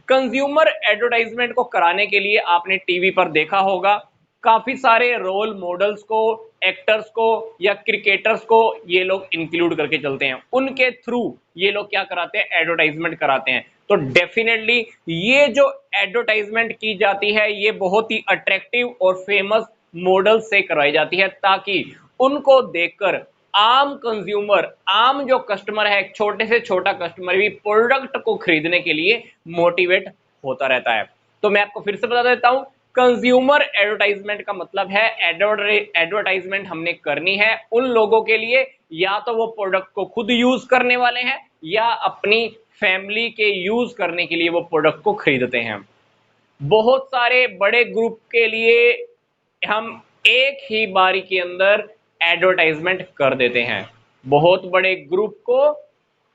कंज्यूमर एडवर्टाइजमेंट को कराने के लिए आपने टीवी पर देखा होगा काफी सारे रोल मॉडल्स को, एक्टर्स को या क्रिकेटर्स को ये लोग इंक्लूड करके चलते हैं, उनके थ्रू ये लोग क्या कराते हैं, एडवर्टाइजमेंट कराते हैं। तो डेफिनेटली ये जो एडवर्टाइजमेंट की जाती है ये बहुत ही अट्रैक्टिव और फेमस मॉडल से करवाई जाती है ताकि उनको देखकर आम कंज्यूमर, आम जो कस्टमर है, छोटे से छोटा कस्टमर भी प्रोडक्ट को खरीदने के लिए मोटिवेट होता रहता है। तो मैं आपको फिर से बता देता हूं, कंज्यूमर एडवर्टाइजमेंट का मतलब है एडवर्टाइजमेंट हमने करनी है उन लोगों के लिए या तो वो प्रोडक्ट को खुद यूज करने वाले हैं या अपनी फैमिली के यूज करने के लिए वो प्रोडक्ट को खरीदते हैं। बहुत सारे बड़े ग्रुप के लिए हम एक ही बारी के अंदर एडवर्टाइजमेंट कर देते हैं। बहुत बड़े ग्रुप को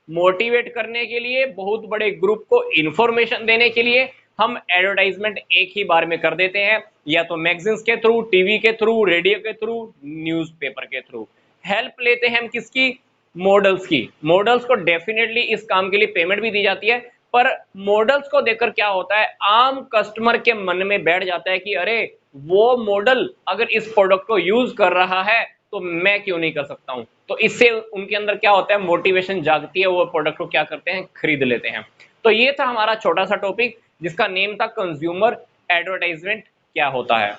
मोटिवेट करने के लिए, बहुत बड़े ग्रुप को इंफॉर्मेशन देने के लिए हम एडवर्टाइजमेंट एक ही बार में कर देते हैं, या तो मैगजीन्स के थ्रू, टीवी के थ्रू, रेडियो के थ्रू, न्यूज़पेपर के थ्रू। हेल्प लेते हैं हम किसकी? मॉडल्स की। मॉडल्स को डेफिनेटली इस काम के लिए पेमेंट भी दी जाती है, पर मॉडल्स को देखकर क्या होता है, आम कस्टमर के मन में बैठ जाता है कि अरे वो मॉडल अगर इस प्रोडक्ट को यूज कर रहा है तो मैं क्यों नहीं कर सकता हूं। तो इससे उनके अंदर क्या होता है, मोटिवेशन जागती है, वो प्रोडक्ट को क्या करते हैं, खरीद लेते हैं। तो ये था हमारा छोटा सा टॉपिक जिसका नेम था कंज्यूमर एडवर्टाइजमेंट क्या होता है।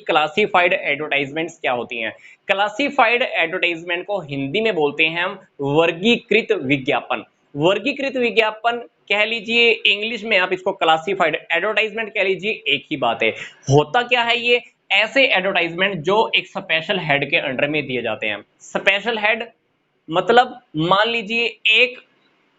क्लासिफाइड एडवर्टाइजमेंट्स क्या होती हैं? क्लासिफाइड एडवर्टाइजमेंट को हिंदी में बोलते हैं हम वर्गीकृत विज्ञापन। वर्गीकृत विज्ञापन कह लीजिए, इंग्लिश में आप इसको क्लासिफाइड एडवर्टाइजमेंट कह लीजिए, एक ही बात है। होता क्या है, ये ऐसे एडवर्टाइजमेंट जो एक स्पेशल हेड के अंडर में दिए जाते हैं। स्पेशल हेड मतलब मान लीजिए एक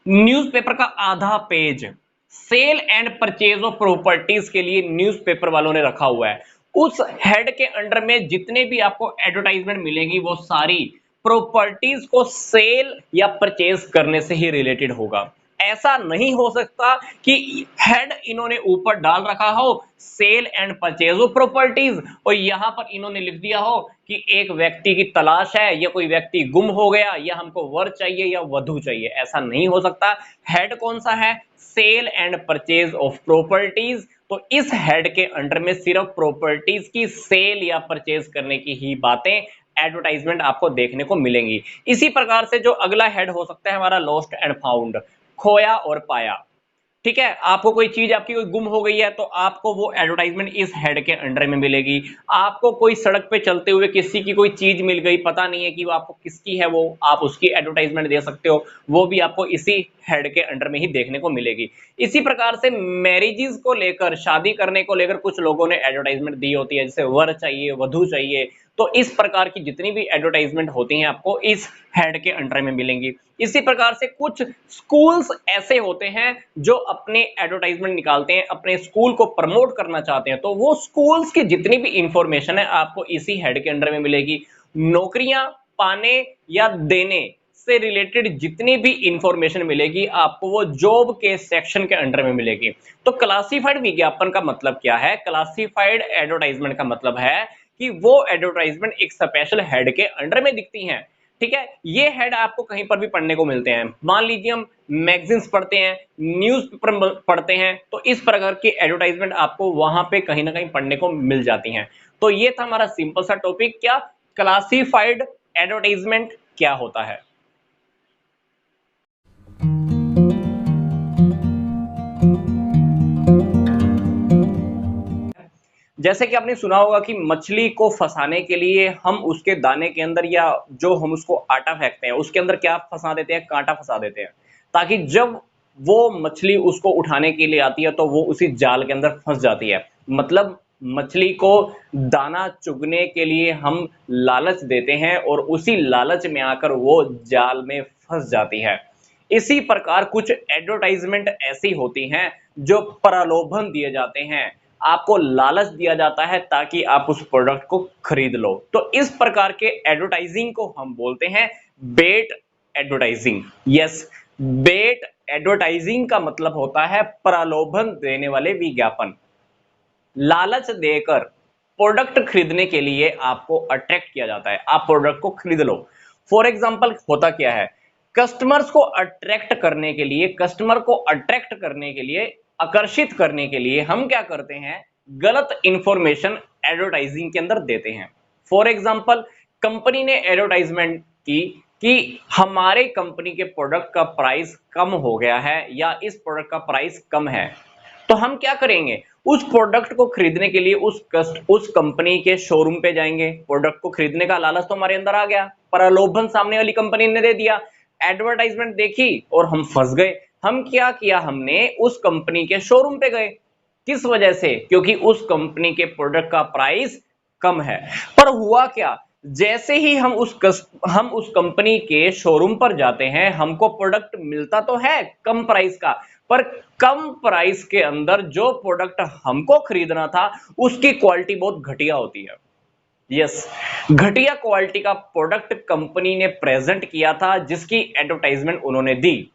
न्यूज़पेपर का आधा page sale and purchase of properties के लिए न्यूज़पेपर वालों ने रखा हुआ है। उस हेड के अंडर में जितने भी आपको एडवर्टाइजमेंट मिलेगी वो सारी प्रॉपर्टीज को सेल या परचेज करने से ही रिलेटेड होगा। ऐसा नहीं हो सकता कि हेड इन्होंने ऊपर डाल रखा हो sale and purchase of properties और यहां पर इन्होंने लिख दिया हो कि एक व्यक्ति की तलाश है, या कोई व्यक्ति गुम हो गया, या हमको वर चाहिए या वधु चाहिए। ऐसा नहीं हो सकता। हेड कौन सा है? Sale and purchase of properties. तो इस हेड के अंडर में सिर्फ प्रॉपर्टीज की सेल या परचेज करने की ही बातें एडवर्टाइजमेंट आपको देखने को मिलेंगी। इसी प्रकार से जो अगला हेड हो सकता है हमारा लॉस्ट एंड फाउंड, खोया और पाया। ठीक है, आपको कोई चीज आपकी कोई गुम हो गई है तो आपको वो एडवर्टाइजमेंट इस हेड के अंडर में मिलेगी। आपको कोई सड़क पे चलते हुए किसी की कोई चीज मिल गई, पता नहीं है कि वो आपको किसकी है, वो आप उसकी एडवर्टाइजमेंट दे सकते हो, वो भी आपको इसी हेड के अंडर में ही देखने को मिलेगी। इसी प्रकार से मैरिजेस को लेकर, शादी करने को लेकर कुछ लोगों ने एडवर्टाइजमेंट दी होती है, जैसे वर चाहिए, वधु चाहिए। तो इस प्रकार की जितनी भी एडवर्टाइजमेंट होती हैं आपको इस हेड के अंडर में मिलेंगी। इसी प्रकार से कुछ स्कूल्स ऐसे होते हैं जो अपने एडवर्टाइजमेंट निकालते हैं, अपने स्कूल को प्रमोट करना चाहते हैं, तो वो स्कूल्स की जितनी भी इंफॉर्मेशन है आपको इसी हेड के अंडर में मिलेगी। नौकरियां पाने या देने से रिलेटेड जितनी भी इंफॉर्मेशन मिलेगी आपको वो जॉब के सेक्शन के अंडर में मिलेगी। तो क्लासिफाइड विज्ञापन का मतलब क्या है? क्लासिफाइड एडवर्टाइजमेंट का मतलब है कि वो एडवर्टाइजमेंट एक स्पेशल हेड के अंडर में दिखती हैं। ठीक है, ये हेड आपको कहीं पर भी पढ़ने को मिलते हैं। मान लीजिए हम मैगजीन्स पढ़ते हैं, न्यूज़पेपर पढ़ते हैं, तो इस प्रकार की एडवर्टाइजमेंट आपको वहां पे कहीं ना कहीं पढ़ने को मिल जाती हैं। तो ये था हमारा सिंपल सा टॉपिक, क्या क्लासिफाइड एडवर्टाइजमेंट क्या होता है। जैसे कि आपने सुना होगा कि मछली को फंसाने के लिए हम उसके दाने के अंदर, या जो हम उसको आटा फेंकते हैं उसके अंदर क्या फंसा देते हैं? कांटा फंसा देते हैं, ताकि जब वो मछली उसको उठाने के लिए आती है तो वो उसी जाल के अंदर फंस जाती है। मतलब मछली को दाना चुगने के लिए हम लालच देते हैं और उसी लालच में आकर वो जाल में फंस जाती है। इसी प्रकार कुछ एडवर्टाइजमेंट ऐसी होती हैं जो प्रलोभन दिए जाते हैं, आपको लालच दिया जाता है ताकि आप उस प्रोडक्ट को खरीद लो। तो इस प्रकार के एडवर्टाइजिंग को हम बोलते हैं बेट एडवर्टाइजिंग। यस, बेट एडवर्टाइजिंग का मतलब होता है प्रलोभन देने वाले विज्ञापन। लालच देकर प्रोडक्ट खरीदने के लिए आपको अट्रैक्ट किया जाता है, आप प्रोडक्ट को खरीद लो। फॉर एग्जांपल होता क्या है, कस्टमर्स को अट्रैक्ट करने के लिए, कस्टमर को अट्रैक्ट करने के लिए, आकर्षित करने के लिए हम क्या करते हैं, गलत इंफॉर्मेशन एडवर्टाइजिंग के अंदर देते हैं। फॉर एग्जांपल कंपनी ने एडवर्टाइजमेंट की कि हमारे कंपनी के प्रोडक्ट का प्राइस कम हो गया है या इस प्रोडक्ट का प्राइस कम है। तो हम क्या करेंगे, उस प्रोडक्ट को खरीदने के लिए उस कंपनी के शोरूम पे जाएंगे। प्रोडक्ट को खरीदने का लालच तो हमारे अंदर आ गया, प्रलोभन सामने वाली कंपनी ने दे दिया, एडवर्टाइजमेंट देखी और हम फंस गए। हम क्या किया, हमने उस कंपनी के शोरूम पे गए। किस वजह से? क्योंकि उस कंपनी के प्रोडक्ट का प्राइस कम है। पर हुआ क्या, जैसे ही हम उस कंपनी के शोरूम पर जाते हैं, हमको प्रोडक्ट मिलता तो है कम प्राइस का, पर कम प्राइस के अंदर जो प्रोडक्ट हमको खरीदना था उसकी क्वालिटी बहुत घटिया होती है। यस, घटिया क्वालिटी का प्रोडक्ट कंपनी ने प्रेजेंट किया था, जिसकी एडवर्टाइजमेंट उन्होंने दी।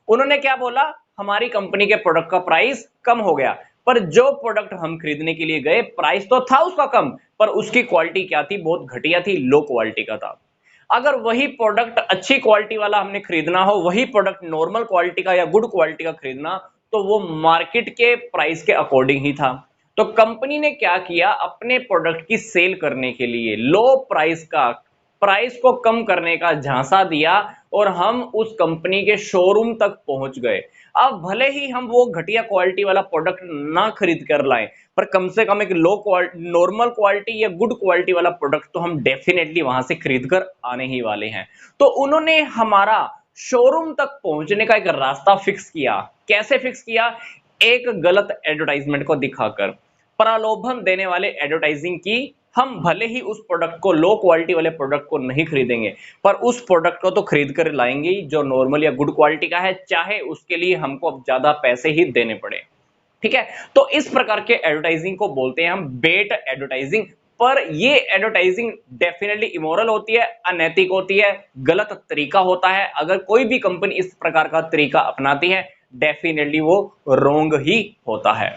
उन्होंने क्या बोला, हमारी कंपनी के प्रोडक्ट का प्राइस कम हो गया, पर जो प्रोडक्ट हम खरीदने के लिए गए प्राइस तो था उसका कम, पर उसकी क्वालिटी क्या थी, बहुत घटिया थी, लो क्वालिटी का था। अगर वही प्रोडक्ट अच्छी क्वालिटी वाला हमने खरीदना हो, वही प्रोडक्ट नॉर्मल क्वालिटी का या गुड क्वालिटी का खरीदना, तो वो मार्केट के प्राइस के अकॉर्डिंग ही था। तो कंपनी ने क्या किया, अपने प्रोडक्ट की सेल करने के लिए लो प्राइस को कम करने का झांसा दिया और हम उस कंपनी के शोरूम तक पहुंच गए। अब भले ही हम वो घटिया क्वालिटी वाला प्रोडक्ट ना खरीद कर लाएं, पर कम से कम एक लो क्वालिटी, नॉर्मल क्वालिटी या गुड क्वालिटी वाला प्रोडक्ट तो हम डेफिनेटली वहां से खरीद कर आने ही वाले हैं। तो उन्होंने हमारा शोरूम तक पहुंचने का एक रास्ता फिक्स किया। कैसे फिक्स किया? एक गलत एडवर्टाइजमेंट को दिखाकर, प्रलोभन देने वाले एडवर्टाइजिंग की। हम भले ही उस प्रोडक्ट को, लो क्वालिटी वाले प्रोडक्ट को नहीं खरीदेंगे, पर उस प्रोडक्ट को तो खरीद कर लाएंगे ही जो नॉर्मल या गुड क्वालिटी का है, चाहे उसके लिए हमको अब ज्यादा पैसे ही देने पड़े। ठीक है, तो इस प्रकार के एडवर्टाइजिंग को बोलते हैं हम बेट एडवर्टाइजिंग। पर ये एडवर्टाइजिंग डेफिनेटली इमोरल होती है, अनैतिक होती है, गलत तरीका होता है। अगर कोई भी कंपनी इस प्रकार का तरीका अपनाती है, डेफिनेटली वो रोंग ही होता है।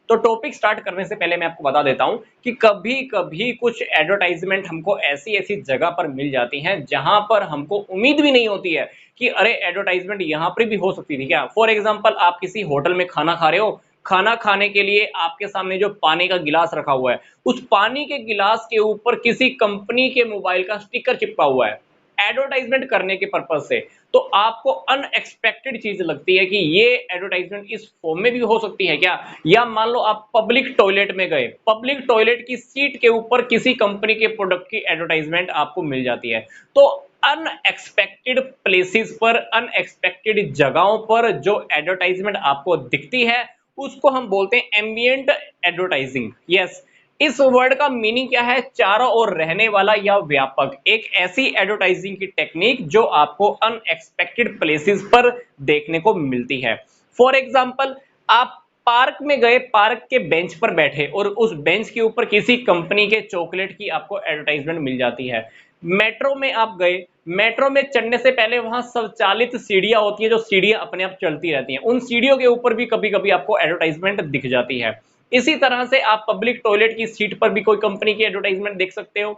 तो टॉपिक स्टार्ट करने से पहले मैं आपको बता देता हूं कि कभी कभी कुछ एडवर्टाइजमेंट हमको ऐसी ऐसी जगह पर मिल जाती हैं जहां पर हमको उम्मीद भी नहीं होती है कि अरे एडवर्टाइजमेंट यहां पर भी हो सकती थी क्या। फॉर एग्जांपल, आप किसी होटल में खाना खा रहे हो, खाना खाने के लिए आपके सामने जो पानी का गिलास रखा हुआ है, उस पानी के गिलास के ऊपर किसी कंपनी के मोबाइल का स्टिकर चिपका हुआ है एडवर्टाइजमेंट करने के पर्पज से। तो आपको अनएक्सपेक्टेड चीज लगती है कि ये एडवर्टाइजमेंट इस फॉर्म में भी हो सकती है क्या। या मान लो आप पब्लिक टॉयलेट में गए, पब्लिक टॉयलेट की सीट के ऊपर किसी कंपनी के प्रोडक्ट की एडवर्टाइजमेंट आपको मिल जाती है। तो अनएक्सपेक्टेड प्लेसेस पर, अनएक्सपेक्टेड जगहों पर जो एडवर्टाइजमेंट आपको दिखती है, उसको हम बोलते हैं एम्बिएंट एडवर्टाइजिंग। यस, इस वर्ड का मीनिंग क्या है? चारों ओर रहने वाला या व्यापक। एक ऐसी एडवर्टाइजिंग की टेक्निक जो आपको अनएक्सपेक्टेड प्लेसेस पर देखने को मिलती है। फॉर एग्जांपल, आप पार्क में गए, पार्क के बेंच पर बैठे और उस बेंच के ऊपर किसी कंपनी के चॉकलेट की आपको एडवर्टाइजमेंट मिल जाती है। मेट्रो में आप गए, मेट्रो में चढ़ने से पहले वहां स्वचालित सीढ़ियां होती है, जो सीढ़ियां अपने आप चलती रहती हैं, उन सीढ़ियों के ऊपर भी कभी कभी आपको एडवर्टाइजमेंट दिख जाती है। इसी तरह से आप पब्लिक टॉयलेट की सीट पर भी कोई कंपनी की एडवर्टाइजमेंट देख सकते हो।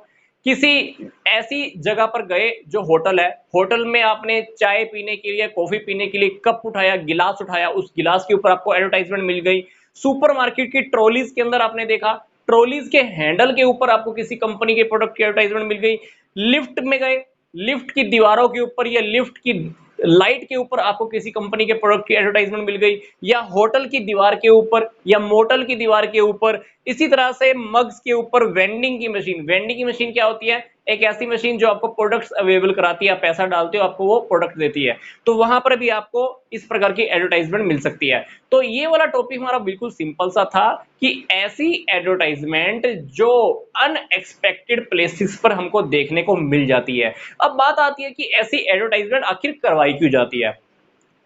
किसी ऐसी जगह पर गए जो होटल है, होटल में आपने चाय पीने के लिए, कॉफी पीने के लिए कप उठाया, गिलास उठाया, उस गिलास के ऊपर आपको एडवर्टाइजमेंट मिल गई। सुपरमार्केट की ट्रॉलीज के अंदर आपने देखा, ट्रॉलीज के हैंडल के ऊपर आपको किसी कंपनी के प्रोडक्ट की एडवर्टाइजमेंट मिल गई। लिफ्ट में गए, लिफ्ट की दीवारों के ऊपर या लिफ्ट की लाइट के ऊपर आपको किसी कंपनी के प्रोडक्ट की एडवर्टाइजमेंट मिल गई, या होटल की दीवार के ऊपर या मोटल की दीवार के ऊपर। इसी तरह से मग्स के ऊपर वेंडिंग की मशीन, वेंडिंग की मशीन क्या होती है? एक ऐसी मशीन जो आपको प्रोडक्ट्स अवेलेबल कराती है, आप पैसा डालते हो आपको वो प्रोडक्ट देती है। तो वहां पर भी आपको इस प्रकार की एडवर्टाइजमेंट मिल सकती है। तो ये वाला टॉपिक हमारा बिल्कुल सिंपल सा था कि ऐसी एडवर्टाइजमेंट जो अनएक्सपेक्टेड प्लेसेस पर हमको देखने को मिल जाती है। अब बात आती है कि ऐसी एडवर्टाइजमेंट आखिर करवाई क्यों जाती है।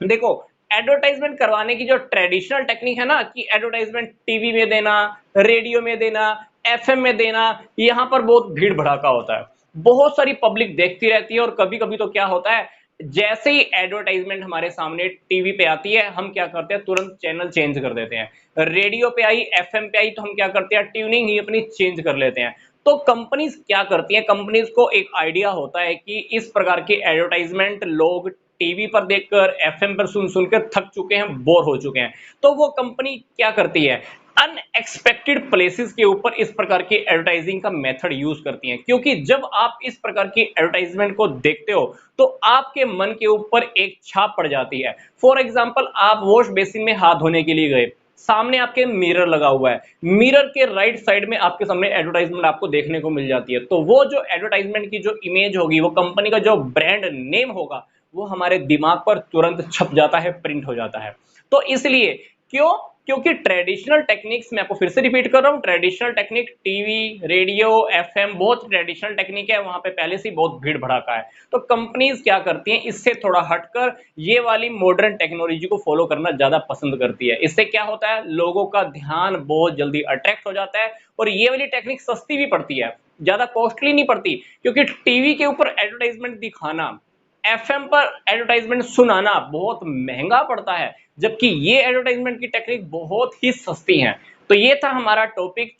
देखो, एडवर्टाइजमेंट करवाने की जो ट्रेडिशनल टेक्निक है ना, कि एडवर्टाइजमेंट टीवी में देना, रेडियो में देना, एफएम में देना, यहां पर बहुत भीड़ भड़ाका होता है, बहुत सारी पब्लिक देखती रहती है। और कभी कभी तो क्या होता है, जैसे ही एडवर्टाइजमेंट हमारे सामने टीवी पे आती है, हम क्या करते हैं, तुरंत चैनल चेंज कर देते हैं। रेडियो पे आई, एफएम पे आई, तो हम क्या करते हैं, ट्यूनिंग ही अपनी चेंज कर लेते हैं। तो कंपनीज क्या करती हैं, कंपनीज को एक आइडिया होता है कि इस प्रकार की एडवर्टाइजमेंट लोग टीवी पर देखकर, एफएम पर सुन सुनकर थक चुके हैं, बोर हो चुके हैं। तो वो कंपनी क्या करती है, अनएक्सपेक्टेड प्लेसेस के ऊपर इस प्रकार की एडवर्टाइजिंग का मेथड यूज करती हैं। क्योंकि जब आप इस प्रकार की एडवर्टाइजमेंट को देखते हो तो आपके मन के ऊपर एक छाप पड़ जाती है। फॉर एग्जांपल, आप वॉश बेसिन में हाथ धोने के लिए गए, सामने आपके मिरर लगा हुआ है, मिरर के राइट साइड में आपके सामने एडवर्टाइजमेंट आपको देखने को मिल जाती है। तो वो जो एडवर्टाइजमेंट की जो इमेज होगी, वो कंपनी का जो ब्रांड नेम होगा, वो हमारे दिमाग पर तुरंत छप जाता है, प्रिंट हो जाता है। तो इसलिए क्यों? क्योंकि ट्रेडिशनल टेक्निक्स, मैं आपको फिर से रिपीट कर रहा हूं, traditional technique TV, radio, FM बहुत ट्रेडिशनल टेक्निक है, वहां पे पहले से बहुत भीड़ भड़ाका है। तो कंपनीज क्या करती हैं, इससे थोड़ा हटकर ये वाली मॉडर्न टेक्नोलॉजी को फॉलो करना ज्यादा पसंद करती है। इससे क्या होता है, लोगों का ध्यान बहुत जल्दी अट्रैक्ट हो जाता है और ये वाली टेक्निक सस्ती भी पड़ती है, ज्यादा कॉस्टली नहीं पड़ती। क्योंकि टीवी के ऊपर एडवर्टाइजमेंट दिखाना, एफएम पर एडवर्टाइजमेंट सुनाना बहुत महंगा पड़ता है, जबकि ये एडवर्टाइजमेंट की टेक्निक बहुत ही सस्ती है। तो ये था हमारा टॉपिक।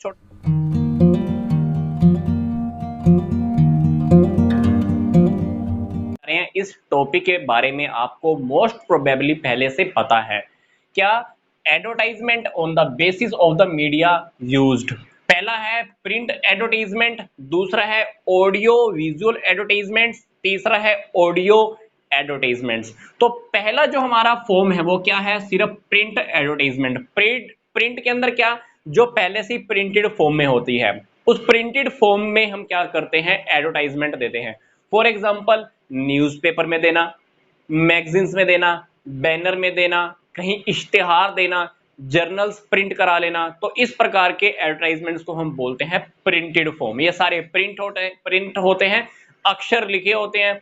इस टॉपिक के बारे में आपको मोस्ट प्रोबेबली पहले से पता है क्या? Advertisement on the basis of the media used. पहला है प्रिंट एडवर्टाइजमेंट, दूसरा है ऑडियो विजुअल एडवर्टाइजमेंट, तीसरा है ऑडियो एडवर्टाइजमेंट्स। तो पहला जो हमारा फॉर्म है वो क्या है, सिर्फ प्रिंट एडवर्टाइजमेंट। प्रिंट के अंदर क्या, जो पहले से प्रिंटेड फॉर्म में होती है, उस प्रिंटेड फॉर्म में हम क्या करते हैं, एडवर्टाइजमेंट देते हैं। फॉर एग्जाम्पल न्यूज़पेपर में देना, मैगजीन्स में देना, बैनर में देना, कहीं इश्तिहार देना, जर्नल्स प्रिंट करा लेना। तो इस प्रकार के एडवर्टाइजमेंट्स को हम बोलते हैं प्रिंटेड फॉर्म। ये सारे प्रिंट होते हैं, अक्षर लिखे होते हैं,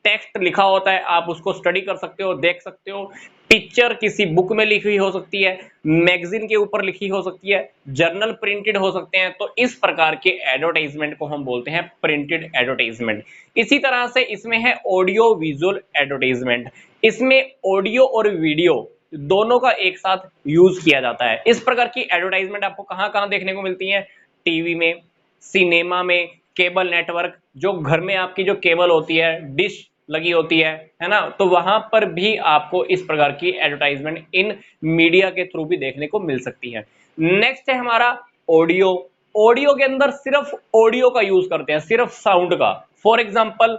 टेक्स्ट लिखा होता है, आप उसको स्टडी कर सकते हो, देख सकते हो। पिक्चर किसी बुक में लिखी हुई हो सकती है, मैगजीन के ऊपर लिखी हो सकती है, जर्नल प्रिंटेड हो सकते हैं। तो इस प्रकार के एडवर्टाइजमेंट को हम बोलते हैं प्रिंटेड एडवर्टाइजमेंट। इसी तरह से इसमें है ऑडियो विजुअल एडवर्टाइजमेंट। इसमें ऑडियो और वीडियो दोनों का एक साथ यूज किया जाता है। इस प्रकार की एडवर्टाइजमेंट आपको कहां कहां देखने को मिलती है, टीवी में, सिनेमा में, केबल नेटवर्क, जो घर में आपकी जो केबल होती है, डिश लगी होती है ना, तो वहां पर भी आपको इस प्रकार की एडवर्टाइजमेंट इन मीडिया के थ्रू भी देखने को मिल सकती है। नेक्स्ट है हमारा ऑडियो। ऑडियो के अंदर सिर्फ ऑडियो का यूज करते हैं, सिर्फ साउंड का। फॉर एग्जांपल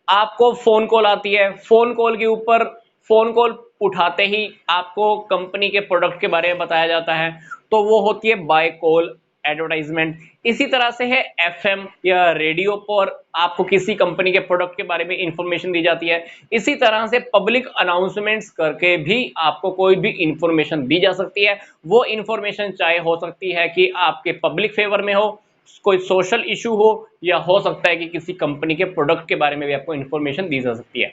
आपको फोन कॉल आती है, फोन कॉल के ऊपर फोन कॉल उठाते ही आपको कंपनी के प्रोडक्ट के बारे में बताया जाता है, तो वो होती है बाय कॉल एडवर्टाइजमेंट। इसी तरह से है एफएम या रेडियो पर आपको किसी कंपनी के प्रोडक्ट के बारे में इंफॉर्मेशन दी जाती है। इसी तरह से पब्लिक अनाउंसमेंट्स करके भी आपको कोई भी इंफॉर्मेशन दी जा सकती है। वो इंफॉर्मेशन चाहे हो सकती है कि आपके पब्लिक फेवर में हो, कोई सोशल इशू हो, या हो सकता है कि किसी कंपनी के प्रोडक्ट के बारे में भी आपको इंफॉर्मेशन दी जा सकती है।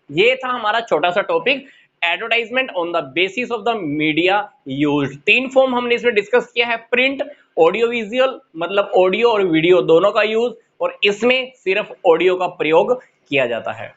ये था हमारा छोटा सा topic, advertisement on the basis of the media used. तीन फॉर्म हमने इसमें डिस्कस किया है, प्रिंट, ऑडियो विजुअल मतलब ऑडियो और वीडियो दोनों का यूज, और इसमें सिर्फ ऑडियो का प्रयोग किया जाता है।